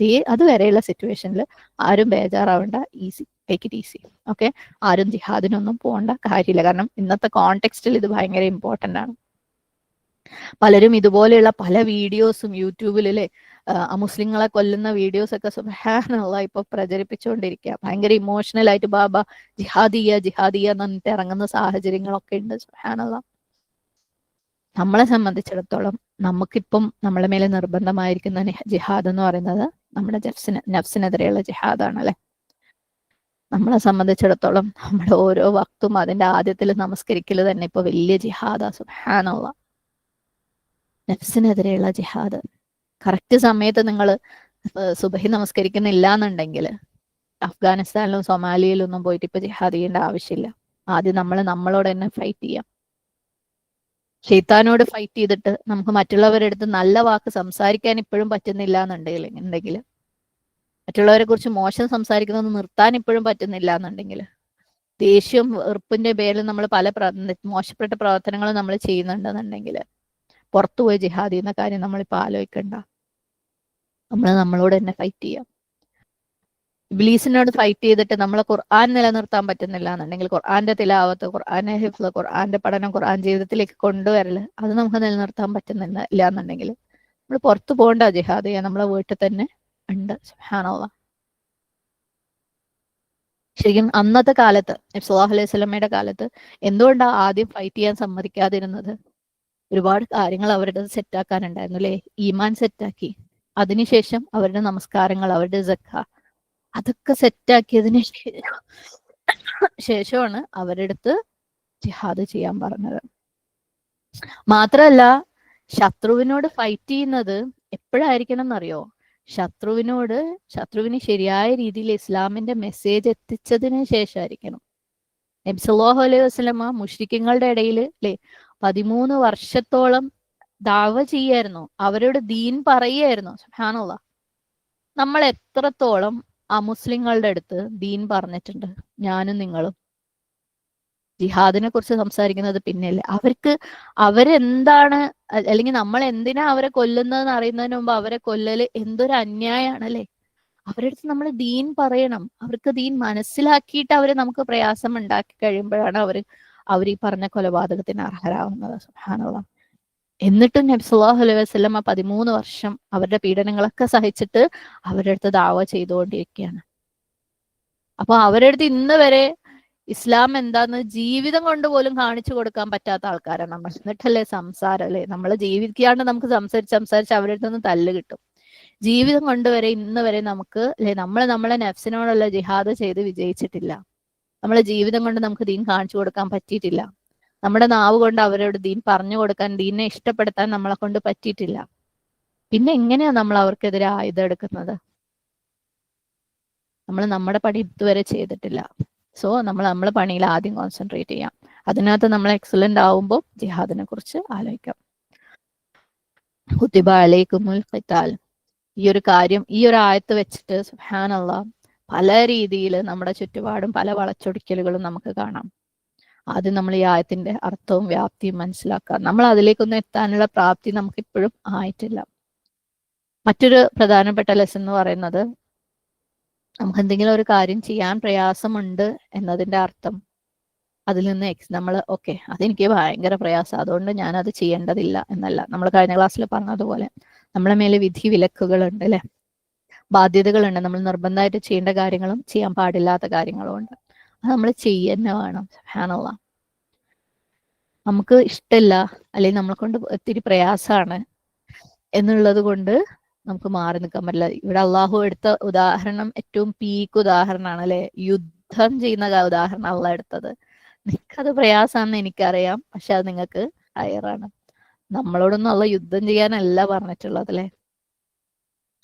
അതുവരെയുള്ള സിറ്റുവേഷനിൽ ആരും ബേജാറാവേണ്ട, easy, take it easy. Okay, ആരും ജിഹാദിനൊന്നും പോകേണ്ട കാര്യമില്ല. കാരണം ഇന്നത്തെ കോണ്ടെക്സ്റ്റിൽ ഇത് ഭയങ്കര ഇമ്പോർട്ടൻ്റ് ആണ്. പലരും ഇതുപോലെയുള്ള പല വീഡിയോസും യൂട്യൂബിലെ മുസ്ലിങ്ങളെ കൊല്ലുന്ന വീഡിയോസ് ഒക്കെ സുബ്ഹാനല്ലാഹ് ഇപ്പൊ പ്രചരിപ്പിച്ചുകൊണ്ടിരിക്കുക. ഭയങ്കര ഇമോഷണൽ ആയിട്ട് ബാബ ജിഹാദിയ ജിഹാദിയ എന്നിട്ട് ഇറങ്ങുന്ന സാഹചര്യങ്ങളൊക്കെ ഉണ്ട്. സുബ്ഹാനല്ലാഹ്. നമ്മളെ സംബന്ധിച്ചിടത്തോളം നമുക്കിപ്പം നമ്മളെ മേലെ നിർബന്ധമായിരിക്കുന്ന ജിഹാദ് എന്ന് പറയുന്നത് നമ്മുടെ നഫ്സിനെതിരെയുള്ള ജിഹാദാണ് അല്ലെ. നമ്മളെ സംബന്ധിച്ചിടത്തോളം നമ്മുടെ ഓരോ വക്തും അതിന്റെ ആദ്യത്തിൽ നമസ്കരിക്കൽ തന്നെ ഇപ്പൊ വലിയ ജിഹാദാ. സുബ്ഹാനല്ലാഹ്. നഫ്സിനെതിരെയുള്ള ജിഹാദ്. കറക്റ്റ് സമയത്ത് നിങ്ങൾ സുബഹി നമസ്കരിക്കുന്നില്ല എന്നുണ്ടെങ്കിൽ അഫ്ഗാനിസ്ഥാനിലും സൊമാലിയയിലും ഒന്നും പോയിട്ട് ഇപ്പൊ ജിഹാദ് ചെയ്യേണ്ട ആവശ്യമില്ല. ആദ്യം നമ്മളോട് തന്നെ ഫൈറ്റ് ചെയ്യാം. ഷെയ്ത്താനോട് ഫൈറ്റ് ചെയ്തിട്ട് നമുക്ക് മറ്റുള്ളവരുടെ അടുത്ത് നല്ല വാക്ക് സംസാരിക്കാൻ ഇപ്പോഴും പറ്റുന്നില്ല എന്നുണ്ടെങ്കിൽ, മറ്റുള്ളവരെ കുറിച്ച് മോശം സംസാരിക്കുന്നത് നിർത്താൻ ഇപ്പോഴും പറ്റുന്നില്ല എന്നുണ്ടെങ്കിൽ, ദേഷ്യം വെറുപ്പിന്റെ പേരിൽ നമ്മൾ പല മോശപ്പെട്ട പ്രവർത്തനങ്ങൾ നമ്മൾ ചെയ്യുന്നുണ്ടെന്നുണ്ടെങ്കിൽ, പുറത്തുപോയി ജിഹാദ് ചെയ്യുന്ന കാര്യം നമ്മളിപ്പോൾ ആലോചിക്കണ്ട. നമ്മളോട് തന്നെ ഫൈറ്റ് ചെയ്യാം. ഇബ്ലീസിനോട് ഫൈറ്റ് ചെയ്തിട്ട് നമ്മളെ ഖുർആൻ നിലനിർത്താൻ പറ്റുന്നില്ല എന്നുണ്ടെങ്കിൽ, ഖുർആന്റെ തിലാവത്ത്, ഖുർആന്റെ ഹിഫ്ള്, ഖുർആന്റെ പഠനം, ഖുർആൻ ജീവിതത്തിലേക്ക് കൊണ്ടുവരല്, അത് നമുക്ക് നിലനിർത്താൻ പറ്റുന്നില്ല എന്നുണ്ടെങ്കിൽ നമ്മൾ പുറത്തു പോകണ്ട ജിഹാദ് ചെയ്യാൻ, നമ്മളെ വീട്ടിൽ തന്നെ ഉണ്ട്. സുബ്ഹാനല്ലാഹ്. ശരിക്കും അന്നത്തെ കാലത്ത് നബി സല്ലല്ലാഹു അലൈഹി വസല്ലമയുടെ കാലത്ത് എന്തുകൊണ്ടാണ് ആദ്യം ഫൈറ്റ് ചെയ്യാൻ സമ്മതിക്കാതിരുന്നത്? ഒരുപാട് കാര്യങ്ങൾ അവരുടെ സെറ്റാക്കാനുണ്ടായിരുന്നു അല്ലെ. ഈമാൻ സെറ്റാക്കി, അതിനുശേഷം അവരുടെ നമസ്കാരങ്ങൾ, അവരുടെ സക്ക, അതൊക്കെ സെറ്റാക്കിയതിന് ശേഷമാണ് അവരുടെ അടുത്ത് ജിഹാദ് ചെയ്യാൻ പറഞ്ഞത്. മാത്രമല്ല, ശത്രുവിനോട് ഫൈറ്റ് ചെയ്യുന്നത് എപ്പോഴായിരിക്കണം എന്നറിയോ? ശത്രുവിന് ശരിയായ രീതിയിൽ ഇസ്ലാമിന്റെ മെസ്സേജ് എത്തിച്ചതിന് ശേഷമായിരിക്കണം. നബി സല്ലല്ലാഹു അലൈഹി വസല്ലമ മുശ്രിക്കുകളുടെ ഇടയിൽ 13 വർഷത്തോളം ദഅവ ചെയ്യായിരുന്നു, അവരോട് ദീൻ പറയായിരുന്നു. സുബ്ഹാനല്ലാഹ്. നമ്മൾ എത്രത്തോളം അമുസ്ലിങ്ങളുടെ അടുത്ത് ദീൻ പറഞ്ഞിട്ടുണ്ട്? ഞാനും നിങ്ങളും. ജിഹാദിനെ കുറിച്ച് സംസാരിക്കുന്നത് പിന്നെയല്ലേ. അവരെന്താണ്, അല്ലെങ്കിൽ നമ്മൾ എന്തിനാ അവരെ കൊല്ലുന്നതെന്ന് അറിയുന്നതിന് മുമ്പ് അവരെ കൊല്ലല് എന്തൊരു അന്യായാണല്ലേ. അവരുടെ അടുത്ത് നമ്മൾ ദീൻ പറയണം. അവർക്ക് ദീൻ മനസ്സിലാക്കിയിട്ട് അവര് നമുക്ക് പ്രയാസം ഉണ്ടാക്കി കഴിയുമ്പോഴാണ് അവർ ഈ പറഞ്ഞ കൊലപാതകത്തിന് അർഹരാകുന്നത്. സുബ്ഹാനല്ലാഹ്. എന്നിട്ടും നബി സല്ലല്ലാഹു അലൈഹി വസല്ലം 13 വർഷം അവരുടെ പീഡനങ്ങളൊക്കെ സഹിച്ചിട്ട് അവരുടെ അടുത്ത് ദഅവ ചെയ്തുകൊണ്ടിരിക്കുകയാണ്. അപ്പൊ അവരുടെ അടുത്ത് ഇന്ന് വരെ ഇസ്ലാം എന്താന്ന് ജീവിതം കൊണ്ട് പോലും കാണിച്ചു കൊടുക്കാൻ പറ്റാത്ത ആൾക്കാരാണ് നമ്മൾ. എന്നിട്ടല്ലേ സംസാരം അല്ലെ. നമ്മൾ ജീവിക്കാണ്ട് നമുക്ക് സംസാരിച്ച് അവരുടെ അടുത്ത് നിന്ന് തല്ല് കിട്ടും. ജീവിതം കൊണ്ടുവരെ ഇന്ന് വരെ നമുക്ക് അല്ലെ, നമ്മളെ നഫ്സിനോടുള്ള ജിഹാദ് ചെയ്ത് വിജയിച്ചിട്ടില്ല. നമ്മളെ ജീവിതം കൊണ്ട് നമുക്ക് ദീൻ കാണിച്ചു കൊടുക്കാൻ പറ്റിയിട്ടില്ല. നമ്മുടെ നാവ് കൊണ്ട് അവരോട് ദീൻ പറഞ്ഞു കൊടുക്കാൻ, ദീനെ ഇഷ്ടപ്പെടുത്താൻ നമ്മളെ കൊണ്ട് പറ്റിയിട്ടില്ല. പിന്നെ എങ്ങനെയാ നമ്മൾ അവർക്കെതിരെ ആയുധം എടുക്കുന്നത്? നമ്മൾ നമ്മുടെ പണി ഇതുവരെ ചെയ്തിട്ടില്ല. സോ നമ്മളെ പണിയിൽ ആദ്യം കോൺസെൻട്രേറ്റ് ചെയ്യാം. അതിനകത്ത് നമ്മൾ എക്സലന്റ് ആവുമ്പോൾ ജിഹാദിനെ കുറിച്ച് ആലോചിക്കാം. കുത്തിബ അലൈക്കുമുൽ ഖിതാൽ. ഈ ഒരു കാര്യം, ഈ ഒരു ആയത്ത് വെച്ചിട്ട് സുബ്ഹാനല്ലാഹ് പല രീതിയിൽ നമ്മുടെ ചുറ്റുപാടും പല വളച്ചൊടിക്കലുകളും നമുക്ക് കാണാം. ആദ്യം നമ്മൾ ഈ ആയത്തിന്റെ അർത്ഥവും വ്യാപ്തിയും മനസ്സിലാക്കുക. നമ്മൾ അതിലേക്കൊന്നും എത്താനുള്ള പ്രാപ്തി നമുക്ക് ഇപ്പോഴും ആയിട്ടില്ല. മറ്റൊരു പ്രധാനപ്പെട്ട ലെസൺ എന്ന് പറയുന്നത്, നമുക്ക് എന്തെങ്കിലും ഒരു കാര്യം ചെയ്യാൻ പ്രയാസമുണ്ട് എന്നതിന്റെ അർത്ഥം അതിൽ നിന്ന് നമ്മൾ അതെനിക്ക് ഭയങ്കര പ്രയാസം, അതുകൊണ്ട് ഞാൻ അത് ചെയ്യേണ്ടതില്ല എന്നല്ല. നമ്മൾ കഴിഞ്ഞ ക്ലാസ്സിൽ പറഞ്ഞതുപോലെ നമ്മളെ മേലെ വിധി വിലക്കുകളുണ്ട് അല്ലെ, ബാധ്യതകളുണ്ട്. നമ്മൾ നിർബന്ധമായിട്ട് ചെയ്യേണ്ട കാര്യങ്ങളും ചെയ്യാൻ പാടില്ലാത്ത കാര്യങ്ങളും ഉണ്ട്. അത് നമ്മൾ ചെയ്യുന്ന വേണം. സുബ്ഹാനല്ലാഹ്. നമുക്ക് ഇഷ്ടമില്ല അല്ലെങ്കിൽ നമ്മളെ കൊണ്ട് ഒത്തിരി പ്രയാസമാണ് എന്നുള്ളത് കൊണ്ട് നമുക്ക് മാറി നിൽക്കാൻ പറ്റില്ല. ഇവിടെ അള്ളാഹു എടുത്ത ഉദാഹരണം ഏറ്റവും പീക്ക് ഉദാഹരണമാണ് അല്ലെ. യുദ്ധം ചെയ്യുന്ന ഉദാഹരണം അള്ളാഹ് എടുത്തത്. നിങ്ങൾക്കത് പ്രയാസമാണെന്ന് എനിക്കറിയാം, പക്ഷെ അത് നിങ്ങൾക്ക് ഹയറാണ്. നമ്മളോടൊന്നും അള്ളാഹ് യുദ്ധം ചെയ്യാനല്ല പറഞ്ഞിട്ടുള്ളത് അല്ലെ.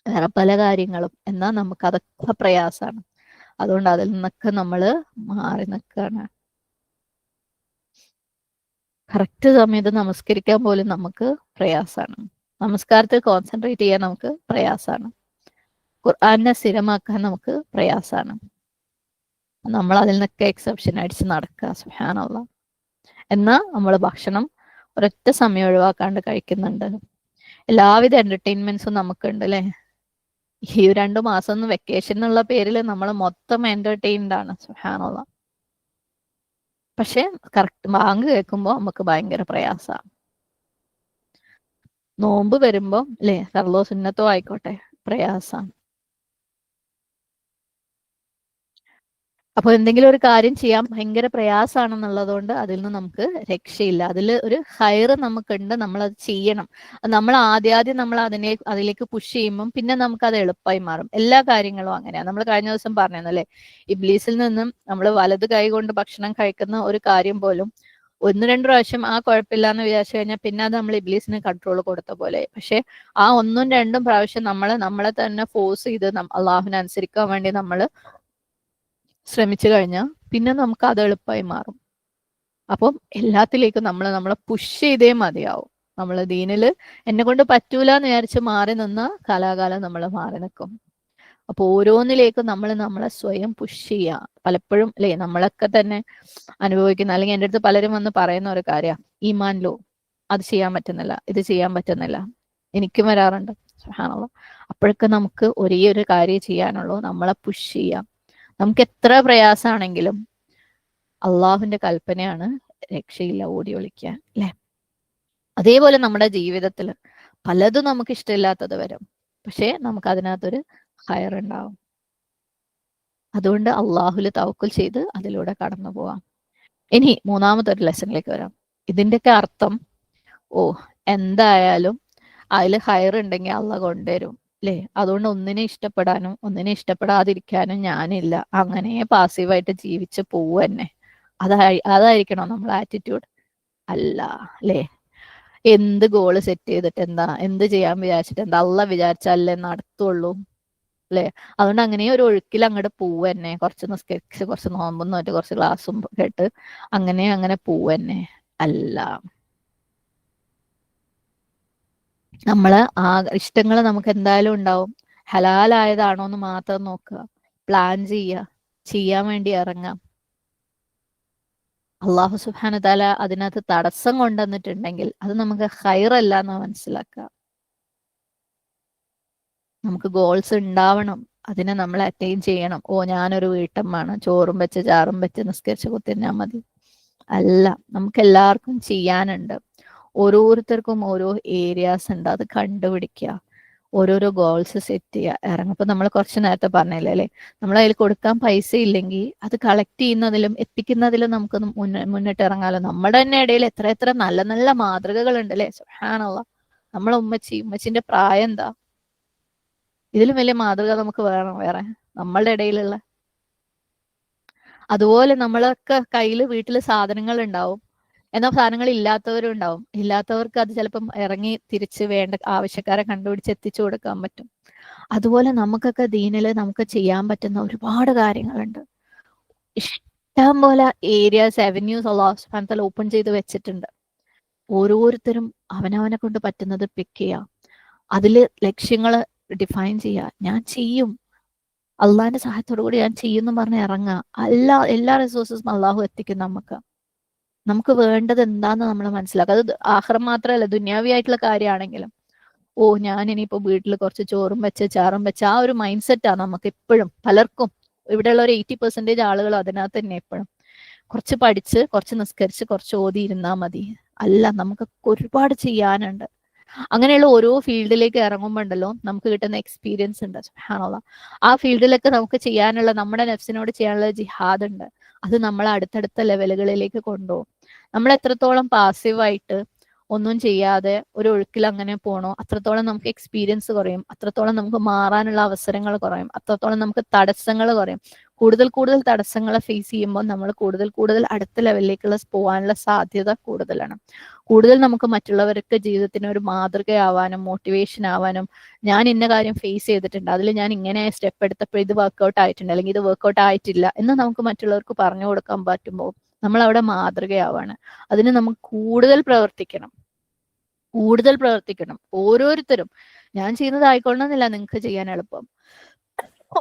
വേറെ പല കാര്യങ്ങളും. എന്നാൽ നമുക്ക് അതൊക്കെ പ്രയാസമാണ്. അതുകൊണ്ട് അതിൽ നിന്നൊക്കെ നമ്മൾ മാറി നിൽക്കുകയാണ്. കറക്റ്റ് സമയത്ത് നമസ്കരിക്കാൻ പോലും നമുക്ക് പ്രയാസമാണ്. നമസ്കാരത്തിൽ കോൺസെൻട്രേറ്റ് ചെയ്യാൻ നമുക്ക് പ്രയാസമാണ്. ഖുർആനെ സ്ഥിരമാക്കാൻ നമുക്ക് പ്രയാസമാണ്. നമ്മൾ അതിൽ നിന്നൊക്കെ എക്സെപ്ഷൻ അടിച്ച് നടക്കുക. സുബ്ഹാനല്ലാഹ്. എന്നാൽ നമ്മൾ ഭക്ഷണം ഒരൊറ്റ സമയം ഒഴിവാക്കാണ്ട് കഴിക്കുന്നുണ്ട്. എല്ലാവിധ എന്റർടൈൻമെന്റ്സും നമുക്കുണ്ട് അല്ലേ? ഈ 2 മാസം ഒന്നും വെക്കേഷൻ എന്നുള്ള പേരിൽ നമ്മൾ മൊത്തം എന്റർടൈൻഡ് ആണ്. സുബ്ഹാനല്ലാഹ്. പക്ഷെ കറക്റ്റ് ബാങ്ക് കേൾക്കുമ്പോൾ നമുക്ക് ഭയങ്കര പ്രയാസമാണ്. നോമ്പ് വരുമ്പോൾ അല്ലേ, ഫർളോ സുന്നത്തോ ആയിക്കോട്ടെ, പ്രയാസമാണ്. അപ്പോൾ എന്തെങ്കിലും ഒരു കാര്യം ചെയ്യാൻ ഭയങ്കര പ്രയാസമാണെന്നുള്ളത് കൊണ്ട് അതിൽ നിന്ന് നമുക്ക് രക്ഷയില്ല. അതിൽ ഒരു ഹൈറ് നമുക്കുണ്ട്, നമ്മളത് ചെയ്യണം. നമ്മൾ ആദ്യം നമ്മൾ അതിലേക്ക് പുഷ് ചെയ്യുമ്പം പിന്നെ നമുക്കത് എളുപ്പമായി മാറും. എല്ലാ കാര്യങ്ങളും അങ്ങനെയാണ്. നമ്മൾ കഴിഞ്ഞ ദിവസം പറഞ്ഞല്ലേ, ഇബ്ലീസിൽ നിന്നും നമ്മൾ വലത് കൈ കൊണ്ട് ഭക്ഷണം കഴിക്കുന്ന ഒരു കാര്യം പോലും 1-2 പ്രാവശ്യം ആ കുഴപ്പമില്ല എന്ന് വിചാരിച്ചു കഴിഞ്ഞാൽ പിന്നെ അത് നമ്മൾ ഇബ്ലീസിന് കൺട്രോൾ കൊടുത്ത പോലെ. പക്ഷെ ആ 1-2 പ്രാവശ്യം നമ്മളെ തന്നെ ഫോഴ്സ് ചെയ്ത് അള്ളാഹുവിനെ അനുസരിക്കാൻ വേണ്ടി നമ്മൾ ശ്രമിച്ചു കഴിഞ്ഞാൽ പിന്നെ നമുക്ക് അത് എളുപ്പമായി മാറും. അപ്പം എല്ലാത്തിലേക്കും നമ്മളെ പുഷ് ചെയ്തേ മതിയാവും. നമ്മൾ ദീനിൽ എന്നെ കൊണ്ട് പറ്റൂല എന്ന് വിചാരിച്ച് മാറി നിന്ന് കാലാകാലം നമ്മൾ മാറി നിൽക്കും. അപ്പൊ ഓരോന്നിലേക്കും നമ്മളെ സ്വയം പുഷ് ചെയ്യുക. പലപ്പോഴും അല്ലേ, നമ്മളൊക്കെ തന്നെ അനുഭവിക്കുന്ന, അല്ലെങ്കിൽ എൻ്റെ അടുത്ത് പലരും വന്ന് പറയുന്ന ഒരു കാര്യമാണ്, ഈമാൻ ലോ, അത് ചെയ്യാൻ പറ്റുന്നില്ല, ഇത് ചെയ്യാൻ പറ്റുന്നില്ല. എനിക്കും വരാറുണ്ട്. സുബ്ഹാനല്ലാഹ്. അപ്പോഴൊക്കെ നമുക്ക് ഒരേ ഒരു കാര്യം ചെയ്യാനുള്ളൂ, നമ്മളെ പുഷ് ചെയ്യാം. നമുക്ക് എത്ര പ്രയാസമാണെങ്കിലും അള്ളാഹുവിന്റെ കൽപ്പനയാണ്, രക്ഷയില്ല, ഓടി ഒളിക്കാൻ അല്ലെ. അതേപോലെ നമ്മുടെ ജീവിതത്തിൽ പലതും നമുക്ക് ഇഷ്ടമില്ലാത്തത് വരും. പക്ഷേ നമുക്ക് അതിനകത്തൊരു ഹയർ ഉണ്ടാവും. അതുകൊണ്ട് അള്ളാഹുൽ തവക്കുൽ ചെയ്ത് അതിലൂടെ കടന്നു പോവാം. ഇനി മൂന്നാമത്തെ ഒരു ലെസണിലേക്ക് വരാം. ഇതിന്റെയൊക്കെ അർത്ഥം, ഓ എന്തായാലും അതിൽ ഹയർ ഉണ്ടെങ്കിൽ അള്ളാഹ് കൊണ്ടുവരും അല്ലേ, അതുകൊണ്ട് ഒന്നിനെ ഇഷ്ടപ്പെടാനും ഒന്നിനെ ഇഷ്ടപ്പെടാതിരിക്കാനും ഞാനില്ല, അങ്ങനെ പാസീവായിട്ട് ജീവിച്ച് പോവുക തന്നെ, അതായിരിക്കണോ നമ്മളെ ആറ്റിറ്റ്യൂഡ്? അല്ല അല്ലേ. എന്ത് ഗോള് സെറ്റ് ചെയ്തിട്ട് എന്താ, എന്ത് ചെയ്യാൻ വിചാരിച്ചിട്ട് എന്താ, അള്ളാഹ് വിചാരിച്ചാലേ നടത്തുള്ളൂ അല്ലേ. അതുകൊണ്ട് അങ്ങനെ ഒരു ഒഴുക്കിൽ അങ്ങോട്ട് പോവുക തന്നെ, കുറച്ച് നിസ്കരിച്ച് കുറച്ച് നോമ്പും നോറ്റ് കുറച്ച് ക്ലാസ്സും കേട്ട് അങ്ങനെ പോവുക തന്നെ അല്ല. നമ്മള് ആ ഇഷ്ടങ്ങൾ നമുക്ക് എന്തായാലും ഉണ്ടാവും. ഹലാലായതാണോ എന്ന് മാത്രം നോക്കുക, പ്ലാൻ ചെയ്യുക, ചെയ്യാൻ വേണ്ടി ഇറങ്ങാം. അള്ളാഹു സുബ്ഹാന തആല അതിനകത്ത് തടസ്സം കൊണ്ടുവന്നിട്ടുണ്ടെങ്കിൽ അത് നമുക്ക് ഹൈറല്ല എന്ന് മനസ്സിലാക്കുക. നമുക്ക് ഗോൾസ് ഉണ്ടാവണം, അതിനെ നമ്മൾ അറ്റൈൻ ചെയ്യണം. ഓ ഞാനൊരു വീട്ടമ്മാണ്, ചോറും വെച്ച് ചാറും വെച്ച് നിസ്കരിച്ച് കുത്തിരുന്നാൽ മതി അല്ല. നമുക്ക് എല്ലാവർക്കും ചെയ്യാനുണ്ട്. ഓരോരുത്തർക്കും ഓരോ ഏരിയാസ് ഉണ്ട്, അത് കണ്ടുപിടിക്കുക, ഓരോരോ ഗോൾസ് സെറ്റ് ചെയ്യുക, ഇറങ്ങും. ഇപ്പൊ നമ്മൾ കുറച്ച് നേരത്തെ പറഞ്ഞില്ലേ അല്ലെ, നമ്മൾ അതിൽ കൊടുക്കാൻ പൈസ ഇല്ലെങ്കിൽ അത് കളക്ട് ചെയ്യുന്നതിലും എത്തിക്കുന്നതിലും നമുക്ക് മുന്നിട്ട് ഇറങ്ങാലോ. നമ്മുടെ തന്നെ ഇടയിൽ എത്ര എത്ര നല്ല നല്ല മാതൃകകൾ ഉണ്ട് അല്ലെ. സുബ്ഹാനല്ലാഹ്. നമ്മളെ ഉമ്മച്ചിന്റെ പ്രായം എന്താ, ഇതിലും വലിയ മാതൃക നമുക്ക് വേറെ നമ്മളുടെ ഇടയിലുള്ള. അതുപോലെ നമ്മളൊക്കെ കയ്യിൽ വീട്ടിൽ സാധനങ്ങൾ ഉണ്ടാവും, എന്നാൽ സാധനങ്ങൾ ഇല്ലാത്തവരും ഉണ്ടാവും. ഇല്ലാത്തവർക്ക് അത് ചിലപ്പം ഇറങ്ങി തിരിച്ച് വേണ്ട ആവശ്യക്കാരെ കണ്ടുപിടിച്ച് എത്തിച്ചു കൊടുക്കാൻ പറ്റും. അതുപോലെ നമുക്കൊക്കെ ദീനില് നമുക്ക് ചെയ്യാൻ പറ്റുന്ന ഒരുപാട് കാര്യങ്ങളുണ്ട്. ഇഷ്ടം പോലെ ഏരിയാസ്, അവന്യൂസ് അല്ലാഹു സുബ്ഹാനഹു വ തആല ഓപ്പൺ ചെയ്ത് വെച്ചിട്ടുണ്ട്. ഓരോരുത്തരും അവനവനെ കൊണ്ട് പറ്റുന്നത് പിക്ക് ചെയ്യുക, അതില് ലക്ഷ്യങ്ങൾ ഡിഫൈൻ ചെയ്യുക. ഞാൻ ചെയ്യും, അള്ളാഹിന്റെ സഹായത്തോടു കൂടി ഞാൻ ചെയ്യുന്നു പറഞ്ഞ് ഇറങ്ങുക. എല്ലാ റിസോഴ്സസും അള്ളാഹു എത്തിക്കും നമുക്ക്. നമുക്ക് വേണ്ടത് എന്താന്ന് നമ്മൾ മനസ്സിലാക്കുക. അത് ആഖിറം മാത്രമല്ല, ദുന്യാവിയായിട്ടുള്ള കാര്യമാണെങ്കിലും. ഓ ഞാൻ ഇനിയിപ്പോ വീട്ടിൽ കുറച്ച് ചോറും വെച്ച് ചാറും വെച്ച് ആ ഒരു മൈൻഡ് സെറ്റാണ് നമുക്ക് എപ്പോഴും പലർക്കും. ഇവിടെയുള്ള ഒരു 80% ആളുകൾ അതിനകത്ത് തന്നെ എപ്പോഴും. കുറച്ച് പഠിച്ച് കുറച്ച് നിസ്കരിച്ച് കുറച്ച് ഓതി ഇരുന്നാൽ മതി അല്ല, നമുക്ക് ഒരുപാട് ചെയ്യാനുണ്ട്. അങ്ങനെയുള്ള ഓരോ ഫീൽഡിലേക്ക് ഇറങ്ങുമ്പോൾ ഉണ്ടല്ലോ നമുക്ക് കിട്ടുന്ന എക്സ്പീരിയൻസ് ഉണ്ട്. സുബ്ഹാനല്ലാഹ്. ആ ഫീൽഡിലൊക്കെ നമുക്ക് ചെയ്യാനുള്ള, നമ്മുടെ നെഫ്സിനോട് ചെയ്യാനുള്ള ജിഹാദ് ഉണ്ട്. അത് നമ്മളെ അടുത്തടുത്ത ലെവലുകളിലേക്ക് കൊണ്ടുപോകും. നമ്മൾ എത്രത്തോളം പാസീവായിട്ട് ഒന്നും ചെയ്യാതെ ഒരു ഒഴുക്കിൽ അങ്ങനെ പോണോ അത്രത്തോളം നമുക്ക് എക്സ്പീരിയൻസ് കുറയും, അത്രത്തോളം നമുക്ക് മാറാനുള്ള അവസരങ്ങൾ കുറയും, അത്രത്തോളം നമുക്ക് തടസ്സങ്ങൾ കുറയും. കൂടുതൽ കൂടുതൽ തടസ്സങ്ങളെ ഫേസ് ചെയ്യുമ്പോൾ നമ്മൾ കൂടുതൽ കൂടുതൽ അടുത്ത ലെവലിലേക്കുള്ള പോകാനുള്ള സാധ്യത കൂടുതലാണ്. കൂടുതൽ നമുക്ക് മറ്റുള്ളവർക്ക് ജീവിതത്തിന് ഒരു മാതൃകയാവാനും മോട്ടിവേഷൻ ആവാനും, ഞാൻ ഇന്ന കാര്യം ഫേസ് ചെയ്തിട്ടുണ്ട്, അതിൽ ഞാൻ ഇങ്ങനെ സ്റ്റെപ്പ് എടുത്തപ്പോൾ ഇത് വർക്ക്ഔട്ട് ആയിട്ടുണ്ട്, അല്ലെങ്കിൽ ഇത് വർക്ക്ഔട്ട് ആയിട്ടില്ല എന്ന് നമുക്ക് മറ്റുള്ളവർക്ക് പറഞ്ഞു കൊടുക്കാൻ പറ്റുമ്പോൾ നമ്മൾ അവിടെ മാതൃകയാവാണ്. അതിന് നമുക്ക് കൂടുതൽ പ്രവർത്തിക്കണം. ഓരോരുത്തരും, ഞാൻ ചെയ്യുന്നതായിക്കൊള്ളണമെന്നില്ല നിങ്ങൾക്ക് ചെയ്യാൻ എളുപ്പം.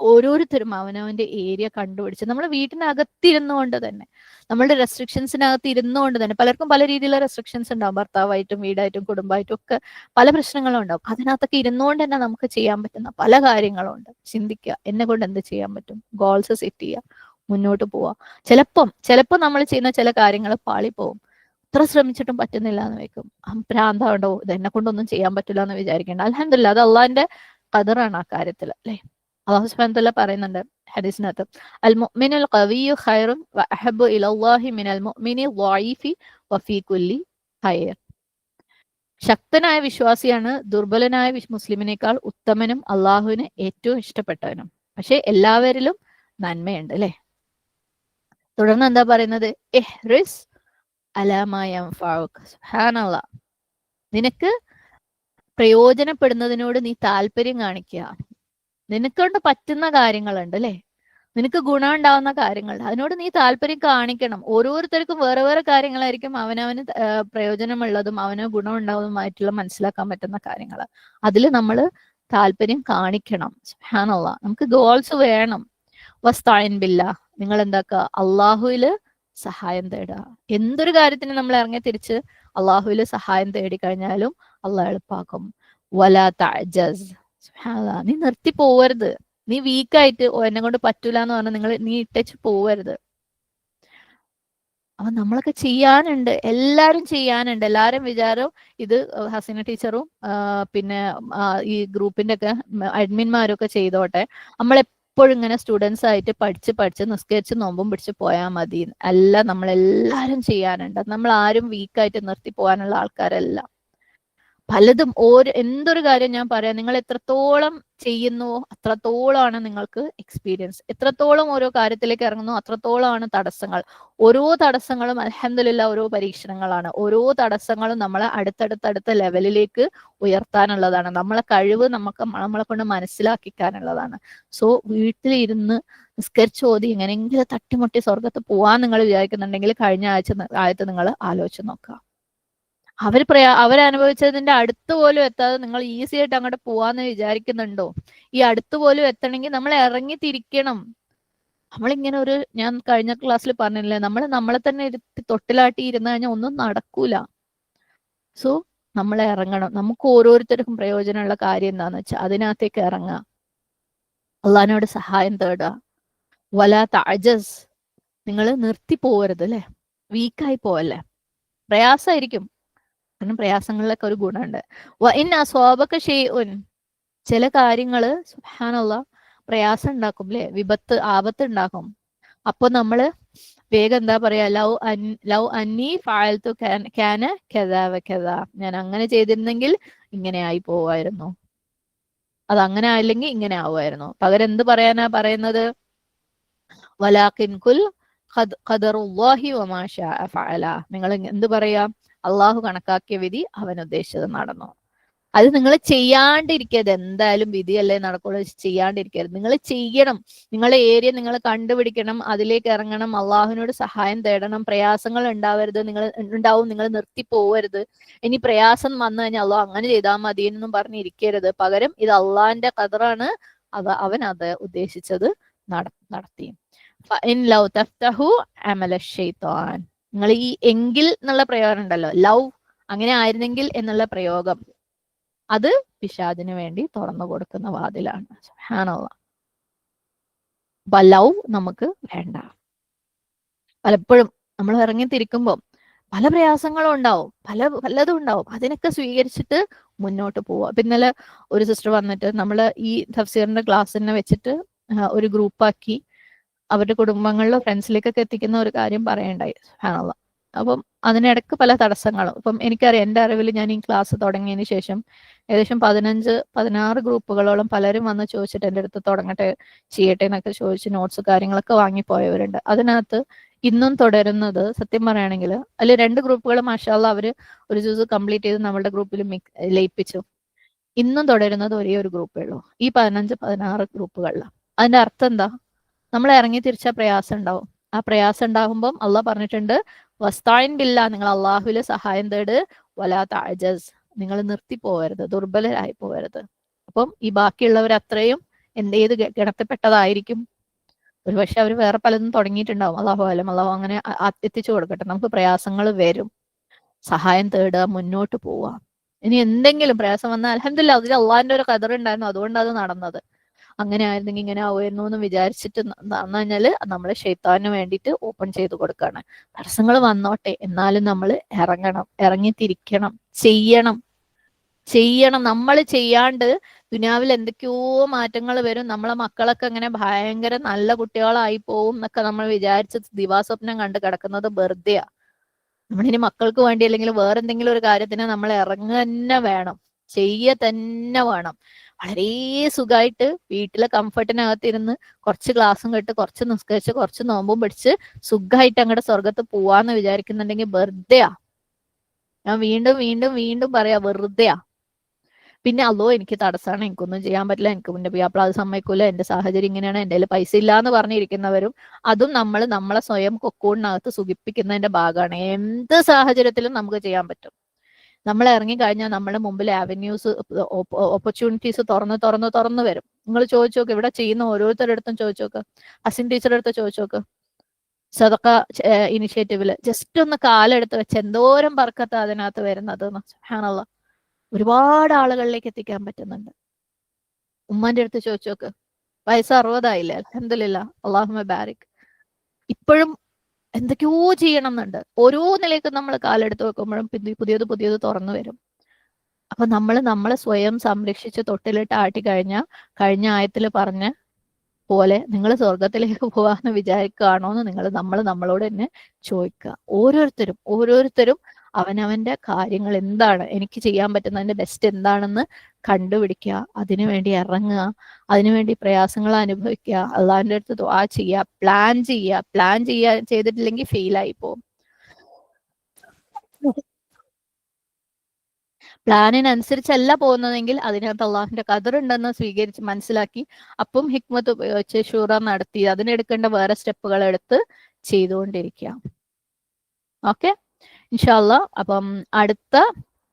ഓരോരുത്തരും അവനവന്റെ ഏരിയ കണ്ടുപിടിച്ച് നമ്മുടെ വീട്ടിനകത്തിരുന്നുകൊണ്ട് തന്നെ, നമ്മളുടെ റെസ്ട്രിക്ഷൻസിനകത്ത് ഇരുന്നുകൊണ്ട് തന്നെ, പലർക്കും പല രീതിയിലുള്ള റെസ്ട്രിക്ഷൻസ് ഉണ്ടാവും, ഭർത്താവായിട്ടും വീടായിട്ടും കുടുംബമായിട്ടും ഒക്കെ പല പ്രശ്നങ്ങളും ഉണ്ടാവും. അതിനകത്തൊക്കെ ഇരുന്നുകൊണ്ട് തന്നെ നമുക്ക് ചെയ്യാൻ പറ്റുന്ന പല കാര്യങ്ങളും ഉണ്ട്. ചിന്തിക്കുക, എന്നെ കൊണ്ട് എന്ത് ചെയ്യാൻ പറ്റും, ഗോൾസ് സെറ്റ് ചെയ്യുക, മുന്നോട്ട് പോവുക. ചിലപ്പോൾ നമ്മൾ ചെയ്യുന്ന ചില കാര്യങ്ങൾ പാളിപ്പോവും. എത്ര ശ്രമിച്ചിട്ടും പറ്റുന്നില്ല എന്ന് വെക്കും. ഭ്രാന്താണ്ടോ, ഇത് എന്നെ കൊണ്ടൊന്നും ചെയ്യാൻ പറ്റില്ല എന്ന് വിചാരിക്കേണ്ട. അൽഹംദുലില്ലാ, അത് അള്ളാഹിന്റെ ഖദറാണ് ആ കാര്യത്തിൽ, അല്ലെ? അള്ളാഹു സുബ്ഹാനഹു വ തആല പറയുന്നുണ്ട് ഹദീസിനകത്ത്, അൽ മുഅ്മിനുൽ ഖവിയ്യു ഖൈറുൻ വ അഹബ്ബു ഇലല്ലാഹി മിനൽ മുഅ്മിനി ളഈഫി വഫീ കുല്ലി ഖൈർ. ശക്തനായ വിശ്വാസിയാണ് ദുർബലനായ മുസ്ലിമിനേക്കാൾ ഉത്തമനും അള്ളാഹുവിന് ഏറ്റവും ഇഷ്ടപ്പെട്ടവനും. പക്ഷെ എല്ലാവരിലും നന്മയുണ്ട്, അല്ലെ? തുടർന്ന് എന്താ പറയുന്നത്? ഇഹ്റിസ് അലാ മാ യൻഫഉക. സുബ്ഹാനല്ലാഹ്, നിനക്ക് പ്രയോജനപ്പെടുന്നതിനോട് നീ താല്പര്യം കാണിക്കുക. നിനക്കൊണ്ട് പറ്റുന്ന കാര്യങ്ങളുണ്ട്, അല്ലെ? നിനക്ക് ഗുണം ഉണ്ടാവുന്ന കാര്യങ്ങൾ, അതിനോട് നീ താല്പര്യം കാണിക്കണം. ഓരോരുത്തർക്കും വേറെ വേറെ കാര്യങ്ങളായിരിക്കും അവനവന് പ്രയോജനമുള്ളതും അവന് ഗുണം ഉണ്ടാവുന്നതുമായിട്ടുള്ള മനസ്സിലാക്കാൻ പറ്റുന്ന കാര്യങ്ങൾ. അതിൽ നമ്മൾ താല്പര്യം കാണിക്കണം. സുബ്ഹാനല്ലാഹ്, നമുക്ക് ഗോൾസ് വേണം. വസ്തഈൻ ബില്ലാഹ്, നിങ്ങൾ എന്താക്കുക, അള്ളാഹുവില് സഹായം തേടുക. എന്തൊരു കാര്യത്തിന് നമ്മൾ ഇറങ്ങി തിരിച്ച് അള്ളാഹുവില് സഹായം തേടി കഴിഞ്ഞാലും അള്ളാഹ് എളുപ്പാക്കും. വലാ തഅജസ്, സുബ്ഹാനല്ലാഹ്, നീ നിർത്തി പോവരുത്. നീ വീക്കായിട്ട് എന്നെ കൊണ്ട് പറ്റൂല എന്ന് പറഞ്ഞാൽ നീ ഇട്ടേച്ച് പോവരുത്. അപ്പൊ നമ്മളൊക്കെ ചെയ്യാനുണ്ട്, എല്ലാരും ചെയ്യാനുണ്ട്. എല്ലാരും വിചാരം ഇത് ഹസീന ടീച്ചറും പിന്നെ ഈ ഗ്രൂപ്പിന്റെ ഒക്കെ അഡ്മിന്മാരും ഒക്കെ ചെയ്തോട്ടെ, നമ്മളെപ്പോഴും ഇങ്ങനെ സ്റ്റുഡൻസ് ആയിട്ട് പഠിച്ച് നിസ്കരിച്ച് നോമ്പും പിടിച്ച് പോയാൽ മതി. അല്ല, നമ്മളെല്ലാരും ചെയ്യാനുണ്ട്. നമ്മൾ ആരും വീക്കായിട്ട് നിർത്തി പോകാനുള്ള ആൾക്കാരല്ല. പലതും എന്തൊരു കാര്യം ഞാൻ പറയാം, നിങ്ങൾ എത്രത്തോളം ചെയ്യുന്നുവോ അത്രത്തോളമാണ് നിങ്ങൾക്ക് എക്സ്പീരിയൻസ്. എത്രത്തോളം ഓരോ കാര്യത്തിലേക്ക് ഇറങ്ങുന്നു അത്രത്തോളമാണ് തടസ്സങ്ങൾ. ഓരോ തടസ്സങ്ങളും അൽഹംദുലില്ലാ ഓരോ പരീക്ഷണങ്ങളാണ്. ഓരോ തടസ്സങ്ങളും നമ്മളെ അടുത്തടുത്തടുത്ത ലെവലിലേക്ക് ഉയർത്താനുള്ളതാണ്. നമ്മളെ കഴിവ് നമ്മളെ കൊണ്ട് മനസ്സിലാക്കിക്കാനുള്ളതാണ്. സോ വീട്ടിലിരുന്ന് നിസ്കരിച്ചോതി എങ്ങനെയെങ്കിലും തട്ടിമുട്ടി സ്വർഗത്ത് പോവാൻ നിങ്ങൾ വിചാരിക്കുന്നുണ്ടെങ്കിൽ കഴിഞ്ഞ ആഴ്ച നിങ്ങൾ ആലോചിച്ച് നോക്കുക. അവരനുഭവിച്ചതിന്റെ അടുത്ത് പോലും എത്താതെ നിങ്ങൾ ഈസി ആയിട്ട് അങ്ങോട്ട് പോവാന്ന് വിചാരിക്കുന്നുണ്ടോ? ഈ അടുത്ത് പോലും എത്തണമെങ്കിൽ നമ്മൾ ഇറങ്ങി തിരിക്കണം. നമ്മളിങ്ങനെ ഞാൻ കഴിഞ്ഞ ക്ലാസ്സിൽ പറഞ്ഞില്ലേ, നമ്മളെ തന്നെ ഇരുത്തി തൊട്ടിലാട്ടി ഇരുന്ന് കഴിഞ്ഞാൽ ഒന്നും നടക്കൂല. സോ നമ്മൾ ഇറങ്ങണം. നമുക്ക് ഓരോരുത്തർക്കും പ്രയോജനമുള്ള കാര്യം എന്താന്ന് വെച്ചാൽ അതിനകത്തേക്ക് ഇറങ്ങുക, അള്ളാഹിനോട് സഹായം തേടുക. വലാ തഅജസ്, നിങ്ങൾ നിർത്തി പോവരുത്, അല്ലെ? വീക്കായി പോവല്ലേ. പ്രയാസമായിരിക്കും, കാരണം പ്രയാസങ്ങളിലൊക്കെ ഒരു ഗുണമുണ്ട്. ചില കാര്യങ്ങള് സുബ്ഹാനല്ലാഹ് പ്രയാസം ഉണ്ടാക്കും, അല്ലെ? ആപത്ത് ഉണ്ടാക്കും. അപ്പൊ നമ്മള് വേഗം എന്താ പറയാ, ലൗ അന്നി ഫഅൽതു കാന കദാ വകദാ, ഞാൻ അങ്ങനെ ചെയ്തിരുന്നെങ്കിൽ ഇങ്ങനെ ആയി പോവായിരുന്നു, അത് അങ്ങനെ ആയില്ലെങ്കിൽ ഇങ്ങനെ ആവുമായിരുന്നു. പകരം എന്ത് പറയാനാ പറയുന്നത്? വലാകിൻ കുൽ ഖദറുല്ലാഹി വമാ ശാഅ ഫഅല. നിങ്ങൾ എന്ത് പറയാ? അള്ളാഹു കണക്കാക്കിയ വിധി അവൻ ഉദ്ദേശിച്ചത് നടന്നു. അത് നിങ്ങൾ ചെയ്യാണ്ടിരിക്കരുത്. എന്തായാലും വിധിയല്ലേ നടക്കുള്ളൂ, ചെയ്യാണ്ടിരിക്കരുത്. നിങ്ങൾ ചെയ്യണം. നിങ്ങളെ ഏരിയ നിങ്ങൾ കണ്ടുപിടിക്കണം, അതിലേക്ക് ഇറങ്ങണം, അള്ളാഹുവിനോട് സഹായം തേടണം. പ്രയാസങ്ങൾ ഉണ്ടാവരുത്, നിങ്ങൾ നിർത്തി പോവരുത്. ഇനി പ്രയാസം വന്നു കഴിഞ്ഞാൽ അള്ളാഹ് അങ്ങനെ ചെയ്താൽ മതി എന്നൊന്നും പറഞ്ഞിരിക്കരുത്. പകരം ഇത് അള്ളാഹിന്റെ ഖദറാണ്, അവൻ അത് ഉദ്ദേശിച്ചത് നടത്തി. നിങ്ങൾ ഈ എങ്കിൽ എന്നുള്ള പ്രയോഗം ഉണ്ടല്ലോ, ലവ് അങ്ങനെ ആയിരുന്നെങ്കിൽ എന്നുള്ള പ്രയോഗം, അത് പിശാചിന് വേണ്ടി തുറന്നു കൊടുക്കുന്ന വാതിലാണ്. സുബ്ഹാനല്ലാഹ്. അപ്പൊ ലവ് നമുക്ക് വേണ്ട. പലപ്പോഴും നമ്മൾ ഇറങ്ങി തിരിക്കുമ്പോൾ പല പ്രയാസങ്ങളും ഉണ്ടാവും, പലതും ഉണ്ടാവും. അതിനൊക്കെ സ്വീകരിച്ചിട്ട് മുന്നോട്ട് പോവുക. പിന്നലെ ഒരു സിസ്റ്റർ വന്നിട്ട് നമ്മൾ ഈ തഫ്സീറിന്റെ ക്ലാസ്സിനെ വെച്ചിട്ട് ഒരു ഗ്രൂപ്പാക്കി അവരുടെ കുടുംബങ്ങളിലോ ഫ്രണ്ട്സിലേക്കൊക്കെ എത്തിക്കുന്ന ഒരു കാര്യം പറയണ്ടായി. സുബ്ഹാനല്ലാഹ്. അപ്പം അതിനിടക്ക് പല തടസ്സങ്ങളും. ഇപ്പം എനിക്കറിയാം, എൻ്റെ അറിവിൽ ഞാൻ ഈ ക്ലാസ് തുടങ്ങിയതിന് ശേഷം ഏകദേശം 15-16 ഗ്രൂപ്പുകളോളം പലരും വന്ന് ചോദിച്ചിട്ട് എൻ്റെ അടുത്ത് തുടങ്ങട്ടെ ചെയ്യട്ടെ എന്നൊക്കെ ചോദിച്ച് നോട്ട്സ് കാര്യങ്ങളൊക്കെ വാങ്ങിപ്പോയവരുണ്ട്. അതിനകത്ത് ഇന്നും തുടരുന്നത്. സത്യം പറയുകയാണെങ്കിൽ അതിൽ 2 ഗ്രൂപ്പുകൾ മാഷാ അല്ലാഹ് അവര് ഒരു ജുസ് കംപ്ലീറ്റ് ചെയ്ത് നമ്മളുടെ ഗ്രൂപ്പിൽ ലയിപ്പിച്ചു. ഇന്നും തുടരുന്നത് ഒരേ ഒരു ഗ്രൂപ്പേ ഉള്ളൂ, ഈ 15, 16 ഗ്രൂപ്പുകളിൽ. അതിന്റെ അർത്ഥം എന്താ? നമ്മൾ ഇറങ്ങി തിരിച്ച പ്രയാസം ഉണ്ടാവും. ആ പ്രയാസം ഉണ്ടാകുമ്പം അള്ളാഹ് പറഞ്ഞിട്ടുണ്ട്, വസ്തായിൻ ബില്ലാ, നിങ്ങൾ അള്ളാഹുവിൽ സഹായം തേട്, വലാ തഅജസ്, നിങ്ങൾ നിർത്തി പോകരുത്, ദുർബലരായി പോകരുത്. അപ്പം ഈ ബാക്കിയുള്ളവർ അത്രയും ഏത് ഗണത്തിൽപ്പെട്ടതായിരിക്കും? ഒരുപക്ഷെ അവർ വേറെ പലതും തുടങ്ങിയിട്ടുണ്ടാവും. അള്ളാഹു അലം, അള്ളാഹു അങ്ങനെ എത്തിച്ചു കൊടുക്കട്ടെ. നമുക്ക് പ്രയാസങ്ങൾ വരും, സഹായം തേടുക, മുന്നോട്ട് പോവുക. ഇനി എന്തെങ്കിലും പ്രയാസം വന്നാൽ അൽഹംദുലില്ലാഹ്, അതിൽ അള്ളാഹിന്റെ ഒരു ഖദർ ഉണ്ടായിരുന്നു, അതുകൊണ്ട് അത് നടന്നത്. അങ്ങനെ ആയിരുന്നെങ്കിൽ ഇങ്ങനെ ആവുമായിരുന്നു എന്ന് വിചാരിച്ചിട്ട് നടന്നു കഴിഞ്ഞാല് നമ്മളെ ശൈത്താന് വേണ്ടിയിട്ട് ഓപ്പൺ ചെയ്ത് കൊടുക്കാണ്. തടസ്സങ്ങൾ വന്നോട്ടെ, എന്നാലും നമ്മൾ ഇറങ്ങണം, ഇറങ്ങിത്തിരിക്കണം, ചെയ്യണം. നമ്മൾ ചെയ്യാണ്ട് ദുനിയാവിൽ എന്തൊക്കെയോ മാറ്റങ്ങൾ വരും, നമ്മളെ മക്കളൊക്കെ അങ്ങനെ ഭയങ്കര നല്ല കുട്ടികളായി പോവും എന്നൊക്കെ നമ്മൾ വിചാരിച്ച് ദിവാസ്വപ്നം കണ്ട് കിടക്കുന്നത് വെറുതെയാ. നമ്മളിനി മക്കൾക്ക് വേണ്ടി അല്ലെങ്കിൽ വേറെന്തെങ്കിലും ഒരു കാര്യത്തിന് നമ്മൾ ഇറങ്ങുക തന്നെ വേണം, ചെയ്യുക തന്നെ വേണം. വളരെ സുഖമായിട്ട് വീട്ടിലെ കംഫർട്ടിനകത്തിരുന്ന് കുറച്ച് ക്ലാസ്സും കേട്ട്, കുറച്ച് നിസ്കരിച്ച്, കുറച്ച് നോമ്പും പിടിച്ച് സുഖമായിട്ട് അങ്ങോട്ട് സ്വർഗത്ത് പോവാന്ന് വിചാരിക്കുന്നുണ്ടെങ്കിൽ വെറുതെയാ. ഞാൻ വീണ്ടും വീണ്ടും വീണ്ടും പറയാ, വെറുതെയാ. പിന്നെ അല്ലോ എനിക്ക് തടസ്സമാണ്, എനിക്കൊന്നും ചെയ്യാൻ പറ്റില്ല, എനിക്ക് മുന്നേ പിയാപ്പിള അത് സമ്മതിക്കൂല, എന്റെ സാഹചര്യം ഇങ്ങനെയാണ്, എന്റെ കയ്യിൽ പൈസ ഇല്ല എന്ന് പറഞ്ഞിരിക്കുന്നവരും, അതും നമ്മളെ സ്വയം കൊക്കൂടിനകത്ത് സുഖിപ്പിക്കുന്നതിന്റെ ഭാഗമാണ്. എന്ത് സാഹചര്യത്തിലും നമുക്ക് ചെയ്യാൻ പറ്റും. നമ്മൾ ഇറങ്ങി കഴിഞ്ഞാൽ നമ്മുടെ മുമ്പിൽ ആവന്യൂസ്, ഓപ്പർച്യൂണിറ്റീസ് തുറന്നു വരും. നിങ്ങൾ ചോദിച്ചു നോക്ക്, ഇവിടെ ചെയ്യുന്ന ഓരോരുത്തരുടെ അടുത്തും ചോദിച്ചു നോക്ക്, ഹസിൻ ടീച്ചറുടെ അടുത്ത് ചോദിച്ചു നോക്ക്, സദഖ ഇനിഷ്യേറ്റീവില് ജസ്റ്റ് ഒന്ന് കാലെടുത്ത് വെച്ച് എന്തോരം ബർക്കത്ത് അതിനകത്ത് വരുന്നത്. സുബ്ഹാനല്ലാഹ്, ഒരുപാട് ആളുകളിലേക്ക് എത്തിക്കാൻ പറ്റുന്നുണ്ട്. ഉമ്മാന്റെ അടുത്ത് ചോദിച്ചു നോക്ക്, വയസ്സ് 60 അൽഹംദുലില്ലാഹ്, അല്ലാഹുമ്മ ബാരിക്. ഇപ്പോഴും എന്തൊക്കെയോ ചെയ്യണം എന്നുണ്ട്. ഓരോ നിലയ്ക്കും നമ്മൾ കാലെടുത്ത് വെക്കുമ്പോഴും പുതിയത് തുറന്നു വരും. അപ്പൊ നമ്മളെ സ്വയം സംരക്ഷിച്ച് തൊട്ടിലിട്ട് ആട്ടി കഴിഞ്ഞ ആയത്തിൽ പറഞ്ഞ പോലെ നിങ്ങൾ സ്വർഗത്തിലേക്ക് പോവാന്ന് വിചാരിക്കുകയാണോ എന്ന് നമ്മളോട് തന്നെ ചോദിക്കുക. ഓരോരുത്തരും അവനവന്റെ കാര്യങ്ങൾ എന്താണ്, എനിക്ക് ചെയ്യാൻ പറ്റുന്നതിന്റെ ബെസ്റ്റ് എന്താണെന്ന് കണ്ടുപിടിക്കുക, അതിനുവേണ്ടി ഇറങ്ങുക, അതിനുവേണ്ടി പ്രയാസങ്ങൾ അനുഭവിക്കുക, അള്ളാഹിന്റെ അടുത്ത് ദുആ ചെയ്യുക, പ്ലാൻ ചെയ്തിട്ടില്ലെങ്കിൽ ഫെയിലായി പോകും. പ്ലാനിനനുസരിച്ചല്ല പോകുന്നതെങ്കിൽ അതിനകത്ത് അള്ളാഹിന്റെ ഖദർ ഉണ്ടെന്ന് സ്വീകരിച്ച് മനസ്സിലാക്കി, അപ്പം ഹിക്മത്ത് ഉപയോഗിച്ച് ഷൂറ നടത്തി അതിനെടുക്കേണ്ട വേറെ സ്റ്റെപ്പുകൾ എടുത്ത് ചെയ്തുകൊണ്ടിരിക്കുക. ഓക്കെ, ഇൻഷാ അല്ലാഹ്. അപ്പം അടുത്ത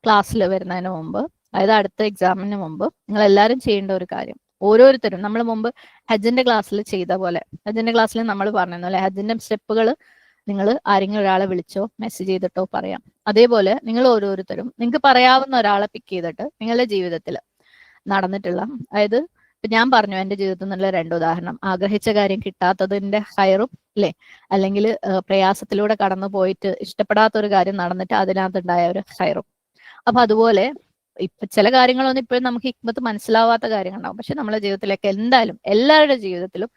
ക്ലാസ്സിൽ വരുന്നതിന് മുമ്പ്, അതായത് അടുത്ത എക്സാമിന് മുമ്പ്, നിങ്ങൾ എല്ലാവരും ചെയ്യേണ്ട ഒരു കാര്യം, ഓരോരുത്തരും നമ്മൾ മുമ്പ് ഹജ്ജിന്റെ ക്ലാസ്സിൽ ചെയ്ത പോലെ, ഹജ്ജിന്റെ ക്ലാസ്സിൽ നമ്മൾ പറഞ്ഞിരുന്നു അല്ലെ, ഹജ്ജിന്റെ സ്റ്റെപ്പുകൾ നിങ്ങൾ ആരെങ്കിലും ഒരാളെ വിളിച്ചോ മെസ്സേജ് ചെയ്തിട്ടോ പറയാം. അതേപോലെ നിങ്ങൾ ഓരോരുത്തരും നിങ്ങൾക്ക് പറയാവുന്ന ഒരാളെ പിക്ക് ചെയ്തിട്ട് നിങ്ങളുടെ ജീവിതത്തിൽ നടന്നിട്ടുള്ള, അതായത് ഇപ്പൊ ഞാൻ പറഞ്ഞു എന്റെ ജീവിതത്തിൽ നിന്നുള്ള 2 ഉദാഹരണം, ആഗ്രഹിച്ച കാര്യം കിട്ടാത്തതിന്റെ ഹൈറും അല്ലെ, അല്ലെങ്കിൽ പ്രയാസത്തിലൂടെ കടന്നു പോയിട്ട് ഇഷ്ടപ്പെടാത്ത ഒരു കാര്യം നടന്നിട്ട് അതിനകത്തുണ്ടായ ഒരു ഹൈറും. അപ്പൊ അതുപോലെ ഇപ്പൊ ചില കാര്യങ്ങളൊന്നും ഇപ്പോഴും നമുക്ക് ഹിക്മത്ത് മനസ്സിലാവാത്ത കാര്യങ്ങളുണ്ടാവും, പക്ഷെ നമ്മുടെ ജീവിതത്തിലേക്ക് എന്തായാലും എല്ലാവരുടെ ജീവിതത്തിലും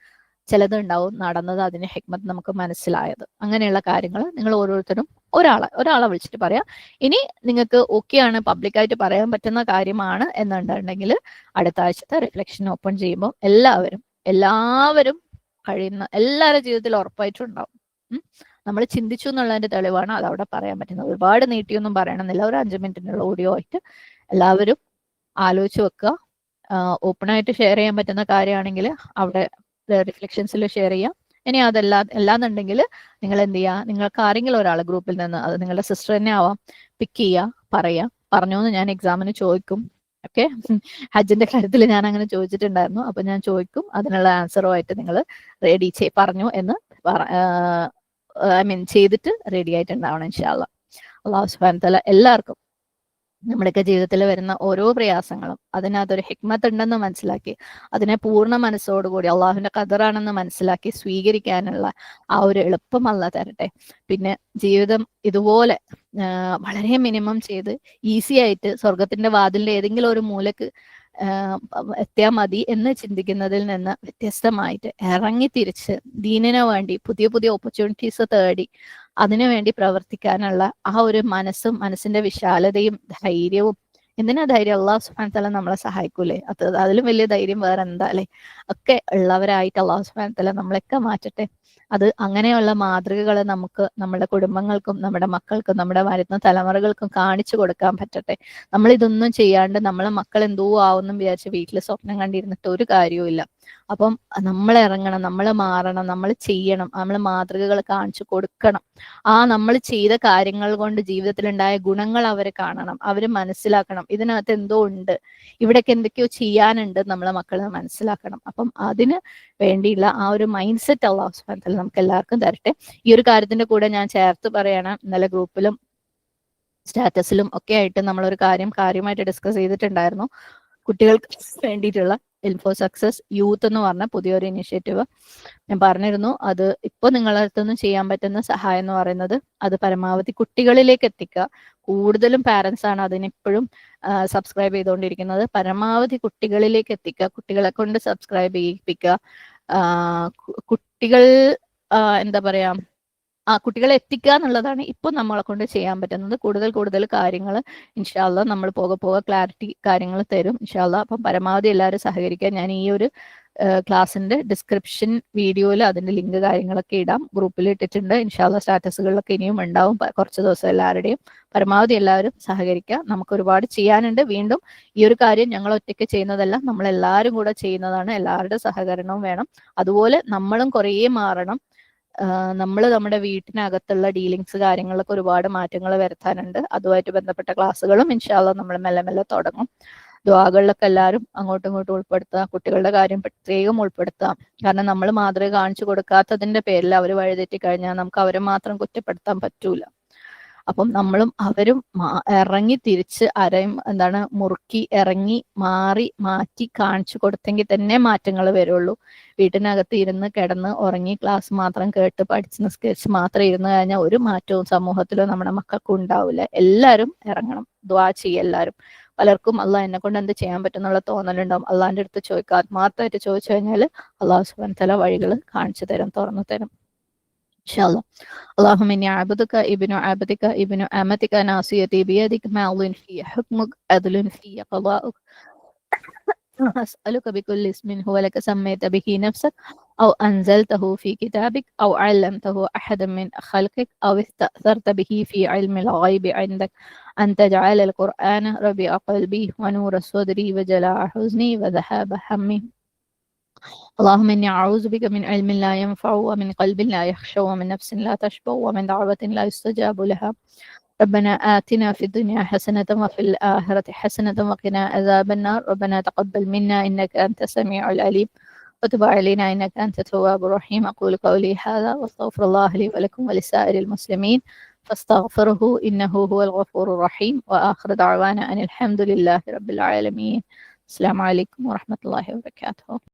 ചിലത് ഉണ്ടാവും നടന്നത്, അതിന് ഹിക്മത്ത് നമുക്ക് മനസ്സിലായത്. അങ്ങനെയുള്ള കാര്യങ്ങൾ നിങ്ങൾ ഓരോരുത്തരും ഒരാളെ വിളിച്ചിട്ട് പറയാം. ഇനി നിങ്ങൾക്ക് ഓക്കെയാണ്, പബ്ലിക്കായിട്ട് പറയാൻ പറ്റുന്ന കാര്യമാണ് എന്നുണ്ടെങ്കിൽ അടുത്ത ആഴ്ചത്തെ റിഫ്ലക്ഷൻ ഓപ്പൺ ചെയ്യുമ്പോൾ എല്ലാവരും കഴിയുന്ന എല്ലാവരുടെ ജീവിതത്തിൽ ഉറപ്പായിട്ടും ഉണ്ടാവും. നമ്മൾ ചിന്തിച്ചു എന്നുള്ളതിന്റെ തെളിവാണ് അത് അവിടെ പറയാൻ പറ്റുന്നത്. ഒരുപാട് നീട്ടിയൊന്നും പറയണമെന്നില്ല, ഒരു 5 മിനിറ്റിനുള്ള ഓഡിയോ ആയിട്ട് എല്ലാവരും ആലോചിച്ച് വെക്കുക. ഓപ്പണായിട്ട് ഷെയർ ചെയ്യാൻ പറ്റുന്ന കാര്യമാണെങ്കിൽ അവിടെ റിഫ്ലക്ഷൻസിൽ ഷെയർ ചെയ്യാം. ഇനി അല്ലാന്നുണ്ടെങ്കിൽ നിങ്ങൾ എന്ത് ചെയ്യുക, നിങ്ങൾക്ക് ആരെങ്കിലും ഒരാൾ ഗ്രൂപ്പിൽ നിന്ന്, അത് നിങ്ങളുടെ സിസ്റ്റർ തന്നെ ആവാം, പിക്ക് ചെയ്യുക, പറഞ്ഞോന്ന് ഞാൻ എക്സാമിന് ചോദിക്കും. ഓക്കെ, ഹജ്ജിന്റെ കാര്യത്തിൽ ഞാൻ അങ്ങനെ ചോദിച്ചിട്ടുണ്ടായിരുന്നു, അപ്പൊ ഞാൻ ചോദിക്കും, അതിനുള്ള ആൻസറുമായിട്ട് നിങ്ങൾ റെഡി പറഞ്ഞു എന്ന് ചെയ്തിട്ട് റെഡി ആയിട്ടുണ്ടാവണം ഇൻഷാ അല്ലാഹ്. അല്ലാഹു സുബ്ഹാനഹു വ തആല എല്ലാവർക്കും നമ്മുടെയൊക്കെ ജീവിതത്തിൽ വരുന്ന ഓരോ പ്രയാസങ്ങളും അതിനകത്തൊരു ഹിക്മത്ത് ഉണ്ടെന്ന് മനസ്സിലാക്കി അതിനെ പൂർണ്ണ മനസ്സോടുകൂടി അള്ളാഹുവിന്റെ ഖദറാണെന്ന് മനസ്സിലാക്കി സ്വീകരിക്കാനുള്ള ആ ഒരു എളുപ്പം അല്ലാഹ് തരട്ടെ. പിന്നെ ജീവിതം ഇതുപോലെ വളരെ മിനിമം ചെയ്ത് ഈസി ആയിട്ട് സ്വർഗത്തിന്റെ വാതിലിന്റെ ഏതെങ്കിലും ഒരു മൂലക്ക് എത്തിയാൽ മതി എന്ന് ചിന്തിക്കുന്നതിൽ നിന്ന് വ്യത്യസ്തമായിട്ട് ഇറങ്ങി തിരിച്ച് ദീനിനു വേണ്ടി പുതിയ ഓപ്പർച്യൂണിറ്റീസ് തേടി അതിനുവേണ്ടി പ്രവർത്തിക്കാനുള്ള ആ ഒരു മനസ്സിന്റെ വിശാലതയും ധൈര്യവും, എന്തിനാ ധൈര്യം, അള്ളാഹു സുബ്ഹാനഹു വ തആല നമ്മളെ സഹായിക്കൂലേ, അതിലും വലിയ ധൈര്യം വേറെ എന്താ അല്ലെ, ഒക്കെ ഉള്ളവരായിട്ട് അള്ളാഹു സുബ്ഹാനഹു വ തആല നമ്മളെയൊക്കെ മാറ്റട്ടെ. അത് അങ്ങനെയുള്ള മാതൃകകൾ നമുക്ക് നമ്മുടെ കുടുംബങ്ങൾക്കും നമ്മുടെ മക്കൾക്കും നമ്മുടെ വരുന്ന തലമുറകൾക്കും കാണിച്ചു കൊടുക്കാൻ പറ്റട്ടെ. നമ്മൾ ഇതൊന്നും ചെയ്യാണ്ട് നമ്മളെ മക്കൾ എന്തോ ആവുമെന്നും വിചാരിച്ച് വീട്ടിൽ സ്വപ്നം കണ്ടിരുന്നിട്ട് ഒരു കാര്യവുമില്ല. അപ്പം നമ്മൾ ഇറങ്ങണം, നമ്മൾ മാറണം, നമ്മൾ ചെയ്യണം, നമ്മൾ മാതൃകകൾ കാണിച്ചു കൊടുക്കണം. നമ്മൾ ചെയ്ത കാര്യങ്ങൾ കൊണ്ട് ജീവിതത്തിലുണ്ടായ ഗുണങ്ങൾ അവർ കാണണം, അവർ മനസ്സിലാക്കണം, ഇതിനകത്ത് എന്തോ ഉണ്ട്, ഇവിടേക്ക് എന്തൊക്കെയോ ചെയ്യാനുണ്ട്, നമ്മളെ മക്കളെ മനസ്സിലാക്കണം. അപ്പം അതിന് വേണ്ടിയുള്ള ആ ഒരു മൈൻഡ് സെറ്റ് അല്ലാഹു സുബ്ഹാനഹു വ തആല നമുക്ക് എല്ലാവർക്കും തരട്ടെ. ഈ ഒരു കാര്യത്തിന്റെ കൂടെ ഞാൻ ചേർത്ത് പറയണം, ഇന്നലെ ഗ്രൂപ്പിലും സ്റ്റാറ്റസിലും ഒക്കെ ആയിട്ട് നമ്മളൊരു കാര്യമായിട്ട് ഡിസ്കസ് ചെയ്തിട്ടുണ്ടായിരുന്നു. കുട്ടികൾക്ക് വേണ്ടിയിട്ടുള്ള ഇൻഫോ സക്സസ് യൂത്ത് എന്ന് പറഞ്ഞ പുതിയൊരു ഇനിഷ്യേറ്റീവ് ഞാൻ പറഞ്ഞിരുന്നു. അത് ഇപ്പോൾ നിങ്ങളുടെ അടുത്തൊന്നും ചെയ്യാൻ പറ്റുന്ന സഹായം എന്ന് പറയുന്നത് അത് പരമാവധി കുട്ടികളിലേക്ക് എത്തിക്കുക. കൂടുതലും പാരൻസ് ആണ് അതിനിപ്പോഴും സബ്സ്ക്രൈബ് ചെയ്തുകൊണ്ടിരിക്കുന്നത്. പരമാവധി കുട്ടികളിലേക്ക് എത്തിക്കുക, കുട്ടികളെ കൊണ്ട് സബ്സ്ക്രൈബ് ചെയ്യിപ്പിക്കുക. കുട്ടികൾ എന്താ പറയാ, കുട്ടികളെ എത്തിക്കുക എന്നുള്ളതാണ് ഇപ്പോൾ നമ്മളെ കൊണ്ട് ചെയ്യാൻ പറ്റുന്നത്. കൂടുതൽ കാര്യങ്ങൾ ഇൻഷാ അല്ലാഹ് നമ്മൾ പോകെ ക്ലാരിറ്റി കാര്യങ്ങൾ തരും ഇൻഷാ അല്ലാഹ്. അപ്പം പരമാവധി എല്ലാവരും സഹകരിക്കുക. ഞാൻ ഈ ഒരു ക്ലാസ്സിന്റെ ഡിസ്ക്രിപ്ഷൻ വീഡിയോയിൽ അതിന്റെ ലിങ്ക് കാര്യങ്ങളൊക്കെ ഇടാം, ഗ്രൂപ്പിൽ ഇട്ടിട്ടുണ്ട്. ഇൻഷാ അല്ലാഹ് സ്റ്റാറ്റസുകളിലൊക്കെ ഇനിയും ഉണ്ടാവും കുറച്ച് ദിവസം എല്ലാവരുടെയും. പരമാവധി എല്ലാവരും സഹകരിക്കുക. നമുക്ക് ഒരുപാട് ചെയ്യാനുണ്ട്. വീണ്ടും ഈ ഒരു കാര്യം ഞങ്ങൾ ഒറ്റയ്ക്ക് ചെയ്യുന്നതല്ല, നമ്മൾ എല്ലാവരും കൂടെ ചെയ്യുന്നതാണ്. എല്ലാവരുടെ സഹകരണവും വേണം. അതുപോലെ നമ്മളും കുറേ മാറണം. നമ്മൾ നമ്മുടെ വീട്ടിനകത്തുള്ള ഡീലിങ്സ് കാര്യങ്ങളിലൊക്കെ ഒരുപാട് മാറ്റങ്ങൾ വരുത്താനുണ്ട്. അതുമായിട്ട് ബന്ധപ്പെട്ട ക്ലാസ്സുകളും ഇൻഷാ അല്ലാഹ് നമ്മൾ മെല്ലെ തുടങ്ങും. ദുആകളിലൊക്കെ എല്ലാവരും അങ്ങോട്ടും ഇങ്ങോട്ടും ഉൾപ്പെടുത്തുക. കുട്ടികളുടെ കാര്യം പ്രത്യേകം ഉൾപ്പെടുത്തുക. കാരണം നമ്മൾ മാതൃക കാണിച്ചു കൊടുക്കാത്തതിന്റെ പേരിൽ അവർ വഴിതെറ്റി കഴിഞ്ഞാൽ നമുക്ക് അവരെ മാത്രം കുറ്റപ്പെടുത്താൻ പറ്റൂല. അപ്പം നമ്മളും അവരും ഇറങ്ങി തിരിച്ച് മുറുക്കി ഇറങ്ങി മാറ്റി കാണിച്ചു കൊടുത്തെങ്കിൽ തന്നെ മാറ്റങ്ങൾ വരുള്ളൂ. വീട്ടിനകത്ത് ഇരുന്ന് കിടന്ന് ഉറങ്ങി ക്ലാസ് മാത്രം കേട്ട് പഠിച്ച് നിസ്കരിച്ച് മാത്രം ഇരുന്ന് കഴിഞ്ഞാൽ ഒരു മാറ്റവും സമൂഹത്തിലോ നമ്മുടെ മക്കൾക്കും ഉണ്ടാവില്ല. എല്ലാവരും ഇറങ്ങണം, ദുആ ചെയ്യുക എല്ലാവരും. പലർക്കും അള്ളാഹ് എന്നെ കൊണ്ട് എന്ത് ചെയ്യാൻ പറ്റുന്നുള്ള തോന്നലുണ്ടാവും. അള്ളാഹിന്റെ അടുത്ത് ചോദിക്കുക, ആത്മാർത്ഥമായിട്ട് ചോദിച്ചു കഴിഞ്ഞാൽ അള്ളാഹു സുബ്ഹാനഹു വ തആല വഴികൾ കാണിച്ചു തരും, തുറന്നു തരും إن شاء الله. اللهم إني عبدك ابن عبدك ابن أمتك ناصيتي بيدك ماض في حكمك عدل في قضاؤك أسألك بكل اسم هو لك سميت به نفسك أو أنزلته في كتابك أو علمته أحدا من خلقك أو استأثرت به في علم الغيب عندك أن تجعل القرآن ربيع قلبي ونور صدري وجلاء حزني وذهاب همي. اللهم إني أعوذ بك من علم لا ينفع ومن قلب لا يخشى ومن نفس لا تشبع ومن دعوة لا يستجاب لها. ربنا آتنا في الدنيا حسنة وفي الآخرة حسنة وقنا عذاب النار. ربنا تقبل منا إنك أنت السميع العليم وتب علينا إنك أنت التواب الرحيم. أقول قولي هذا واستغفر الله لي ولكم ولسائر المسلمين فاستغفره إنه هو الغفور الرحيم. وآخر دعوانا أن الحمد لله رب العالمين. السلام عليكم ورحمة الله وبركاته.